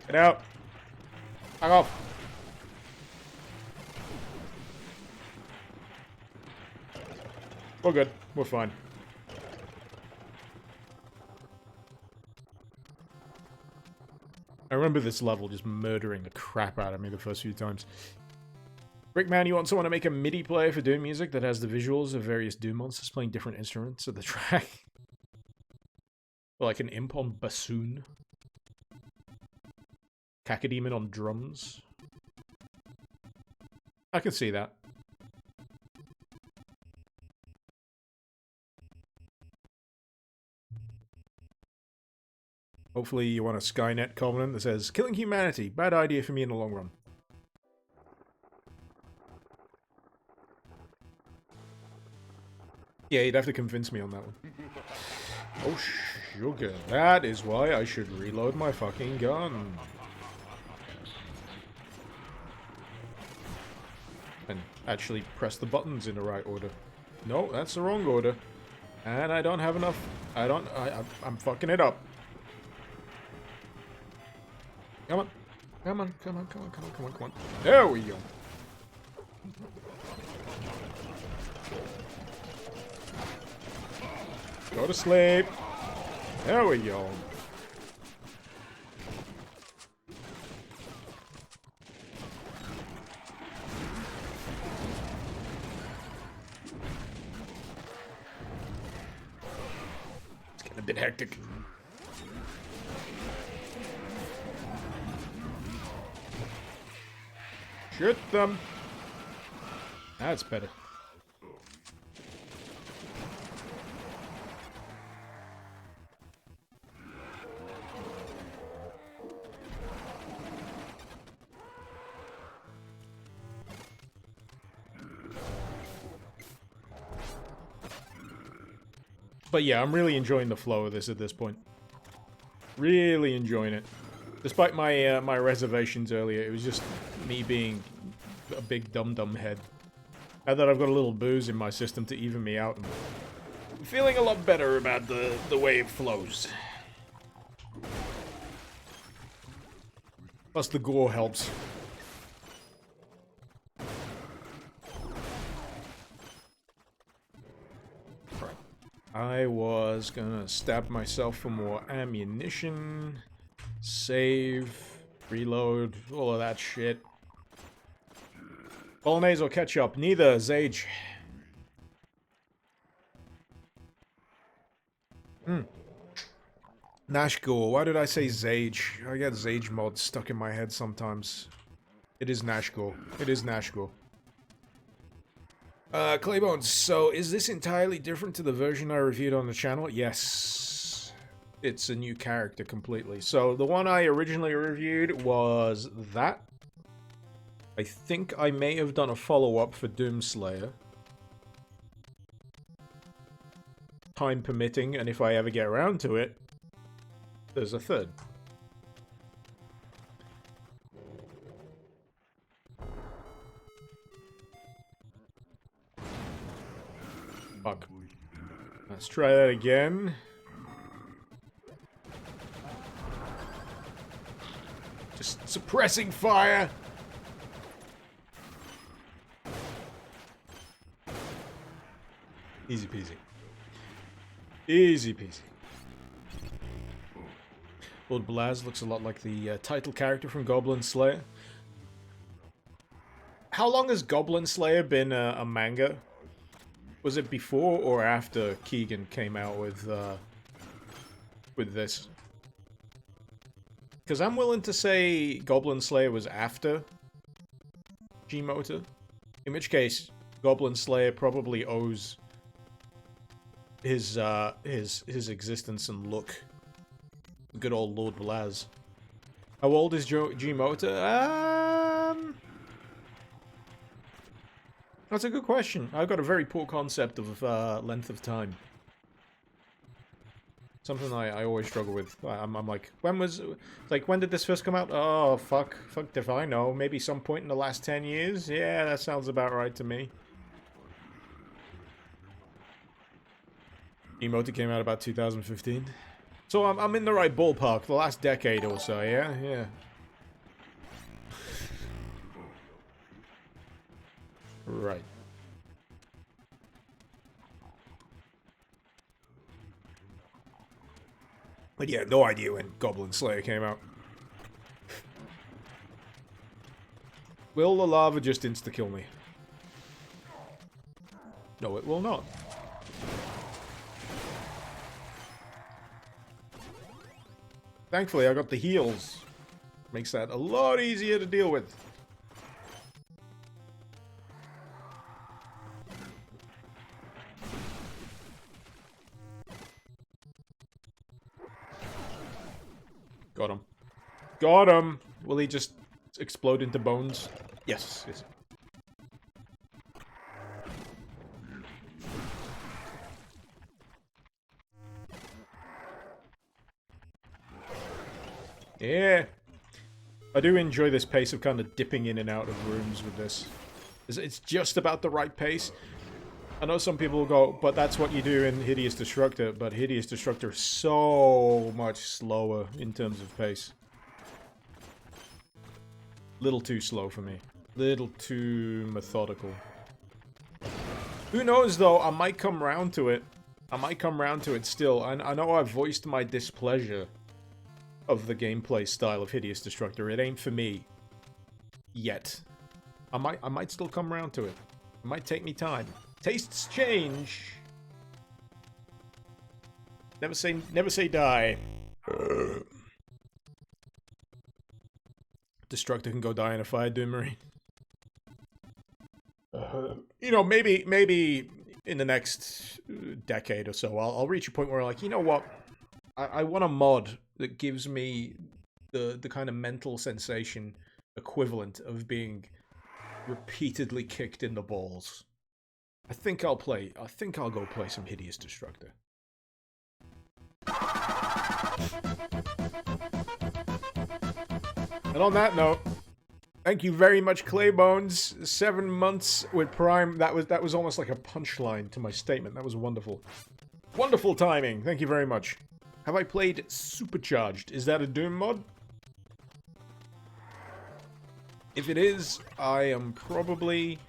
Speaker 1: Get out. Fuck off. We're good. We're fine. I remember this level just murdering the crap out of me the first few times. Brickman, you want someone to make a MIDI player for Doom music that has the visuals of various Doom monsters playing different instruments of the track? Or like an imp on bassoon? Cacodemon on drums? I can see that. Hopefully you want a Skynet covenant that says, killing humanity, bad idea for me in the long run. Yeah, you'd have to convince me on that one. Oh, sugar. That is why I should reload my fucking gun. And actually press the buttons in the right order. No, that's the wrong order. And I don't have enough. I'm fucking it up. Come on. Come on, come on, come on, come on, come on, come on. There we go. Go to sleep. There we go. It's getting a bit hectic. Shoot them. That's better. But yeah, I'm really enjoying the flow of this at this point. Really enjoying it. Despite my my reservations earlier, it was just me being a big dum-dum head. Now that I've got a little booze in my system to even me out, I'm feeling a lot better about the way it flows. Plus the gore helps. I was gonna stab myself for more ammunition, save, reload, all of that shit. Bolognese or ketchup? Neither, Zage. Nashgore. Why did I say Zage? I get Zage mods stuck in my head sometimes. It is Nashgore. It is Nashgore. Claybones, so is this entirely different to the version I reviewed on the channel? Yes. It's a new character completely. So the one I originally reviewed was that. I think I may have done a follow-up for Doomslayer. Time permitting, and if I ever get around to it, there's a third. Fuck. Let's try that again. Just suppressing fire. Easy peasy. Easy peasy. Lord Blaz looks a lot like the title character from Goblin Slayer. How long has Goblin Slayer been a manga? Was it before or after Keegan came out with this? Because I'm willing to say Goblin Slayer was after GMOTA. In which case, Goblin Slayer probably owes his existence and look. Good old Lord Blaz. How old is GMOTA? That's a good question. I've got a very poor concept of length of time. Something I always struggle with. I'm like, when did this first come out? Oh, fuck if I know. Maybe some point in the last 10 years? Yeah, that sounds about right to me. GMOTA came out about 2015. So I'm in the right ballpark, the last decade or so, yeah? Yeah. Right. But yeah, no idea when Goblin Slayer came out. Will the lava just insta-kill me? No, it will not. Thankfully, I got the heals. Makes that a lot easier to deal with. Got him. Got him! Will he just explode into bones? Yes. Yes. Yeah. I do enjoy this pace of kind of dipping in and out of rooms with this. It's just about the right pace. I know some people will go, but that's what you do in Hideous Destructor, but Hideous Destructor is so much slower in terms of pace. Little too slow for me. Little too methodical. Who knows though, I might come round to it. I might come round to it still. I know I've voiced my displeasure of the gameplay style of Hideous Destructor. It ain't for me. Yet. I might still come around to it. It might take me time. Tastes change. Never say die. Destructor can go die in a fire, Doom Marine. you know, maybe in the next decade or so, I'll reach a point where I'm like, you know what? I want a mod that gives me the kind of mental sensation equivalent of being repeatedly kicked in the balls. I think I'll go play some Hideous Destructor. And on that note, thank you very much, Claybones. 7 months with Prime. That was almost like a punchline to my statement. That was wonderful. Wonderful timing. Thank you very much. Have I played Supercharged? Is that a Doom mod? If it is, I am probably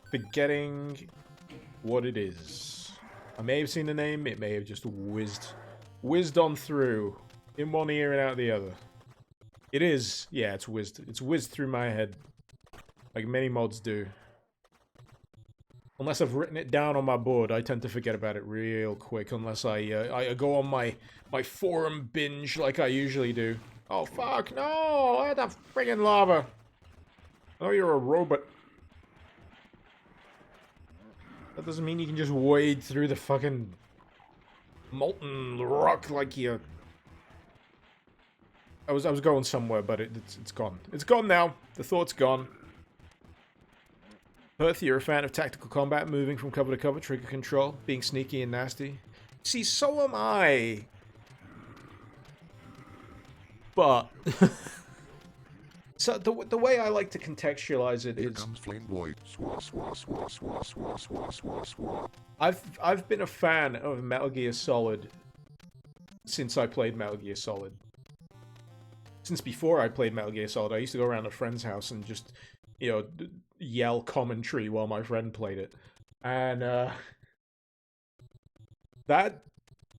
Speaker 1: forgetting what it is. I may have seen the name. It may have just whizzed on through in one ear and out the other. It is. Yeah, it's whizzed through my head. Like many mods do. Unless I've written it down on my board, I tend to forget about it real quick. Unless I go on my forum binge like I usually do. Oh, fuck, no! I had that friggin' lava! Oh, you're a robot. That doesn't mean you can just wade through the fucking molten rock like you... I was going somewhere, but it's gone. It's gone now. The thought's gone. Perth, you're a fan of tactical combat, moving from cover to cover, trigger control, being sneaky and nasty. See, so am I. But so the way I like to contextualize it is, I've been a fan of Metal Gear Solid since I played Metal Gear Solid. Since before I played Metal Gear Solid, I used to go around a friend's house and just, you know, yell commentary while my friend played it. And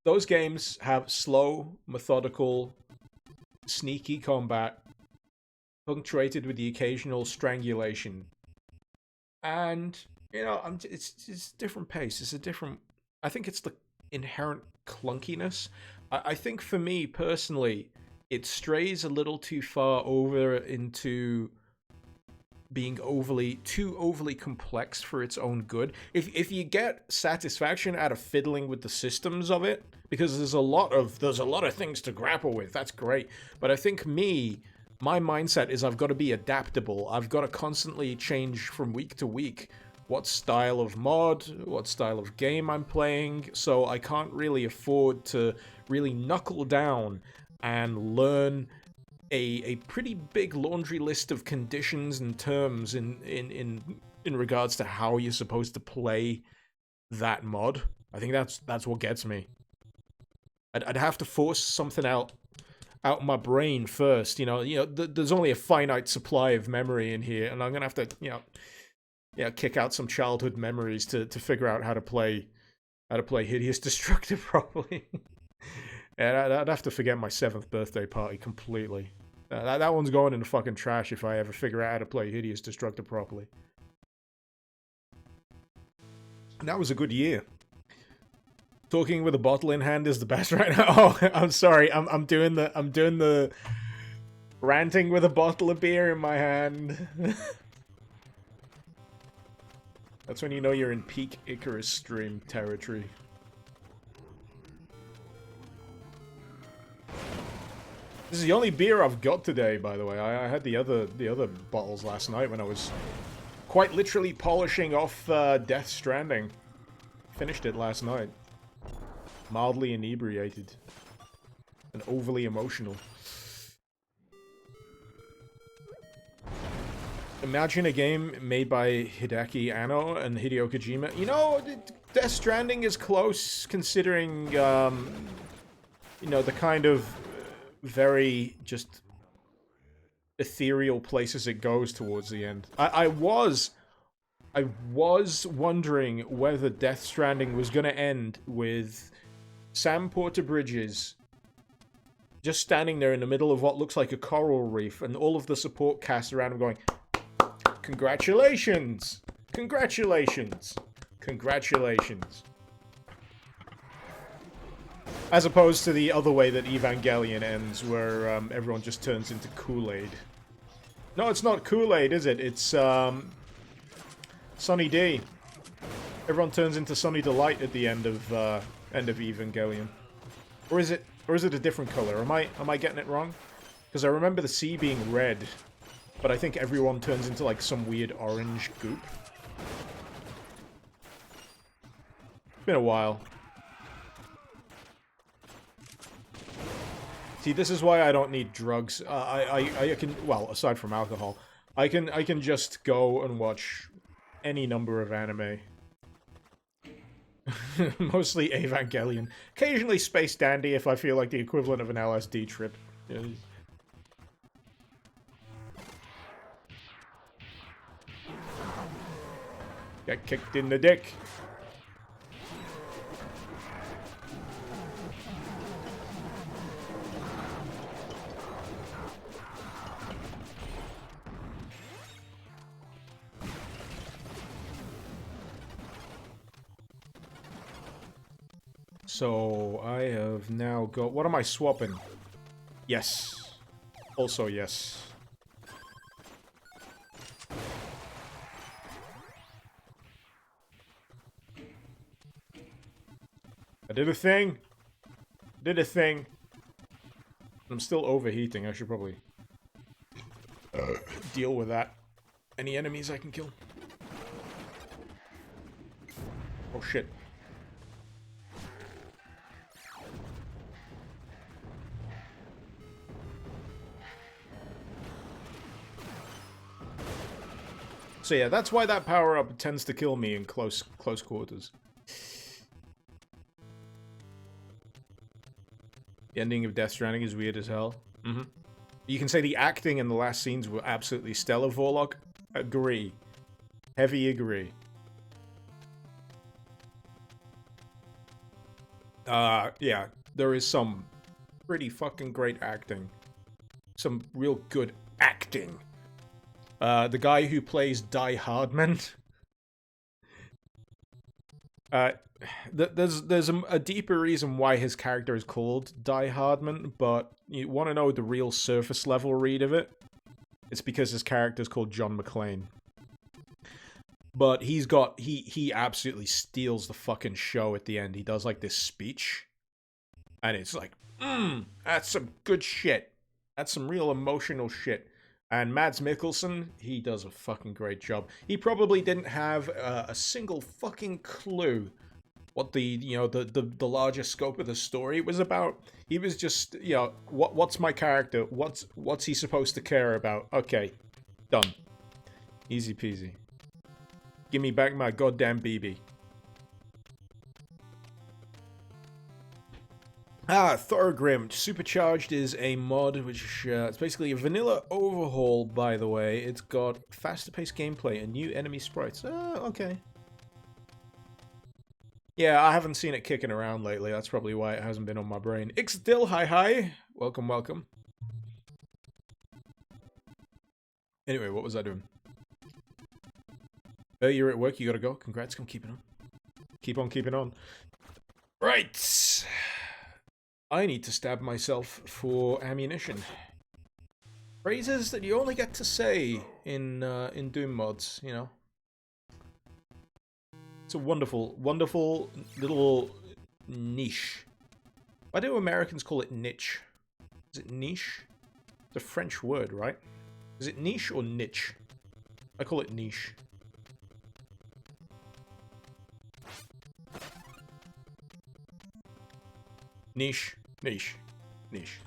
Speaker 1: those games have slow, methodical, sneaky combat, punctuated with the occasional strangulation. And, you know, it's a different pace. It's a different... I think it's the inherent clunkiness. I think for me, personally, it strays a little too far over into being too overly complex for its own good. If you get satisfaction out of fiddling with the systems of it, because there's a lot of things to grapple with, that's great. But I think my mindset is I've got to be adaptable. I've got to constantly change from week to week what style of mod, what style of game I'm playing, so I can't really afford to really knuckle down and learn a pretty big laundry list of conditions and terms in regards to how you're supposed to play that mod. I think that's what gets me. I'd have to force something out my brain first, you know. There's only a finite supply of memory in here, and I'm gonna have to, kick out some childhood memories to figure out how to play Hideous Destructor properly. And I'd have to forget my 7th birthday party completely. That one's going in the fucking trash if I ever figure out how to play Hideous Destructor properly. And that was a good year. Talking with a bottle in hand is the best right now. Oh, I'm sorry. I'm doing the ranting with a bottle of beer in my hand. That's when you know you're in peak Icarus stream territory. This is the only beer I've got today, by the way. I had the other bottles last night when I was quite literally polishing off Death Stranding. Finished it last night. Mildly inebriated. And overly emotional. Imagine a game made by Hideaki Anno and Hideo Kojima. You know, Death Stranding is close, considering, you know, the kind of very just ethereal places it goes towards the end. I was wondering whether Death Stranding was going to end with Sam Porter Bridges just standing there in the middle of what looks like a coral reef, and all of the support cast around him going, "Congratulations! Congratulations! Congratulations!" As opposed to the other way that Evangelion ends, where everyone just turns into Kool-Aid. No, it's not Kool-Aid, is it? It's Sunny D. Everyone turns into Sunny Delight at the end of Evangelion. Or is it a different color? Am I getting it wrong? Because I remember the sea being red, but I think everyone turns into like some weird orange goop. It's been a while. See, this is why I don't need drugs. I can, well, aside from alcohol, I can just go and watch any number of anime. Mostly Evangelion. Occasionally Space Dandy if I feel like the equivalent of an LSD trip. Yeah. Get kicked in the dick. So, I have now got... What am I swapping? Yes. Also yes. I did a thing. Did a thing. I'm still overheating. I should probably deal with that. Any enemies I can kill? Oh shit. So yeah, that's why that power-up tends to kill me in close quarters. The ending of Death Stranding is weird as hell. You can say the acting in the last scenes were absolutely stellar, Vorlog. Agree. Heavy agree. Yeah, there is some pretty fucking great acting. Some real good acting. The guy who plays Die Hardman. There's a deeper reason why his character is called Die Hardman, but you want to know the real surface level read of it? It's because his character is called John McClane. But he absolutely steals the fucking show at the end. He does like this speech, and it's like, that's some good shit. That's some real emotional shit. And Mads Mikkelsen, he does a fucking great job. He probably didn't have a single fucking clue what the larger scope of the story was about. He was just, what's my character? What's he supposed to care about? Okay, done. Easy peasy. Give me back my goddamn BB. Thorgrim. Supercharged is a mod which, it's basically a vanilla overhaul, by the way. It's got faster paced gameplay and new enemy sprites. Okay. Yeah, I haven't seen it kicking around lately. That's probably why it hasn't been on my brain. Ixdil, hi. Welcome, welcome. Anyway, what was I doing? Oh, you're at work, you gotta go. Congrats, come keep it on. Keep on keeping on. Right. I need to stab myself for ammunition. Phrases that you only get to say in Doom mods, you know. It's a wonderful, wonderful little niche. Why do Americans call it niche? Is it niche? It's a French word, right? Is it niche or niche? I call it niche. Niche. Niche. Niche.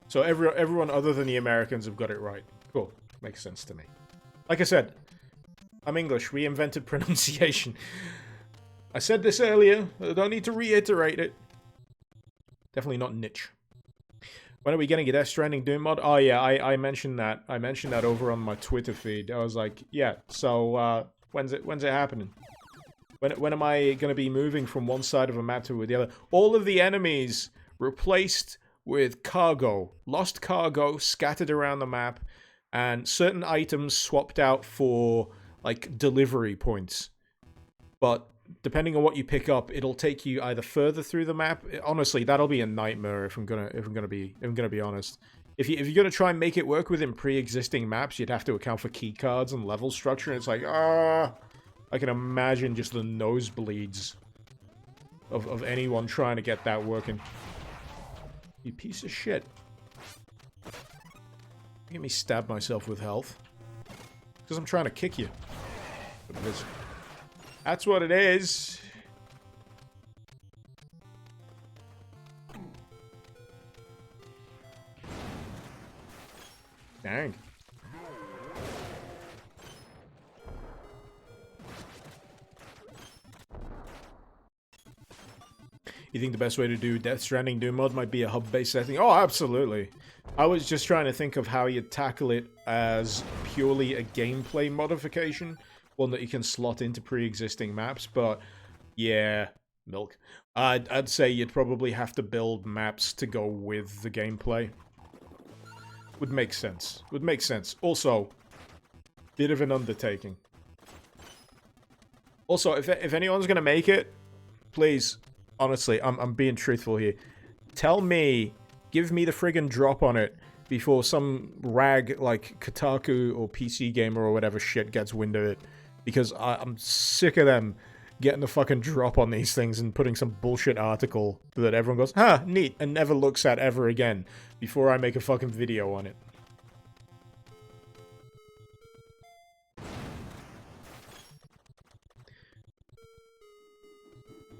Speaker 1: So everyone other than the Americans have got it right. Cool. Makes sense to me. Like I said, I'm English. We invented pronunciation. I said this earlier. I don't need to reiterate it. Definitely not niche. When are we getting a Death Stranding Doom mod? Oh yeah, I mentioned that. I mentioned that over on my Twitter feed. I was like, yeah, so when's it happening? When am I going to be moving from one side of a map to the other? All of the enemies replaced with cargo. Lost cargo scattered around the map, and certain items swapped out for, like, delivery points. But depending on what you pick up, it'll take you either further through the map. Honestly, that'll be a nightmare if I'm gonna be honest. If you're gonna try and make it work within pre-existing maps, you'd have to account for key cards and level structure, and it's like, I can imagine just the nosebleeds of anyone trying to get that working. You piece of shit. Get me stab myself with health. Because I'm trying to kick you. That's what it is. Dang. You think the best way to do Death Stranding Doom mod might be a hub-based setting? Oh, absolutely. I was just trying to think of how you'd tackle it as purely a gameplay modification. One that you can slot into pre-existing maps, but yeah, milk. I'd say you'd probably have to build maps to go with the gameplay. Would make sense. Would make sense. Also, bit of an undertaking. Also, if anyone's gonna make it, please, honestly, I'm being truthful here. Tell me, give me the friggin' drop on it before some rag like Kotaku or PC Gamer or whatever shit gets wind of it. Because I'm sick of them getting the fucking drop on these things and putting some bullshit article that everyone goes, huh, neat, and never looks at ever again before I make a fucking video on it.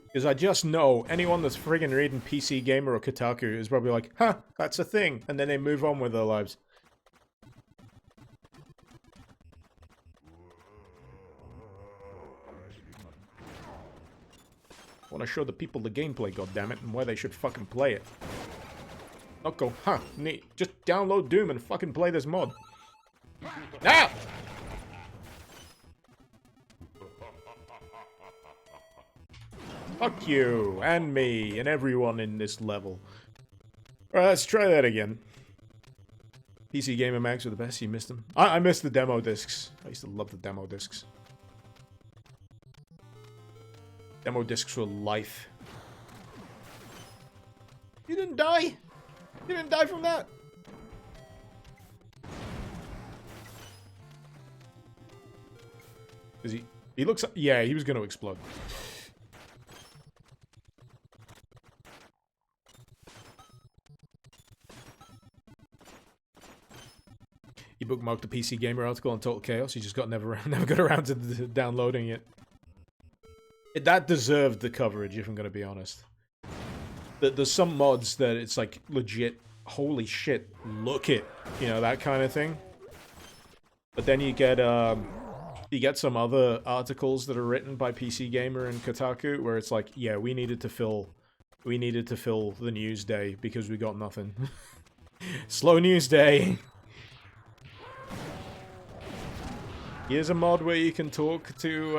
Speaker 1: Because I just know anyone that's friggin' reading PC Gamer or Kotaku is probably like, huh, that's a thing, and then they move on with their lives. I want to show the people the gameplay, goddammit, and why they should fucking play it. Not go, huh, neat. Just download Doom and fucking play this mod. Ah! Fuck you, and me, and everyone in this level. Alright, let's try that again. PC Gamer Mags are the best, you missed them. I missed the demo discs. I used to love the demo discs. Demo discs were life. You didn't die? You didn't die from that? Is he? He looks... Yeah, he was going to explode. He bookmarked the PC Gamer article on Total Chaos. He just never got around to downloading it. That deserved the coverage, if I'm going to be honest. There's some mods that it's like legit, holy shit, look it, you know, that kind of thing. But then you get some other articles that are written by PC Gamer and Kotaku where it's like, yeah, we needed to fill the news day because we got nothing. Slow news day. Here's a mod where you can talk to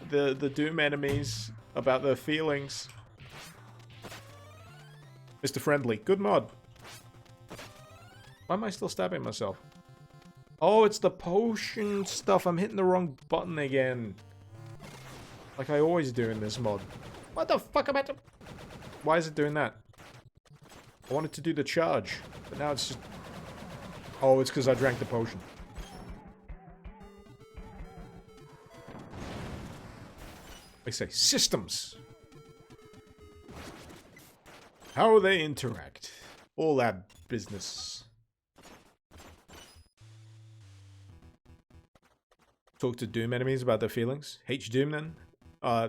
Speaker 1: the Doom enemies about their feelings. Mr. Friendly, good mod. Why am I still stabbing myself? Oh, it's the potion stuff. I'm hitting the wrong button again. Like I always do in this mod. What the fuck am I doing? Why is it doing that? I wanted to do the charge, but now it's just... Oh, it's because I drank the potion. I say systems. How they interact. All that business. Talk to Doom enemies about their feelings. H Doom then? I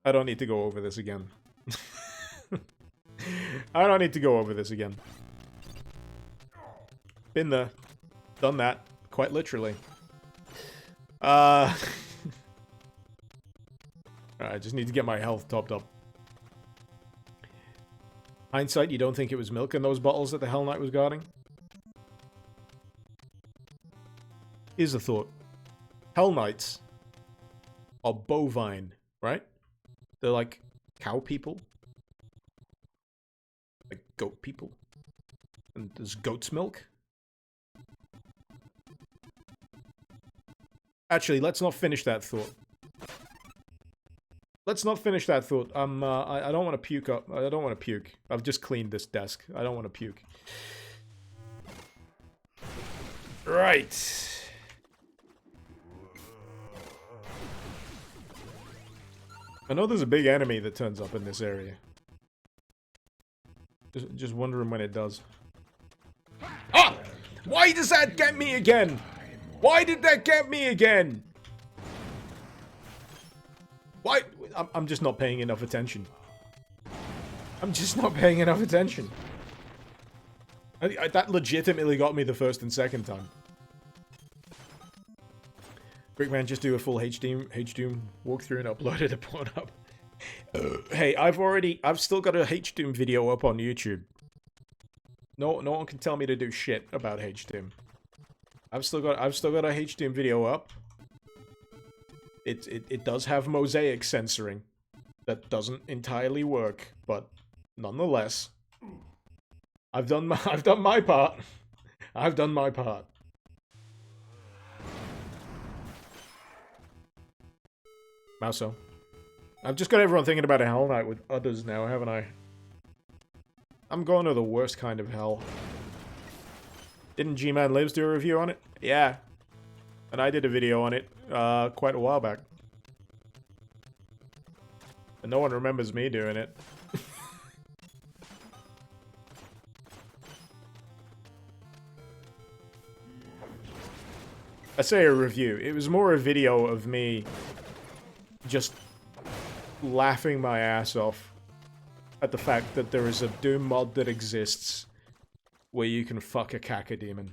Speaker 1: don't need to go over this again. I don't need to go over this again. Been there. Done that. Quite literally. I just need to get my health topped up. Hindsight, you don't think it was milk in those bottles that the Hell Knight was guarding? Here's a thought. Hell Knights are bovine, right? They're like cow people. Like goat people. And there's goat's milk. Actually, let's not finish that thought. let's not finish that thought. I don't want to puke up. I don't want to puke. I've just cleaned this desk. I don't want to puke. Right. I know there's a big enemy that turns up in this area. Just wondering when it does. Ah! Why does that get me again? Why did that get me again? Why? I'm just not paying enough attention. I'm just not paying enough attention. That legitimately got me the first and second time. Brickman, just do a full H-Doom walkthrough and upload it upon up. Hey, I've still got a H-Doom video up on YouTube. No one can tell me to do shit about H-Doom. I've still got a H-Doom video up. It does have mosaic censoring that doesn't entirely work, but nonetheless, I've done my part. I've done my part. Mouso. I've just got everyone thinking about a Hell Night with others now, haven't I? I'm going to the worst kind of hell. Didn't G-Man Lives do a review on it? Yeah. And I did a video on it quite a while back. And no one remembers me doing it. I say a review. It was more a video of me just laughing my ass off at the fact that there is a Doom mod that exists where you can fuck a cacodemon.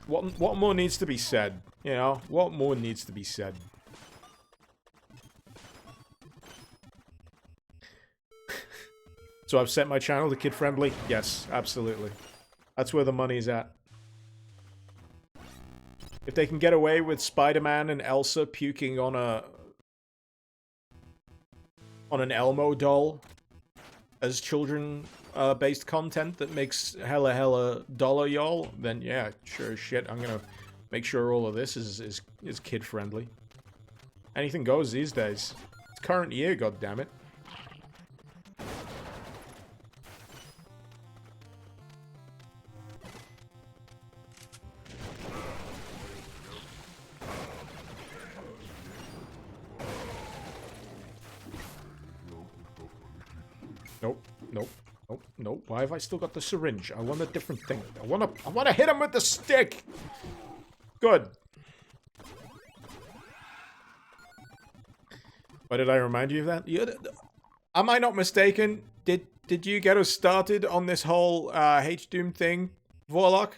Speaker 1: What more needs to be said? You know, what more needs to be said? So I've set my channel to kid-friendly? Yes, absolutely. That's where the money's at. If they can get away with Spider-Man and Elsa puking on an Elmo doll as children-based content that makes hella dollar, y'all, then yeah, sure as shit, I'm gonna make sure all of this is kid-friendly. Anything goes these days. It's current year, goddammit. Nope. Why have I still got the syringe? I want a different thing. I wanna hit him with the stick! Good. Why did I remind you of that? Am I not mistaken? Did you get us started on this whole H-Doom thing, Vorlock?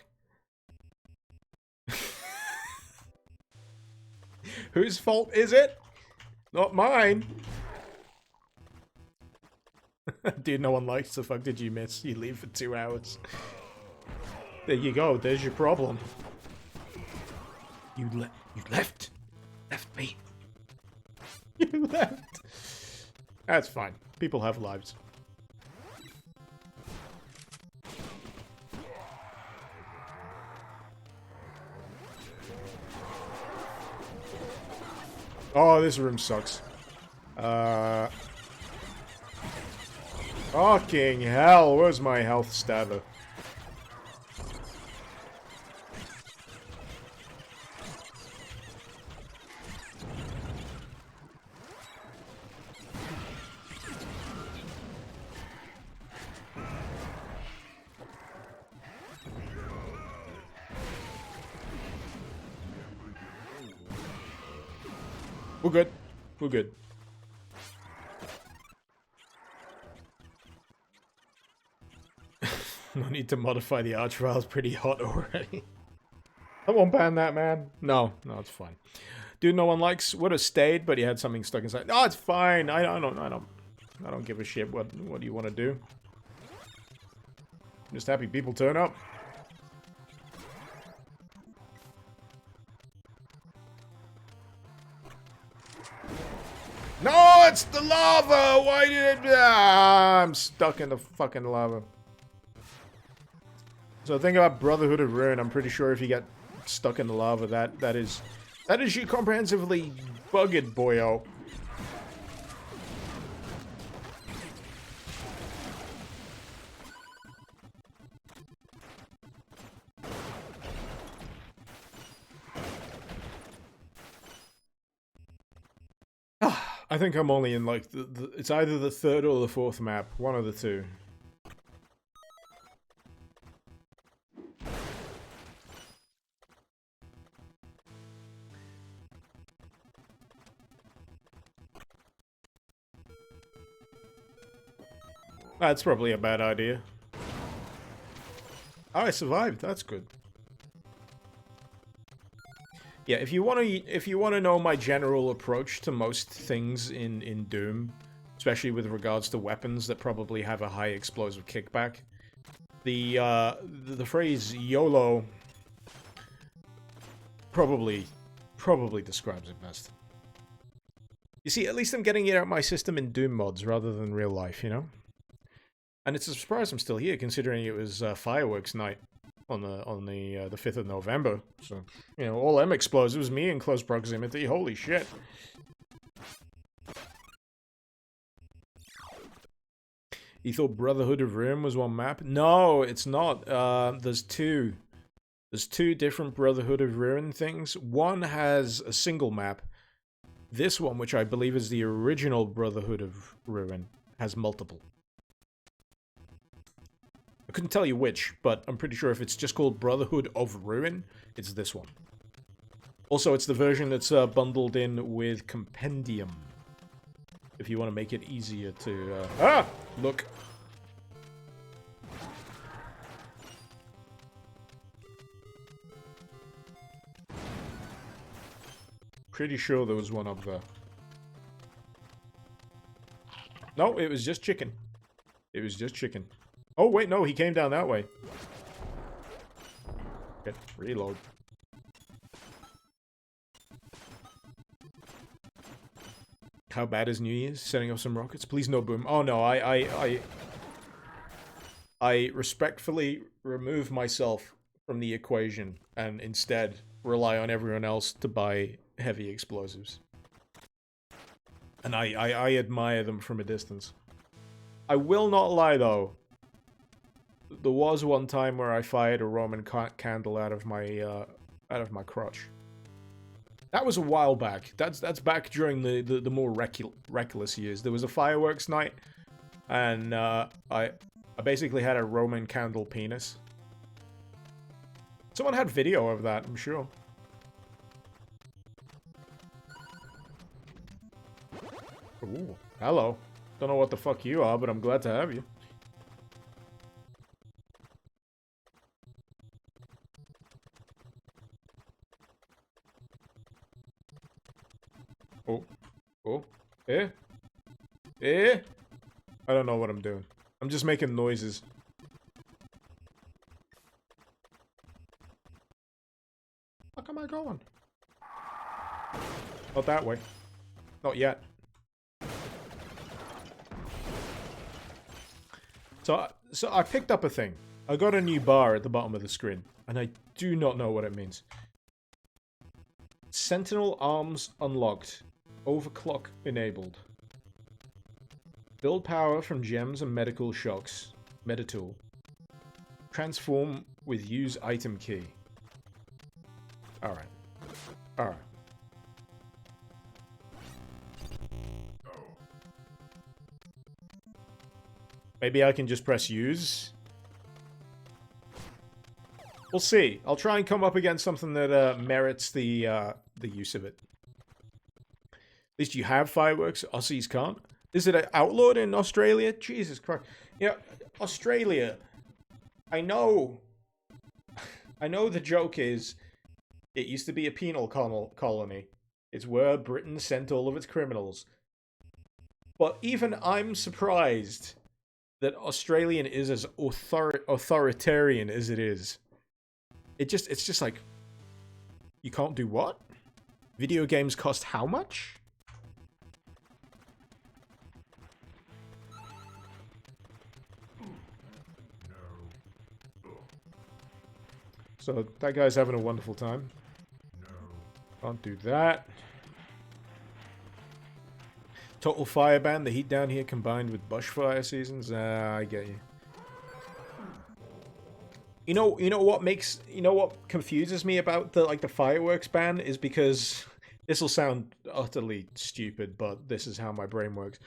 Speaker 1: Whose fault is it? Not mine. Dude, no one likes the fuck did you miss? You leave for 2 hours. There you go, there's your problem. You left. Left me. You left. That's fine. People have lives. Oh, this room sucks. Fucking hell, where's my health stabber? We're good. We're good. No need to modify the arch files, pretty hot already. I won't ban that, man. No, it's fine. Dude, no one likes would have stayed, but he had something stuck inside. No, it's fine. I don't give a shit. What do you want to do? I'm just happy people turn up. No, it's the lava! Why did it... Ah, I'm stuck in the fucking lava. So the thing about Brotherhood of Ruin, I'm pretty sure if you get stuck in the lava. That is you comprehensively bugged, boyo. I think I'm only in like it's either the third or the fourth map, one of the two. That's probably a bad idea. Oh, I survived. That's good. Yeah, if you want to know my general approach to most things in Doom, especially with regards to weapons that probably have a high explosive kickback, the phrase YOLO probably describes it best. You see, at least I'm getting it out of my system in Doom mods rather than real life, you know? And it's a surprise I'm still here, considering it was fireworks night on the 5th of November. So, you know, all them explosives, me in close proximity. Holy shit. You thought Brotherhood of Ruin was one map? No, it's not. There's two. There's two different Brotherhood of Ruin things. One has a single map. This one, which I believe is the original Brotherhood of Ruin, has multiple. I couldn't tell you which, but I'm pretty sure if it's just called Brotherhood of Ruin, it's this one. Also, it's the version that's bundled in with Compendium. If you want to make it easier to... Look. Pretty sure there was one up there. No, it was just chicken. It was just chicken. Oh, wait, no, he came down that way. Okay, reload. How bad is New Year's? Setting up some rockets? Please no boom. Oh, no, I respectfully remove myself from the equation and instead rely on everyone else to buy heavy explosives. And I admire them from a distance. I will not lie, though. There was one time where I fired a Roman candle out of my crotch. That was a while back. That's back during the more reckless years. There was a fireworks night, and I basically had a Roman candle penis. Someone had video of that, I'm sure. Ooh, hello. Don't know what the fuck you are, but I'm glad to have you. Oh. Oh. Eh? Eh? I don't know what I'm doing. I'm just making noises. Where am I going? Not that way. Not yet. So I picked up a thing. I got a new bar at the bottom of the screen, and I do not know what it means. Sentinel arms unlocked. Overclock enabled. Build power from gems and medical shocks. Metatool. Transform with use item key. Alright. Alright. Maybe I can just press use. We'll see. I'll try and come up against something that merits the use of it. At least you have fireworks. Aussies can't. Is it outlawed in Australia? Jesus Christ. You know, Australia. I know the joke is it used to be a penal colony. It's where Britain sent all of its criminals. But even I'm surprised that Australian is as authoritarian as it is. It's just like, you can't do what? Video games cost how much? So that guy's having a wonderful time. Can't do that. Total fire ban. The heat down here combined with bushfire seasons. I get you. You know what confuses me about the fireworks ban is because this will sound utterly stupid, but this is how my brain works.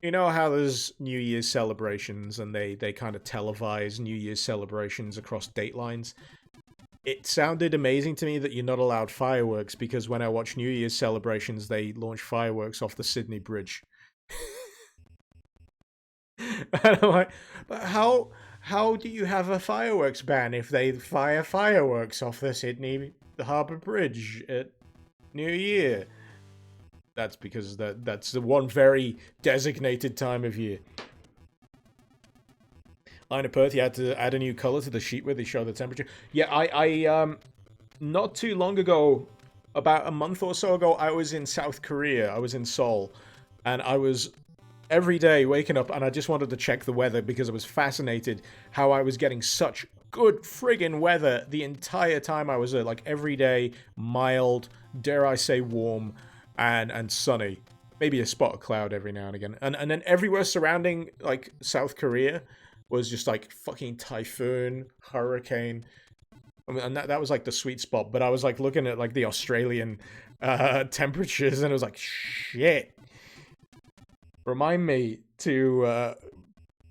Speaker 1: You know how there's New Year's celebrations and they kind of televise New Year's celebrations across date lines? It sounded amazing to me that you're not allowed fireworks because when I watch New Year's celebrations, they launch fireworks off the Sydney Bridge. And I'm like, but how do you have a fireworks ban if they fire fireworks off the Sydney Harbour Bridge at New Year? That's because that's the one very designated time of year. Line of Perth, you had to add a new color to the sheet where they show the temperature. Yeah, I not too long ago, about a month or so ago, I was in South Korea. I was in Seoul, and I was every day waking up, and I just wanted to check the weather because I was fascinated how I was getting such good friggin' weather the entire time I was there. Like every day, mild, dare I say warm, and sunny. Maybe a spot of cloud every now and again. And then everywhere surrounding, like, South Korea was just, like, fucking typhoon, hurricane. I mean, and that was, like, the sweet spot. But I was, like, looking at, like, the Australian temperatures, and it was like, shit. Remind me to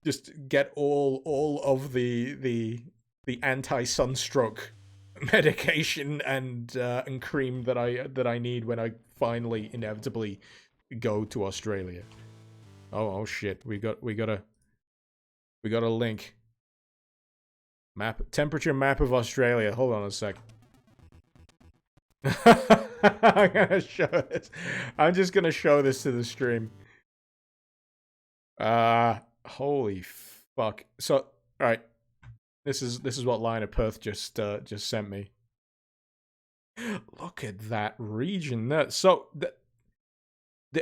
Speaker 1: just get all of the anti-sunstroke medication and cream that I need when I finally inevitably go to Australia. Oh shit, we got a link. Temperature map of Australia. Hold on a sec. I'm gonna show this. I'm just gonna show this to the stream. Holy fuck. So, alright. This is what Line of Perth just sent me. Look at that region. So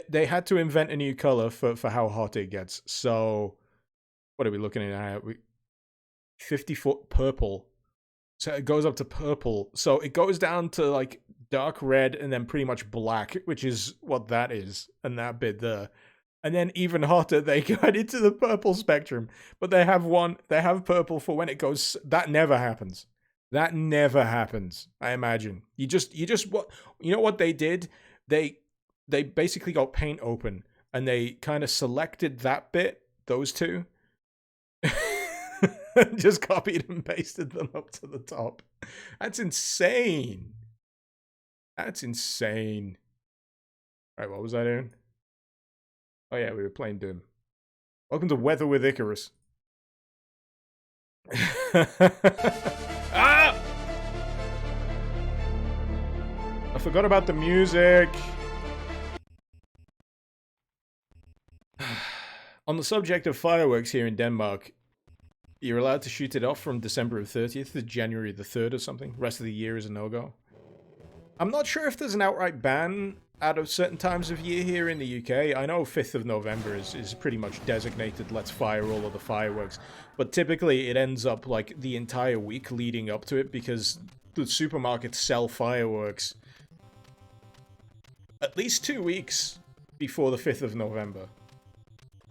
Speaker 1: they had to invent a new color for how hot it gets. So what are we looking at? 50-foot purple. So it goes up to purple. So it goes down to like dark red and then pretty much black, which is what that is, and that bit there. And then even hotter, they got into the purple spectrum. But they have purple for when it goes. That never happens. That never happens, I imagine. You know what they did? They basically got paint open and they kind of selected that bit, those two, and just copied and pasted them up to the top. That's insane. That's insane. All right, what was I doing? Oh yeah, we were playing Doom. Welcome to Weather with Icarus. Ah! I forgot about the music. On the subject of fireworks here in Denmark, you're allowed to shoot it off from December 30th to January the 3rd or something. Rest of the year is a no-go. I'm not sure if there's an outright ban out of certain times of year here in the UK. I know 5th of November is pretty much designated, let's fire all of the fireworks. But typically it ends up like the entire week leading up to it because the supermarkets sell fireworks at least 2 weeks before the 5th of November.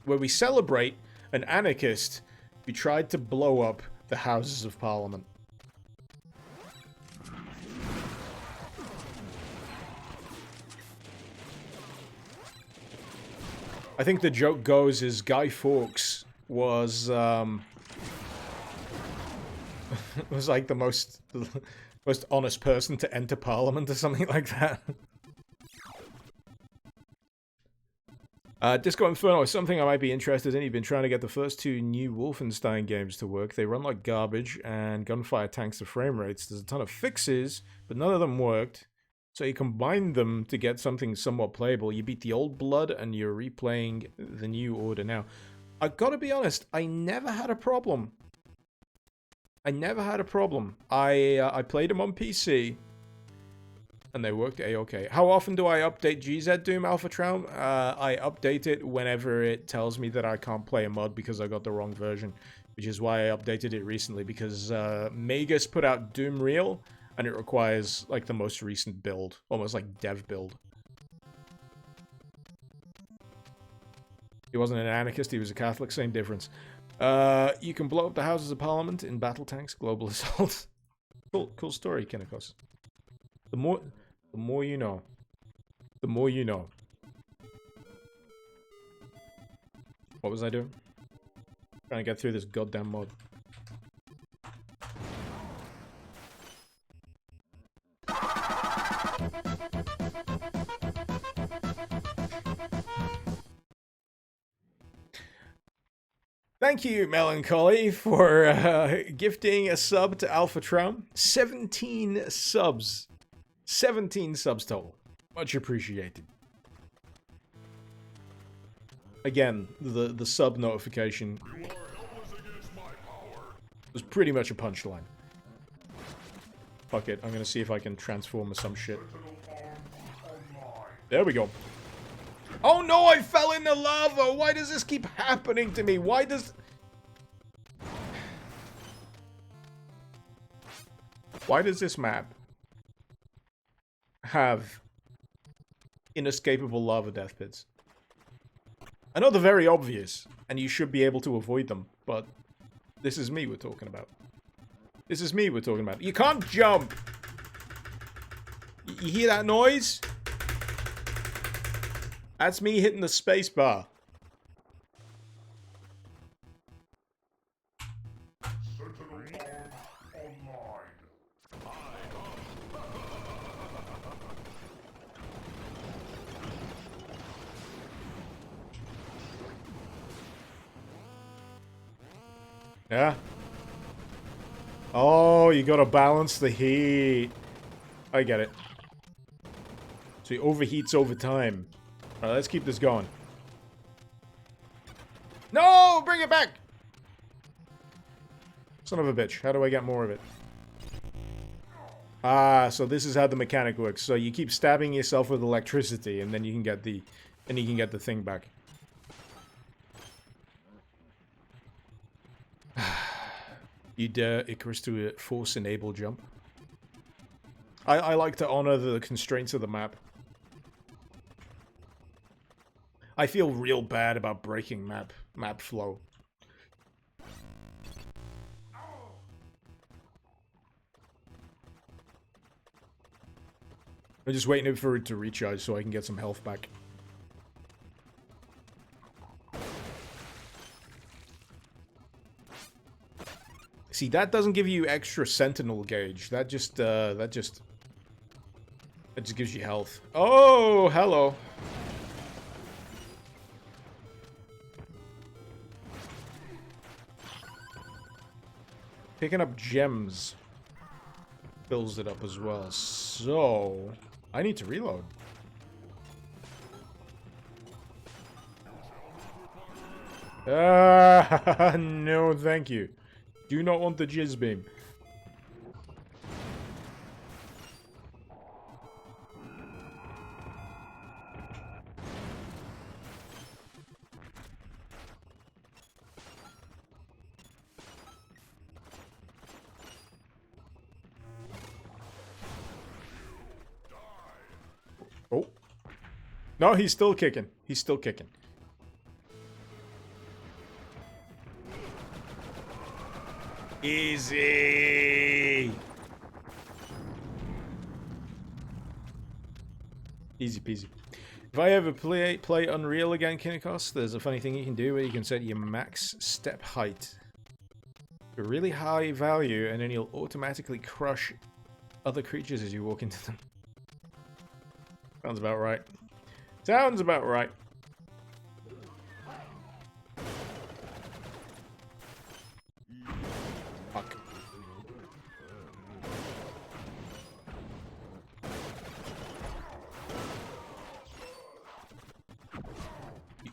Speaker 1: Where we celebrate an anarchist who tried to blow up the Houses of Parliament. I think the joke goes is Guy Fawkes was was like the most honest person to enter Parliament or something like that. Disco Inferno is something I might be interested in. You've been trying to get the first 2 new Wolfenstein games to work. They run like garbage, and gunfire tanks the frame rates. There's a ton of fixes, but none of them worked. So you combine them to get something somewhat playable. You beat the old blood, and you're replaying the new order now. I gotta be honest, I never had a problem. I played them on PC. And they worked A-okay. How often do I update GZ Doom Alpha Traum? I update it whenever it tells me that I can't play a mod because I got the wrong version. which is why I updated it recently, because Magus put out Doom Real, and it requires, like, the most recent build. Almost like dev build. He wasn't an anarchist, he was a Catholic, same difference. You can blow up the Houses of Parliament in battle tanks, global assault. Cool story, Kinnikos. The more you know. The more you know. What was I doing? Trying to get through this goddamn mod. Thank you, Melancholy, for gifting a sub to Alpha Traum. 17 subs. 17 subs total. Much appreciated. Again, the sub notification was pretty much a punchline. Fuck it, I'm gonna see if I can transform or some shit. There we go. Oh no, I fell in the lava! Why does this keep happening to me? Why does this map have inescapable lava death pits? I know they're very obvious, and you should be able to avoid them, but this is me we're talking about. This is me we're talking about. You can't jump! You hear that noise? That's me hitting the space bar. Yeah. Oh, you gotta balance the heat. I get it. So he overheats over time. Alright, let's keep this going. No! Bring it back! Son of a bitch. How do I get more of it? Ah, so this is how the mechanic works. So you keep stabbing yourself with electricity, and then you can get the thing back. You dare Icarus to a force enable jump. I like to honor the constraints of the map. I feel real bad about breaking map flow. I'm just waiting for it to recharge so I can get some health back. See, that doesn't give you extra sentinel gauge. That just gives you health. Oh, hello. Picking up gems fills it up as well. So, I need to reload. No, thank you. Do not want the jizz beam. Oh. No, he's still kicking. He's still kicking. Easy. Easy peasy. If I ever play Unreal again, Kinnikos, there's a funny thing you can do where you can set your max step height to a really high value, and then you'll automatically crush other creatures as you walk into them. Sounds about right. Sounds about right. Fuck.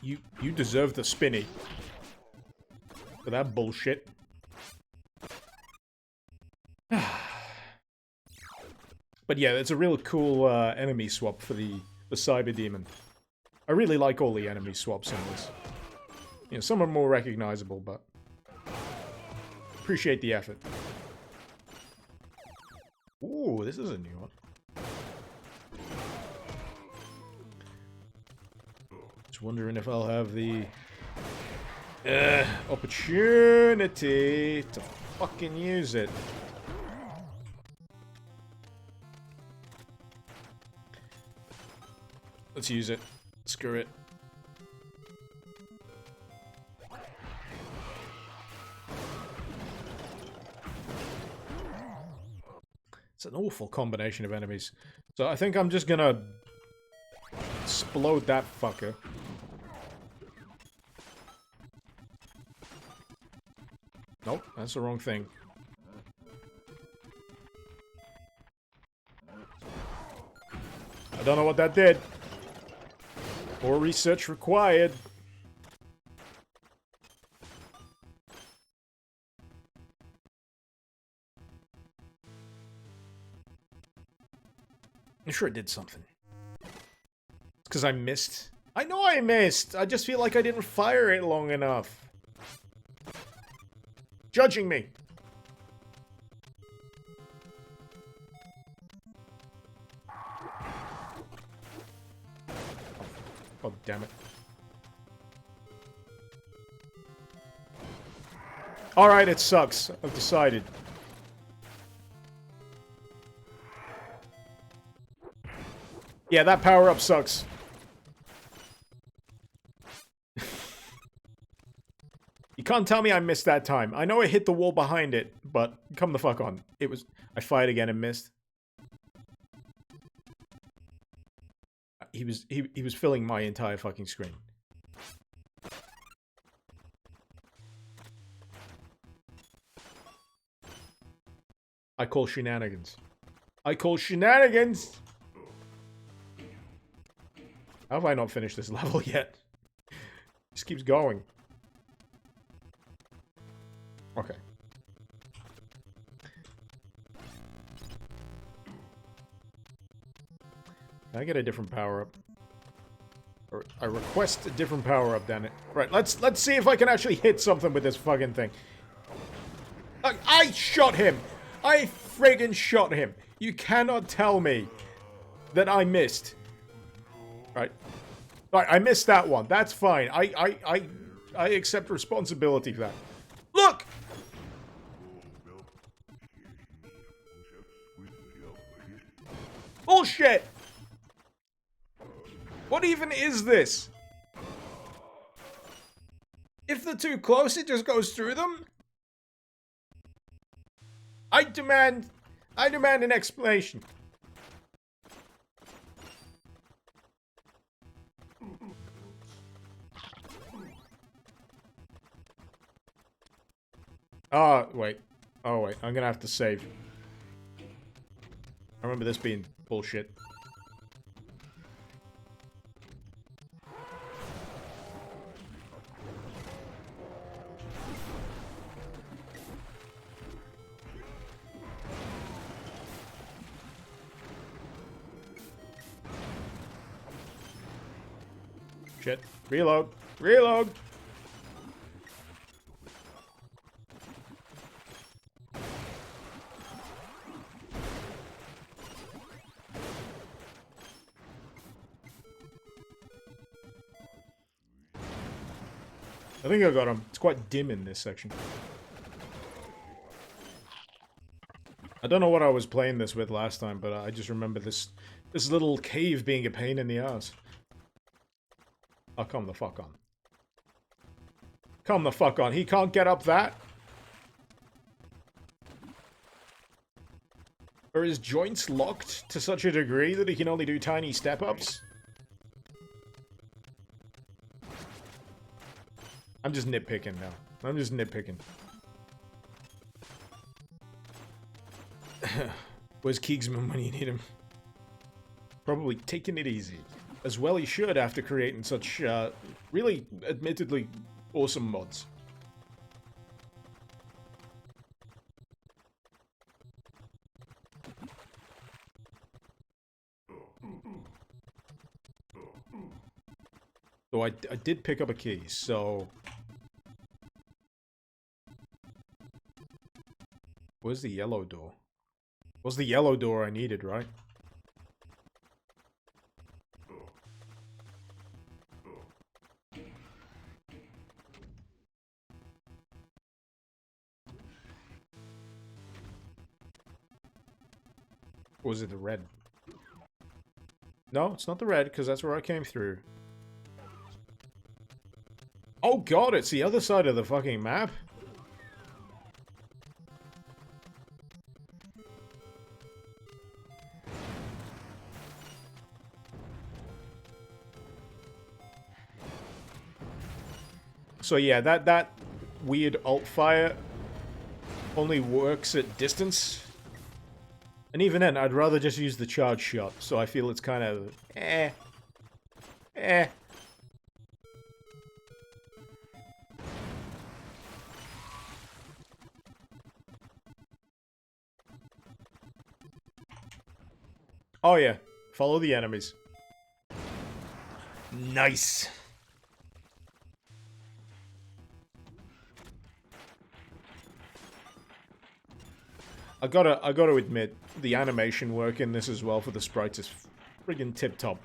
Speaker 1: You deserve the spinny for that bullshit. But yeah, it's a real cool enemy swap for the Cyber Demon. I really like all the enemy swaps in this. You know, some are more recognizable, but appreciate the effort. Ooh, this is a new one. Just wondering if I'll have the opportunity to fucking use it. Let's use it. Screw it. It's an awful combination of enemies. So I think I'm just gonna explode that fucker. Nope, that's the wrong thing. I don't know what that did. More research required. I'm sure it did something. It's because I missed. I know I missed! I just feel like I didn't fire it long enough. Judging me! Oh, damn it. Alright, it sucks. I've decided. Yeah, that power-up sucks. You can't tell me I missed that time. I know I hit the wall behind it, but come the fuck on. It was... I fired again and missed. He was filling my entire fucking screen. I call shenanigans. I call shenanigans! How have I not finished this level yet? Just keeps going. Okay. Can I get a different power-up? Or I request a different power-up, damn it. Right, let's see if I can actually hit something with this fucking thing. I shot him! I friggin' shot him! You cannot tell me that I missed. Right. Right, I missed that one. That's fine. I accept responsibility for that. Look! Bullshit! What even is this? If they're too close, it just goes through them? I demand an explanation. Oh, wait. Oh, wait. I'm gonna have to save. I remember this being bullshit. Shit. Reload. Reload! I think I got him. It's quite dim in this section. I don't know what I was playing this with last time, but I just remember this little cave being a pain in the ass. Oh, come the fuck on. Come the fuck on. He can't get up that? Are his joints locked to such a degree that he can only do tiny step-ups? I'm just nitpicking now. I'm just nitpicking. Where's Keegsman when you need him? Probably taking it easy. As well he should after creating such, really, admittedly, awesome mods. So I did pick up a key, so... Where's the yellow door? Was the yellow door I needed, right? Or was it the red? No, it's not the red, because that's where I came through. Oh god, it's the other side of the fucking map. So yeah, that weird alt fire only works at distance. And even then, I'd rather just use the charge shot, so I feel it's kind of Oh yeah, follow the enemies. Nice. I gotta admit, the animation work in this as well for the sprites is friggin' tip-top.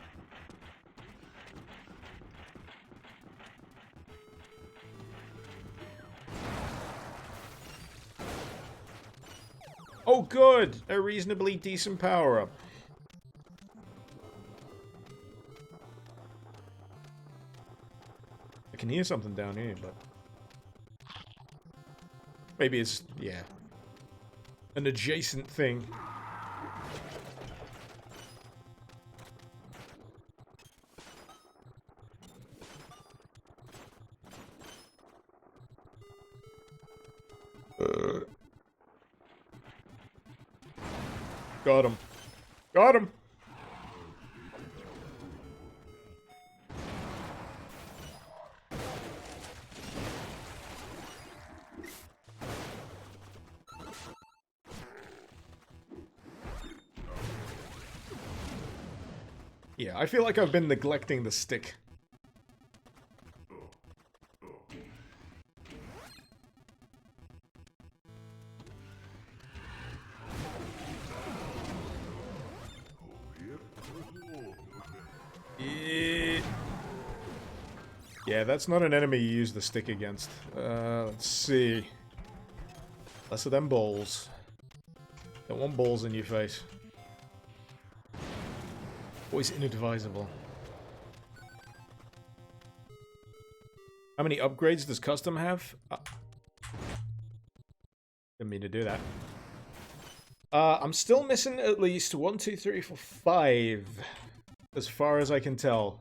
Speaker 1: Oh good! A reasonably decent power-up. I can hear something down here, but... maybe it's... yeah. An adjacent thing. Got him. Got him! Yeah, I feel like I've been neglecting the stick. Yeah, that's not an enemy you use the stick against. Let's see. Less of them balls. Don't want balls in your face. Always inadvisable. How many upgrades does Kustam have? Didn't mean to do that. I'm still missing at least 1, 2, 3, 4, 5. As far as I can tell.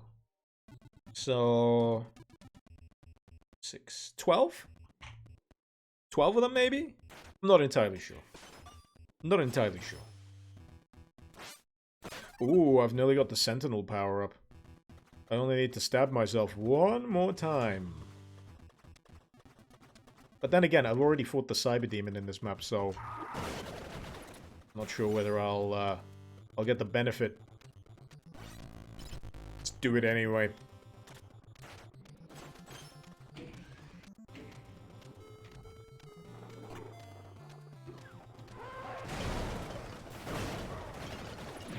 Speaker 1: So... 6... 12? 12 of them, maybe? I'm not entirely sure. I'm not entirely sure. Ooh, I've nearly got the Sentinel power-up. I only need to stab myself one more time. But then again, I've already fought the Cyber Demon in this map, so... I'm not sure whether I'll get the benefit. Let's do it anyway.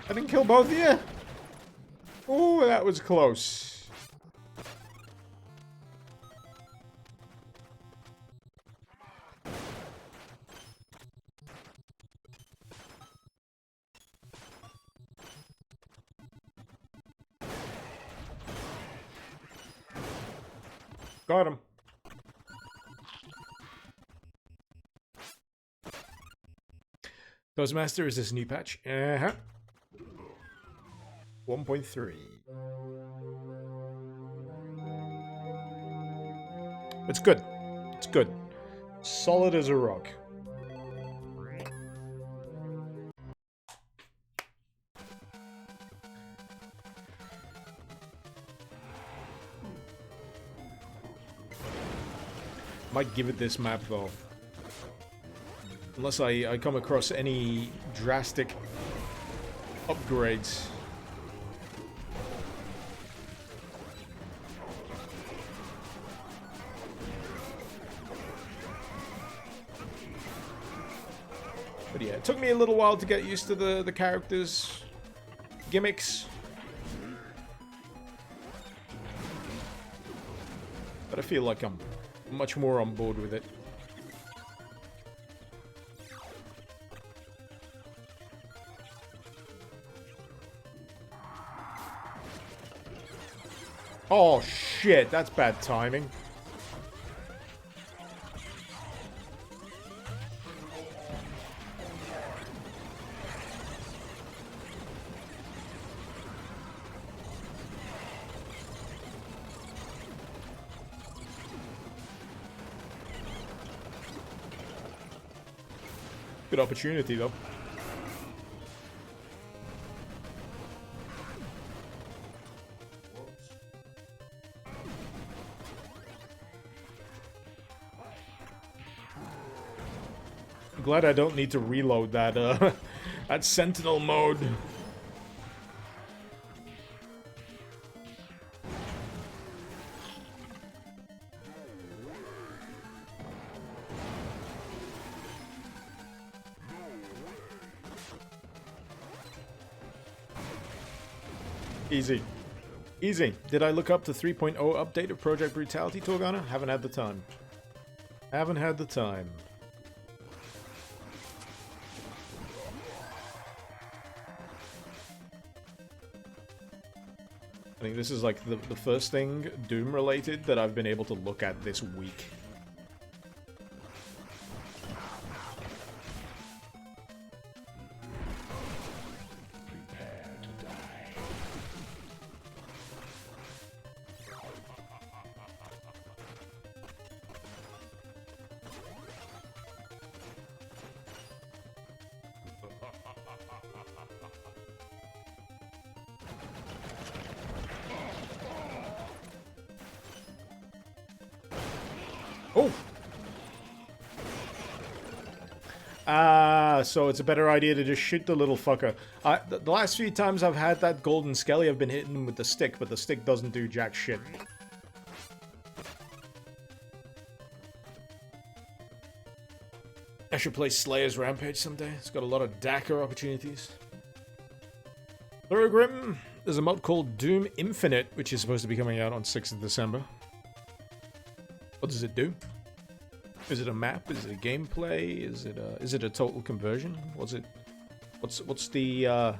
Speaker 1: I didn't kill both of you? Ooh, that was close. Got him. Toastmaster, is this a new patch? Uh-huh. 1.3. It's good. It's good. Solid as a rock. Might give it this map though. Unless I come across any drastic upgrades. took me a little while to get used to the characters' gimmicks. But I feel like I'm much more on board with it. Oh shit, that's bad timing. Good opportunity, though. I'm glad I don't need to reload that, that Sentinel mode. Easy. Easy. Did I look up the 3.0 update of Project Brutality, Torgana? Haven't had the time. Haven't had the time. I think this is like the first thing Doom-related that I've been able to look at this week. Oh! So it's a better idea to just shoot the little fucker. The last few times I've had that golden skelly, I've been hitting him with the stick, but the stick doesn't do jack shit. I should play Slayer's Rampage someday. It's got a lot of Dakar opportunities. Thorogrim, there's a mod called Doom Infinite, which is supposed to be coming out on 6th of December. What does it do? Is it a map? Is it a gameplay? Is it a total conversion? What's the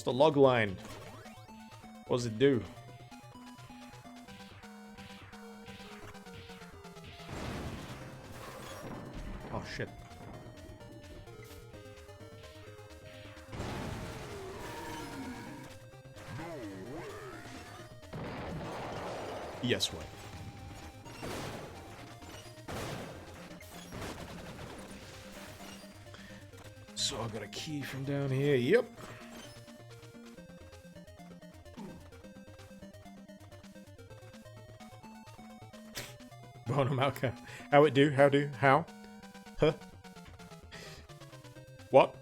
Speaker 1: log line? What does it do? Oh shit. Yes, what? So I got a key from down here. Yep. Bonum, okay. How it do? How do? How? Huh? What?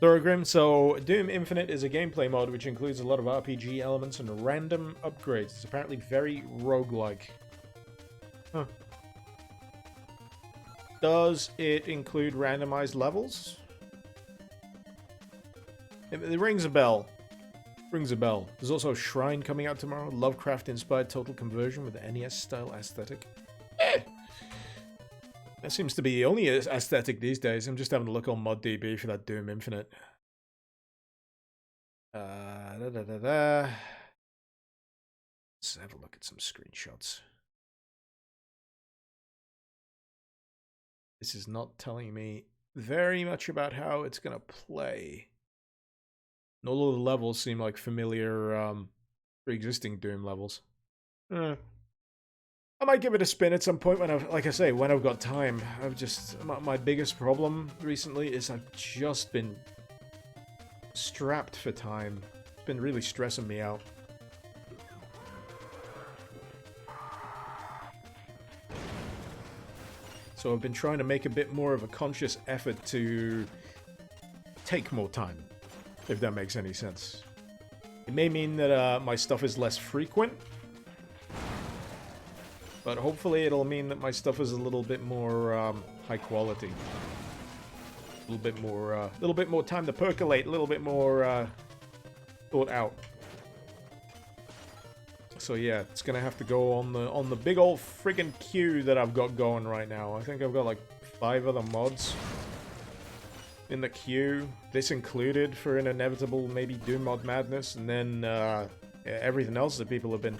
Speaker 1: Thorogrim, so Doom Infinite is a gameplay mod which includes a lot of RPG elements and random upgrades. It's apparently very roguelike. Huh. Does it include randomized levels? It rings a bell. Rings a bell. There's also a Shrine coming out tomorrow. Lovecraft-inspired total conversion with the NES-style aesthetic. That seems to be the only aesthetic these days. I'm just having a look on ModDB for that Doom Infinite. Let's have a look at some screenshots. This is not telling me very much about how it's going to play. And all of the levels seem like familiar pre-existing Doom levels. I might give it a spin at some point when like I say, when I've got time. I've just, my biggest problem recently is I've just been strapped for time. It's been really stressing me out. So I've been trying to make a bit more of a conscious effort to take more time, if that makes any sense. It may mean that my stuff is less frequent. but hopefully it'll mean that my stuff is a little bit more high quality. A little bit more time to percolate, a little bit more thought out. So yeah, it's gonna have to go on the big old friggin' queue that I've got going right now. I think I've got like 5 other mods in the queue, this included, for an inevitable maybe Doom mod madness, and then everything else that people have been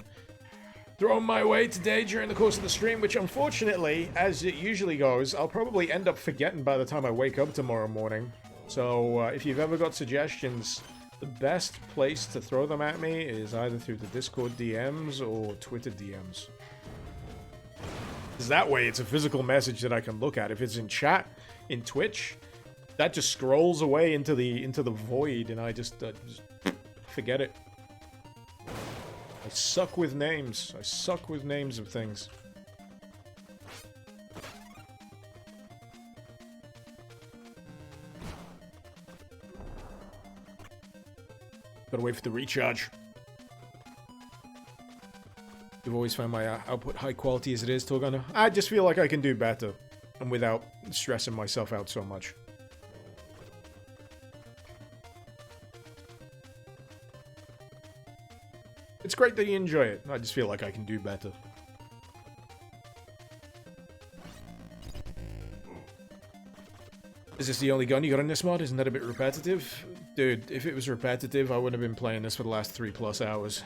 Speaker 1: throwing my way today during the course of the stream, which unfortunately, as it usually goes, I'll probably end up forgetting by the time I wake up tomorrow morning. So if you've ever got suggestions, the best place to throw them at me is either through the Discord DMs or Twitter DMs. Because that way it's a physical message that I can look at. If it's in chat, in Twitch, that just scrolls away into the void, and I just forget it. I suck with names. I suck with names of things. Gotta wait for the recharge. You've always found my output high quality as it is, Torgunner. I just feel like I can do better, and without stressing myself out so much. It's great that you enjoy it. I just feel like I can do better. Is this the only gun you got in this mod? Isn't that a bit repetitive? Dude, if it was repetitive, I wouldn't have been playing this for the last 3+ hours.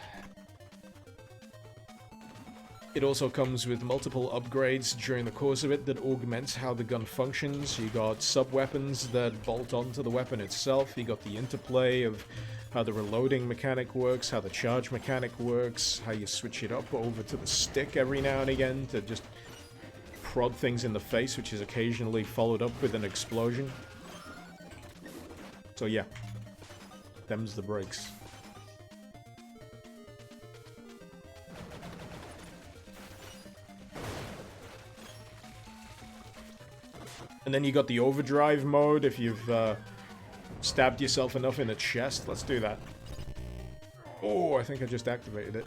Speaker 1: It also comes with multiple upgrades during the course of it that augments how the gun functions. You got sub-weapons that bolt onto the weapon itself. You got the interplay of how the reloading mechanic works, how the charge mechanic works, how you switch it up over to the stick every now and again to just prod things in the face, which is occasionally followed up with an explosion. So yeah, them's the breaks. And then you got the overdrive mode if you've stabbed yourself enough in the chest. Let's do that. Oh, I think I just activated it.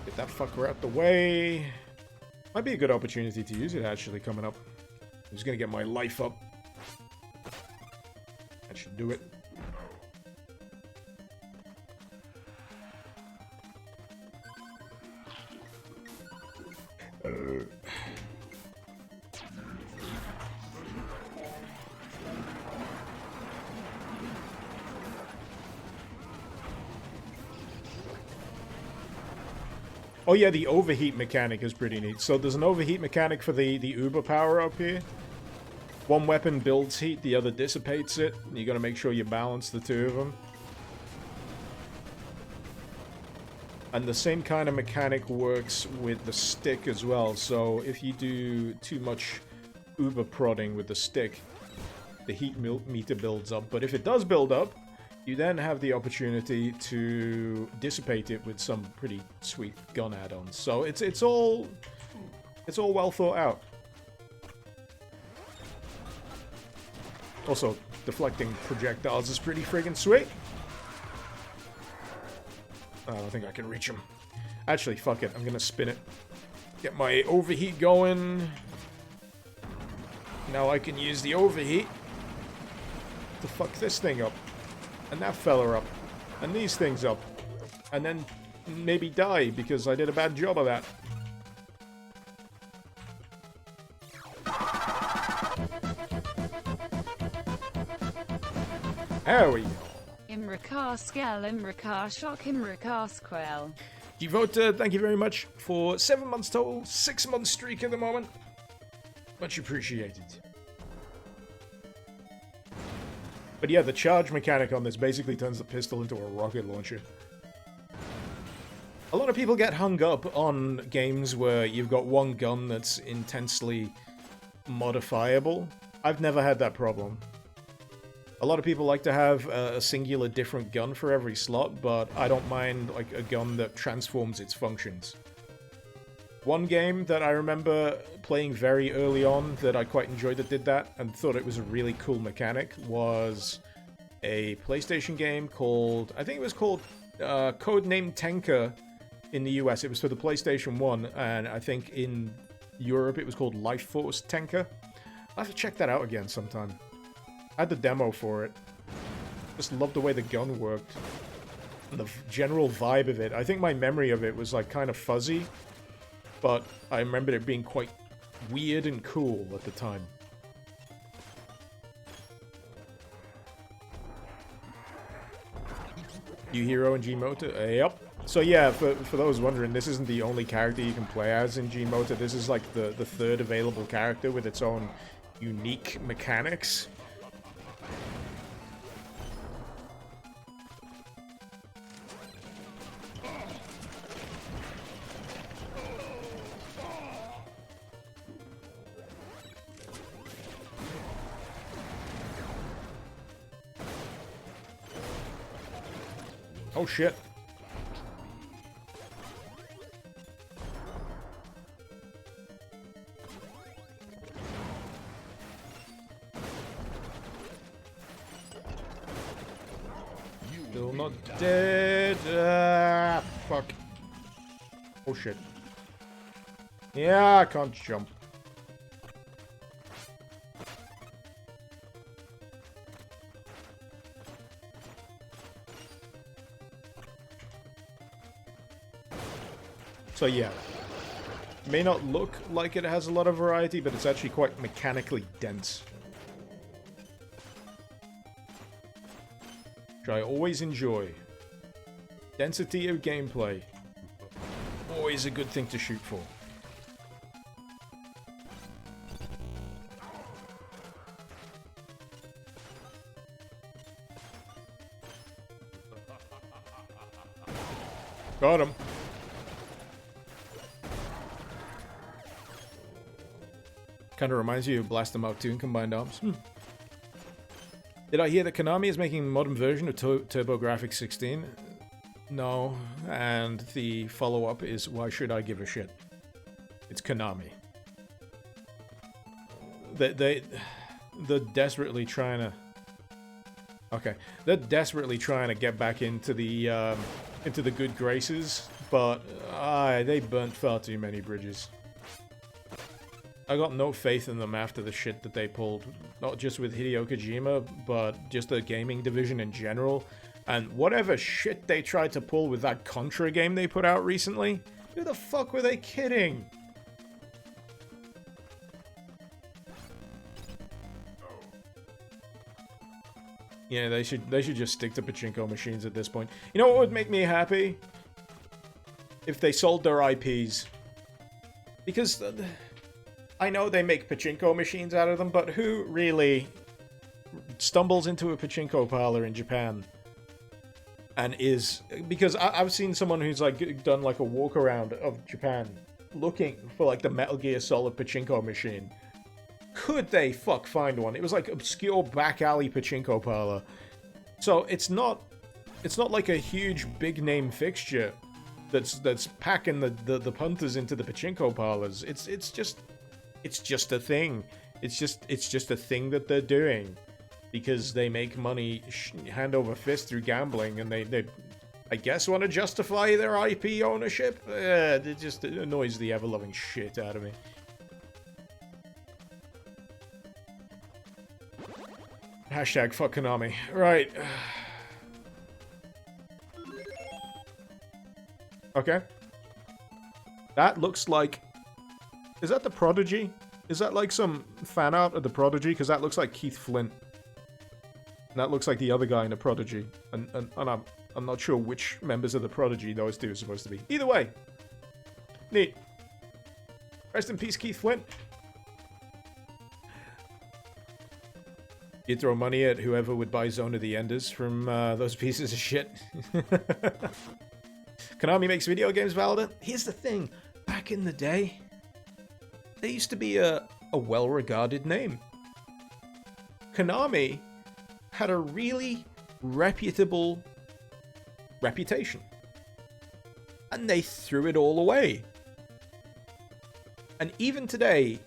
Speaker 1: Get that fucker out the way. Might be a good opportunity to use it actually coming up. I'm just gonna get my life up. That should do it. Oh yeah, the overheat mechanic is pretty neat. So there's an overheat mechanic for the Uber power up here. One weapon builds heat, the other dissipates it. You gotta make sure you balance the two of them. And the same kind of mechanic works with the stick as well. So if you do too much Uber prodding with the stick, the heat meter builds up. But if it does build up, you then have the opportunity to dissipate it with some pretty sweet gun add-ons. So it's all well thought out. Also, deflecting projectiles is pretty friggin' sweet. I don't think I can reach him. Actually, fuck it. I'm gonna spin it. Get my overheat going. Now I can use the overheat to fuck this thing up. And that fella up. And these things up. And then maybe die because I did a bad job of that. There we go.
Speaker 2: Imrikar Skel, Imrikar Shock, Imrikar Squel.
Speaker 1: GMOTA, thank you very much for 7 months total, 6 month streak at the moment. Much appreciated. But yeah, the charge mechanic on this basically turns the pistol into a rocket launcher. A lot of people get hung up on games where you've got one gun that's intensely modifiable. I've never had that problem. A lot of people like to have a singular different gun for every slot, but I don't mind like a gun that transforms its functions. One game that I remember playing very early on that I quite enjoyed that did that and thought it was a really cool mechanic was a PlayStation game called, I think it was called Codename Tenka, in the US. It was for the PlayStation 1, and I think in Europe it was called Life Force Tenka. I'll have to check that out again sometime. I had the demo for it. Just loved the way the gun worked. And the general vibe of it. I think my memory of it was like kind of fuzzy, but I remembered it being quite weird and cool at the time. New hero in GMOTA? Yep. So yeah, for those wondering, this isn't the only character you can play as in GMOTA. This is like the third available character with its own unique mechanics. Oh shit. Still not dead. Fuck. Oh shit. Yeah, I can't jump. So yeah, may not look like it has a lot of variety, but it's actually quite mechanically dense. Which I always enjoy. Density of gameplay. Always a good thing to shoot for. Got him. Kind of reminds you of Blast 'em Out 2 in Combined Arms. Did I hear that Konami is making a modern version of TurboGrafx 16? No, and the follow-up is, why should I give a shit? It's Konami. They're desperately trying to... Okay, they're desperately trying to get back into the good graces, but they burnt far too many bridges. I got no faith in them after the shit that they pulled, not just with Hideo Kojima, but just the gaming division in general. And whatever shit they tried to pull with that Contra game they put out recently, who the fuck were they kidding? Yeah, they should just stick to pachinko machines at this point. You know what would make me happy? If they sold their IPs. Because... I know they make pachinko machines out of them, but who really stumbles into a pachinko parlor in Japan and is... Because I've seen someone who's like done like a walk around of Japan looking for like the Metal Gear Solid pachinko machine. Could they find one? It was like obscure back alley pachinko parlor. So it's not like a huge big name fixture that's packing the punters into the pachinko parlors. It's just a thing. It's just a thing that they're doing because they make money hand over fist through gambling, and they I guess want to justify their IP ownership. It just annoys the ever-loving shit out of me. Hashtag fuck Konami. Right. Okay. That looks like... Is that the Prodigy? Is that like some fan art of the Prodigy? Because that looks like Keith Flint. And that looks like the other guy in the Prodigy. And I'm not sure which members of the Prodigy those two are supposed to be. Either way. Neat. Rest in peace, Keith Flint. You'd throw money at whoever would buy Zone of the Enders from those pieces of shit. Konami makes video games, Valda. Here's the thing. Back in the day... They used to be a well-regarded name. Konami had a really reputable reputation. And they threw it all away. And even today,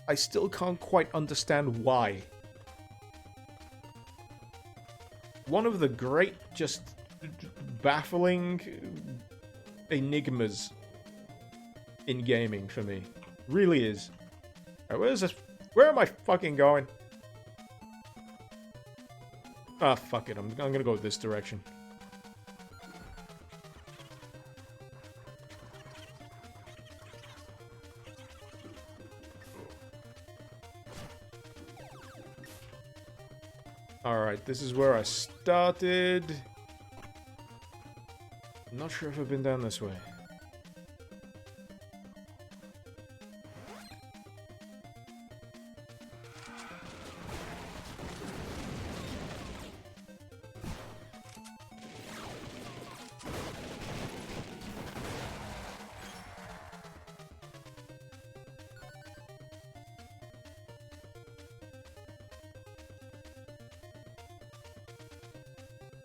Speaker 1: I still can't quite understand why. One of the great, just baffling enigmas in gaming for me. Really is. Alright, where is this? Where am I fucking going? Ah, fuck it. I'm gonna go this direction. Alright, this is where I started. I'm not sure if I've been down this way.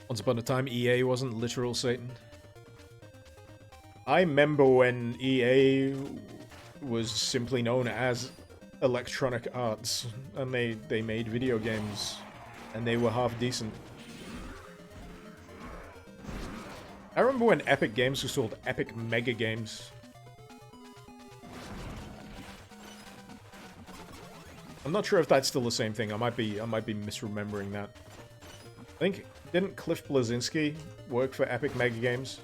Speaker 1: Once upon a time, EA wasn't literal Satan. I remember when EA was simply known as Electronic Arts, and they made video games, and they were half decent. I remember when Epic Games was called Epic Mega Games. I'm not sure if that's still the same thing. I might be misremembering that. I think, didn't Cliff Bleszinski work for Epic Mega Games?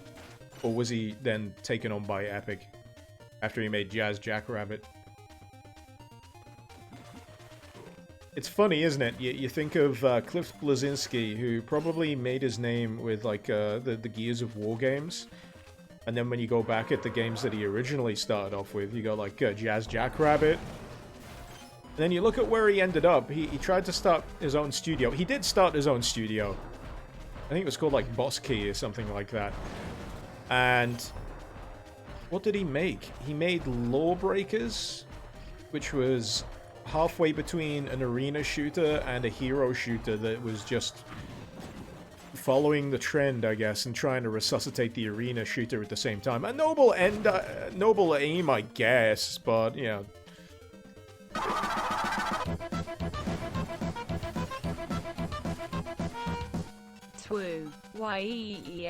Speaker 1: Or was he then taken on by Epic after he made Jazz Jackrabbit? It's funny, isn't it? You think of Cliff Bleszinski, who probably made his name with like the Gears of War games. And then when you go back at the games that he originally started off with, you got like Jazz Jackrabbit. And then you look at where he ended up. He tried to start his own studio. He did start his own studio. I think it was called like Boss Key or something like that. And what did he make? He made Lawbreakers, which was halfway between an arena shooter and a hero shooter that was just following the trend, I guess, and trying to resuscitate the arena shooter at the same time. A noble aim, I guess, but, you know.
Speaker 2: Twoo. Y-E-E-A-A-R-S.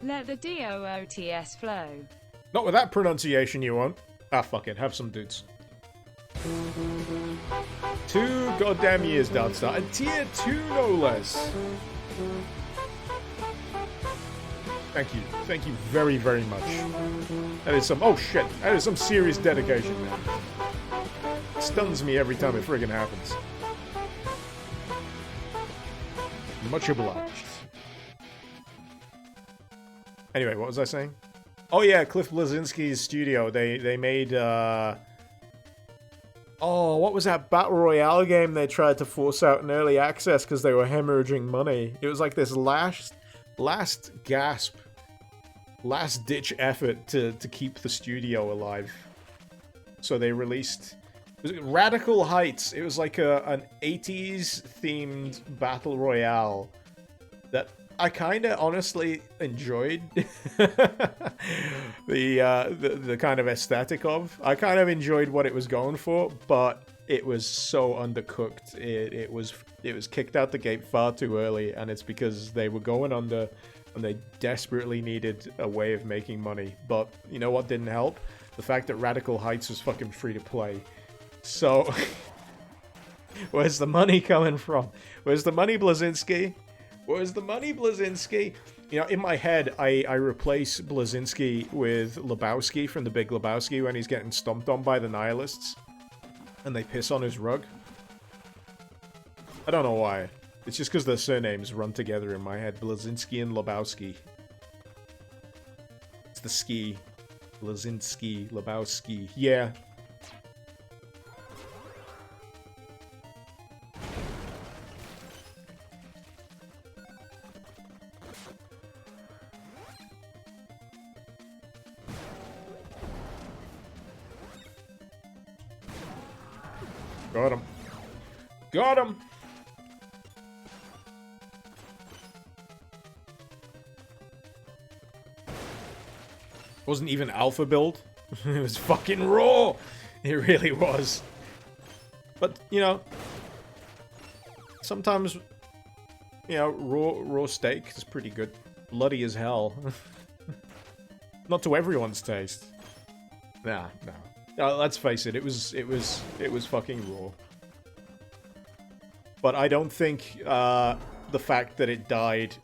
Speaker 2: Let the D-O-O-T-S flow.
Speaker 1: Not with that pronunciation, you won't. Ah, fuck it. Have some dudes. 2 goddamn years, Darkstar. And tier 2, no less. Thank you. Thank you very, very much. That is some... Oh, shit. That is some serious dedication, man. It stuns me every time it friggin' happens. Much obliged. Anyway, what was I saying? Oh yeah, Cliff Bleszinski's studio. They made oh, what was that Battle Royale game they tried to force out in early access because they were hemorrhaging money? It was like this last gasp, last ditch effort to keep the studio alive. So they released was it Radical Heights. It was like an 80s themed Battle Royale that I kind of honestly enjoyed the kind of aesthetic of. I kind of enjoyed what it was going for, but it was so undercooked. It was kicked out the gate far too early, and it's because they were going under and they desperately needed a way of making money. But you know what didn't help? The fact that Radical Heights was fucking free to play. So where's the money coming from? Where's the money, Bleszinski? Where's the money, Bleszinski? You know, in my head, I replace Bleszinski with Lebowski from The Big Lebowski when he's getting stomped on by the Nihilists. And they piss on his rug. I don't know why. It's just because their surnames run together in my head. Bleszinski and Lebowski. It's the ski. Bleszinski, Lebowski. Yeah. Got him. Got him! Wasn't even alpha build. It was fucking raw! It really was. But, you know, sometimes, you know, raw steak is pretty good. Bloody as hell. Not to everyone's taste. Nah. Let's face it. It was fucking raw. But I don't think the fact that it died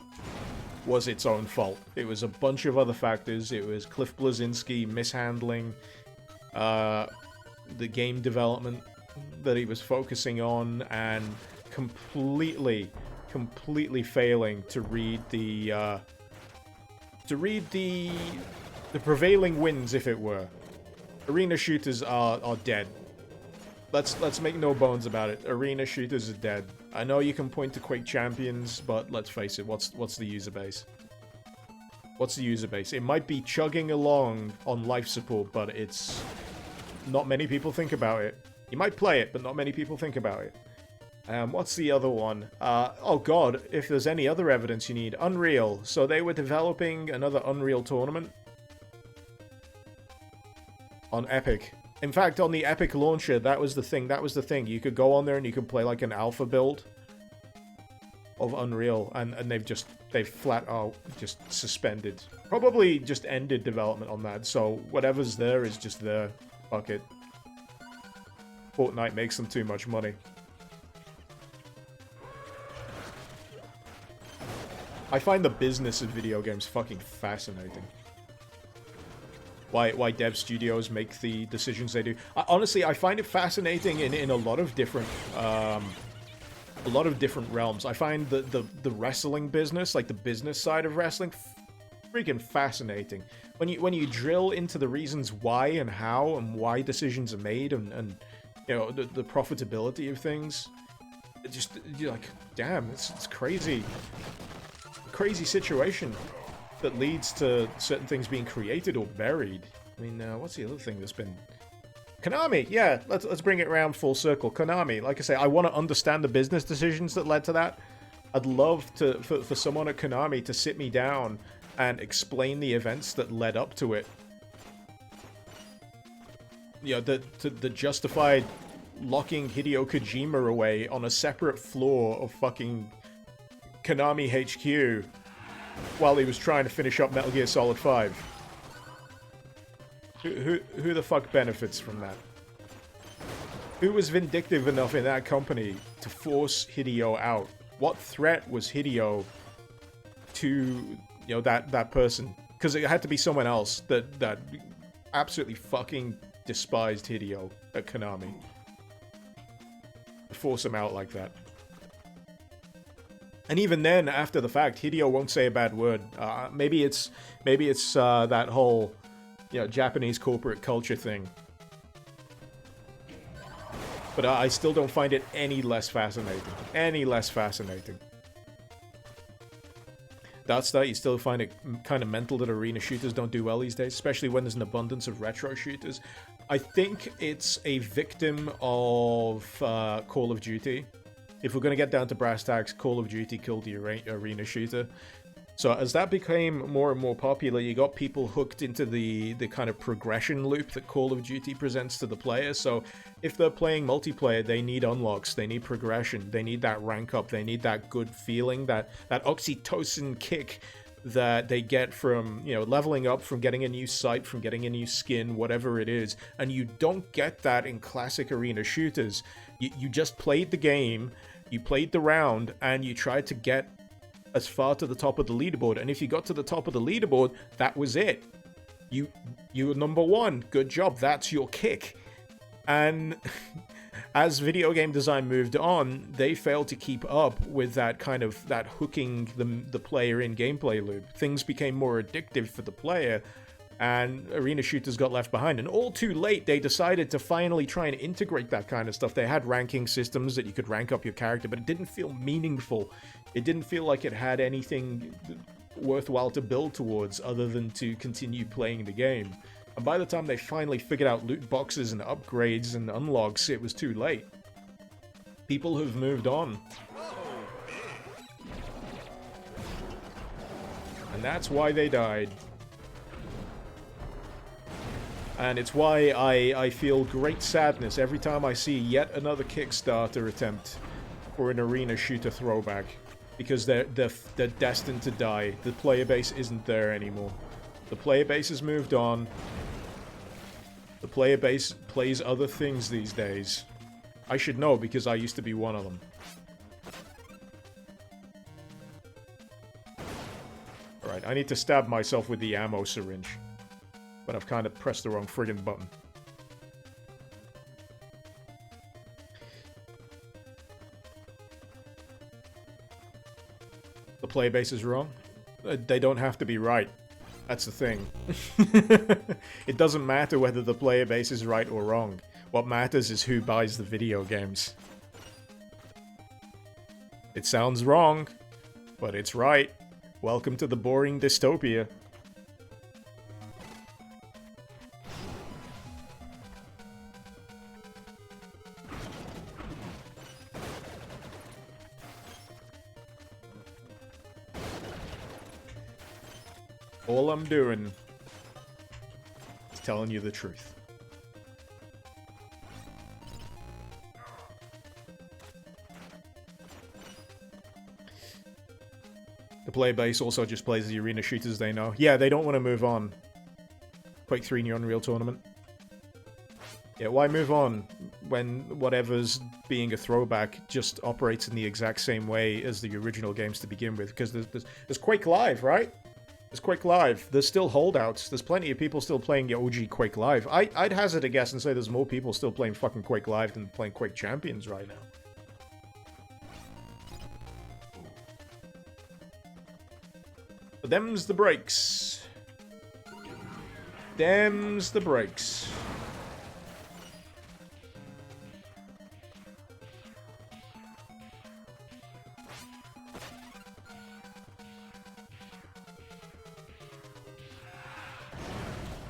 Speaker 1: was its own fault. It was a bunch of other factors. It was Cliff Bleszinski mishandling the game development that he was focusing on, and completely failing to read the prevailing winds, if it were. Arena shooters are dead. Let's make no bones about it. Arena shooters are dead. I know you can point to Quake Champions, but let's face it, what's the user base? What's the user base? It might be chugging along on life support, but it's... not many people think about it. You might play it, but not many people think about it. What's the other one? Oh god, if there's any other evidence you need. Unreal. So they were developing another Unreal tournament on Epic. In fact, on the Epic launcher, that was the thing. You could go on there and you could play like an alpha build of Unreal, and they've flat out just suspended. Probably just ended development on that, so whatever's there is just there. Fuck it. Fortnite makes them too much money. I find the business of video games fucking fascinating. Why dev studios make the decisions they do. Honestly, I find it fascinating in a lot of different realms. I find the wrestling business, like the business side of wrestling, freaking fascinating. When you drill into the reasons why and how and why decisions are made, and you know, the profitability of things, it just, you're like, damn, it's crazy. A crazy situation that leads to certain things being created or buried. I mean, what's the other thing that's been... Konami, yeah, let's bring it around full circle. Konami, like I say, I want to understand the business decisions that led to that. I'd love for someone at Konami to sit me down and explain the events that led up to it. You know, the justified locking Hideo Kojima away on a separate floor of fucking Konami HQ while he was trying to finish up Metal Gear Solid 5. Who the fuck benefits from that? Who was vindictive enough in that company to force Hideo out? What threat was Hideo to, you know, that person? Because it had to be someone else that absolutely fucking despised Hideo at Konami. To force him out like that. And even then, after the fact, Hideo won't say a bad word. Maybe it's that whole, you know, Japanese corporate culture thing. But I still don't find it any less fascinating. Any less fascinating. That's that. You still find it kind of mental that arena shooters don't do well these days, especially when there's an abundance of retro shooters. I think it's a victim of Call of Duty. If we're going to get down to brass tacks, Call of Duty killed the arena shooter. So as that became more and more popular, you got people hooked into the kind of progression loop that Call of Duty presents to the player. So if they're playing multiplayer, they need unlocks, they need progression, they need that rank up, they need that good feeling, that oxytocin kick that they get from, you know, leveling up, from getting a new sight, from getting a new skin, whatever it is. And you don't get that in classic arena shooters. You just played the game, you played the round, and you tried to get as far to the top of the leaderboard. And if you got to the top of the leaderboard, that was it. You were number one. Good job. That's your kick. And as video game design moved on, they failed to keep up with that kind of, that hooking the player in gameplay loop. Things became more addictive for the player, and arena shooters got left behind. And all too late, they decided to finally try and integrate that kind of stuff. They had ranking systems that you could rank up your character, but it didn't feel meaningful. It didn't feel like it had anything worthwhile to build towards other than to continue playing the game. And by the time they finally figured out loot boxes and upgrades and unlocks, it was too late. People have moved on. And that's why they died. And it's why I feel great sadness every time I see yet another Kickstarter attempt for an arena shooter throwback. Because they're destined to die. The player base isn't there anymore. The player base has moved on. The player base plays other things these days. I should know because I used to be one of them. Alright, I need to stab myself with the ammo syringe. But I've kind of pressed the wrong friggin' button. The player base is wrong. They don't have to be right. That's the thing. It doesn't matter whether the player base is right or wrong. What matters is who buys the video games. It sounds wrong, but it's right. Welcome to the boring dystopia. All I'm doing is telling you the truth. The player base also just plays the arena shooters they know. Yeah, they don't want to move on. Quake 3 in your Unreal tournament. Yeah, why move on when whatever's being a throwback just operates in the exact same way as the original games to begin with? Because there's Quake Live, right? There's Quake Live. There's still holdouts. There's plenty of people still playing the OG Quake Live. I'd hazard a guess and say there's more people still playing fucking Quake Live than playing Quake Champions right now. But them's the breaks. Them's the breaks.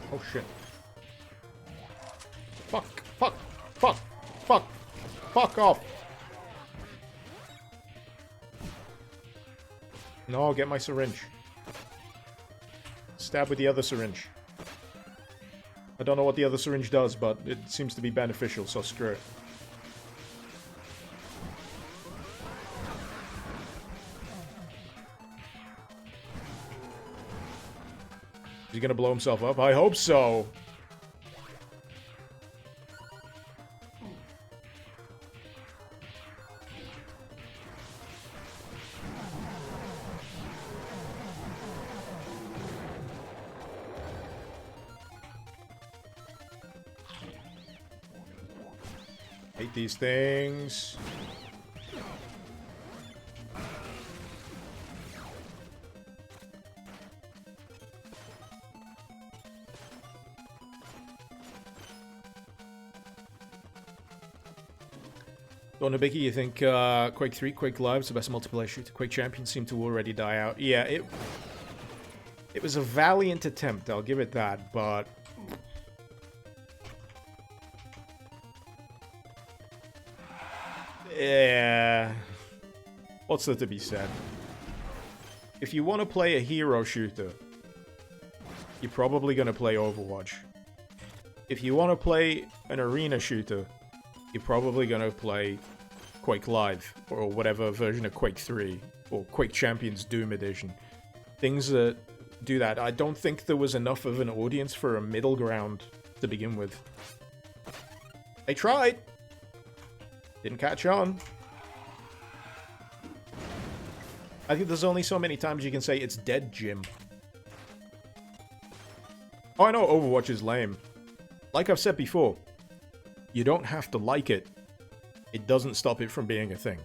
Speaker 1: Oh shit. Fuck, fuck, fuck, fuck, fuck off. No, get my syringe. Stab with the other syringe. I don't know what the other syringe does, but it seems to be beneficial, so screw it. Is he gonna blow himself up? I hope so. Hate these things. Don Hibiki, you think Quake 3, Quake Live's the best multiplayer shooter? Quake Champions seem to already die out. Yeah, it was a valiant attempt, I'll give it that, but yeah, what's there to be said? If you want to play a hero shooter, you're probably going to play Overwatch. If you want to play an arena shooter, you're probably going to play Quake Live, or whatever version of Quake 3, or Quake Champions Doom Edition. Things that do that. I don't think there was enough of an audience for a middle ground to begin with. They tried. Didn't catch on. I think there's only so many times you can say it's dead, Jim. Oh, I know Overwatch is lame. Like I've said before, you don't have to like it. It doesn't stop it from being a thing.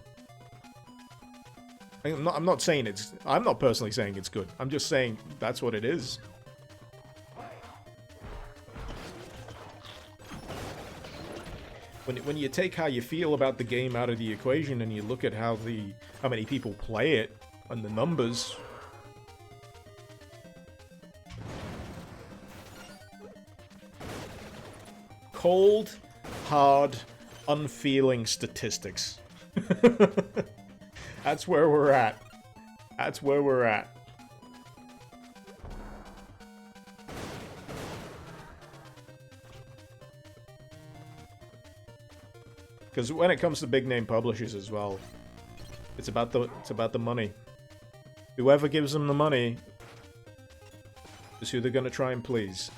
Speaker 1: I'm not saying it's... I'm not personally saying it's good. I'm just saying that's what it is. When you take how you feel about the game out of the equation and you look at how many people play it and the numbers... Cold, hard, unfeeling statistics. That's where we're at. That's where we're at. Because when it comes to big name publishers as well, it's about the money. Whoever gives them the money is who they're gonna try and please.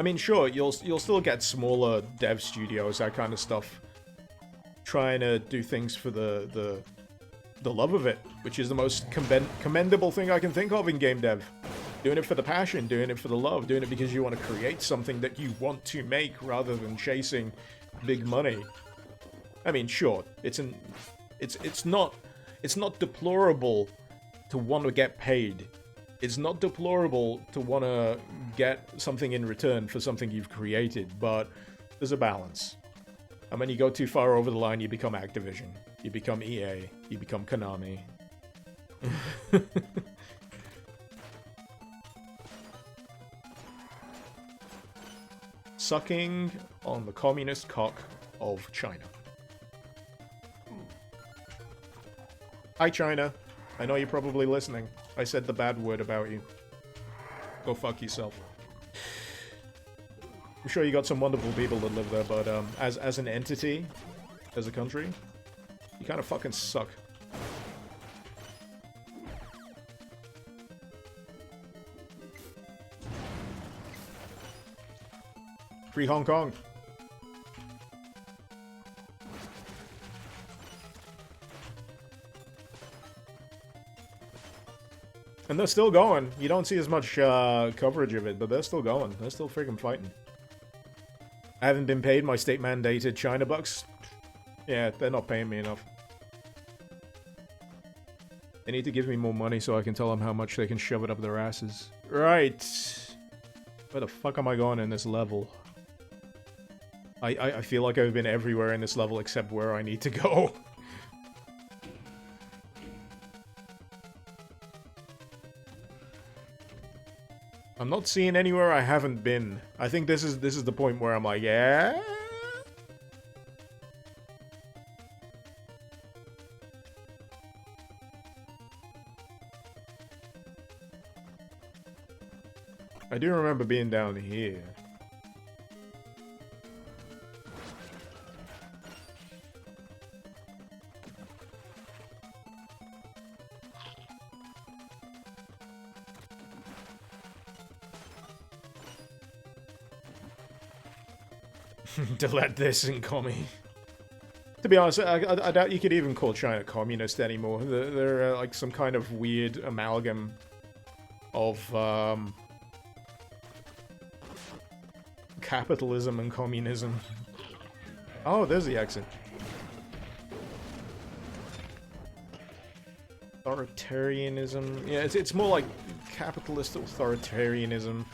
Speaker 1: I mean, sure, you'll still get smaller dev studios, that kind of stuff, trying to do things for the love of it, which is the most commendable thing I can think of in game dev. Doing it for the passion, doing it for the love, doing it because you want to create something that you want to make rather than chasing big money. I mean, sure, it's not deplorable to want to get paid. It's not deplorable to want to get something in return for something you've created, but there's a balance. And when you go too far over the line, you become Activision. You become EA. You become Konami. Sucking on the communist cock of China. Hi, China. I know you're probably listening. I said the bad word about you. Go fuck yourself. I'm sure you got some wonderful people that live there, but as an entity, as a country, you kind of fucking suck. Free Hong Kong. And they're still going. You don't see as much coverage of it, but they're still going. They're still freaking fighting. I haven't been paid my state-mandated China bucks. Yeah, they're not paying me enough. They need to give me more money so I can tell them how much they can shove it up their asses. Right. Where the fuck am I going in this level? I feel like I've been everywhere in this level except where I need to go. I'm not seeing anywhere I haven't been. I think this is the point where I'm like, yeah. I do remember being down here. Delete this and commie. To be honest, I doubt you could even call China communist anymore. They're like some kind of weird amalgam of capitalism and communism. Oh, there's the exit. Authoritarianism. Yeah, it's more like capitalist authoritarianism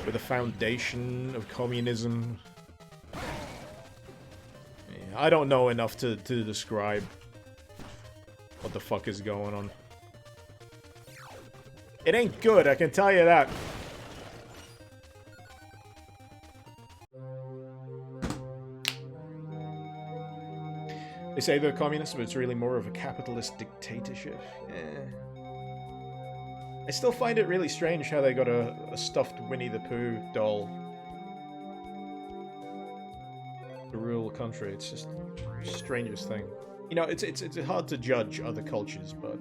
Speaker 1: with a foundation of communism. I don't know enough to describe what the fuck is going on. It ain't good, I can tell you that. They say they're communists, but it's really more of a capitalist dictatorship. I still find it really strange how they got a stuffed Winnie the Pooh doll to rule a country. It's just the strangest thing. You know, it's hard to judge other cultures, but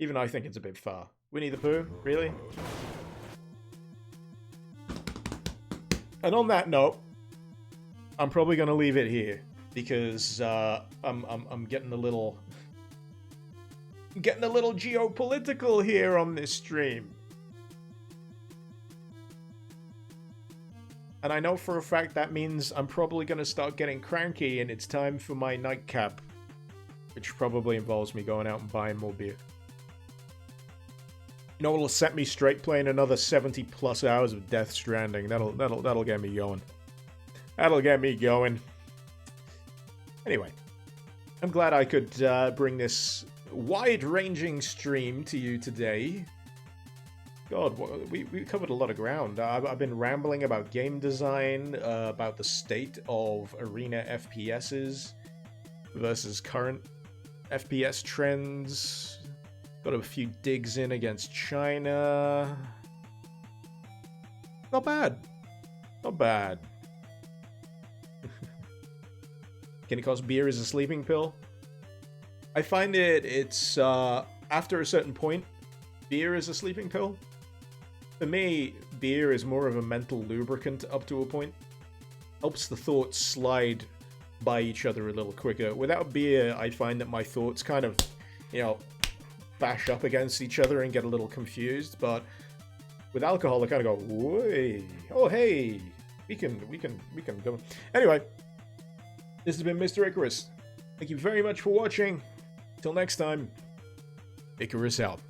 Speaker 1: even I think it's a bit far. Winnie the Pooh, really? And on that note, I'm probably gonna leave it here because I'm getting a little geopolitical here on this stream. And I know for a fact that means I'm probably going to start getting cranky and it's time for my nightcap. Which probably involves me going out and buying more beer. You know what'll set me straight? Playing another 70 plus hours of Death Stranding. That'll get me going. That'll get me going. Anyway. I'm glad I could bring this wide-ranging stream to you today. God, we covered a lot of ground. I've been rambling about game design, about the state of arena FPSs versus current FPS trends. Got a few digs in against China. Not bad. Not bad. Can it cause beer as a sleeping pill? I find it's after a certain point, beer is a sleeping pill. For me, beer is more of a mental lubricant up to a point. Helps the thoughts slide by each other a little quicker. Without beer, I find that my thoughts kind of, bash up against each other and get a little confused. But with alcohol, I kind of go, "Whoa, oh hey, we can go." Anyway, this has been Mr. Icarus. Thank you very much for watching. Till next time, Icarus out.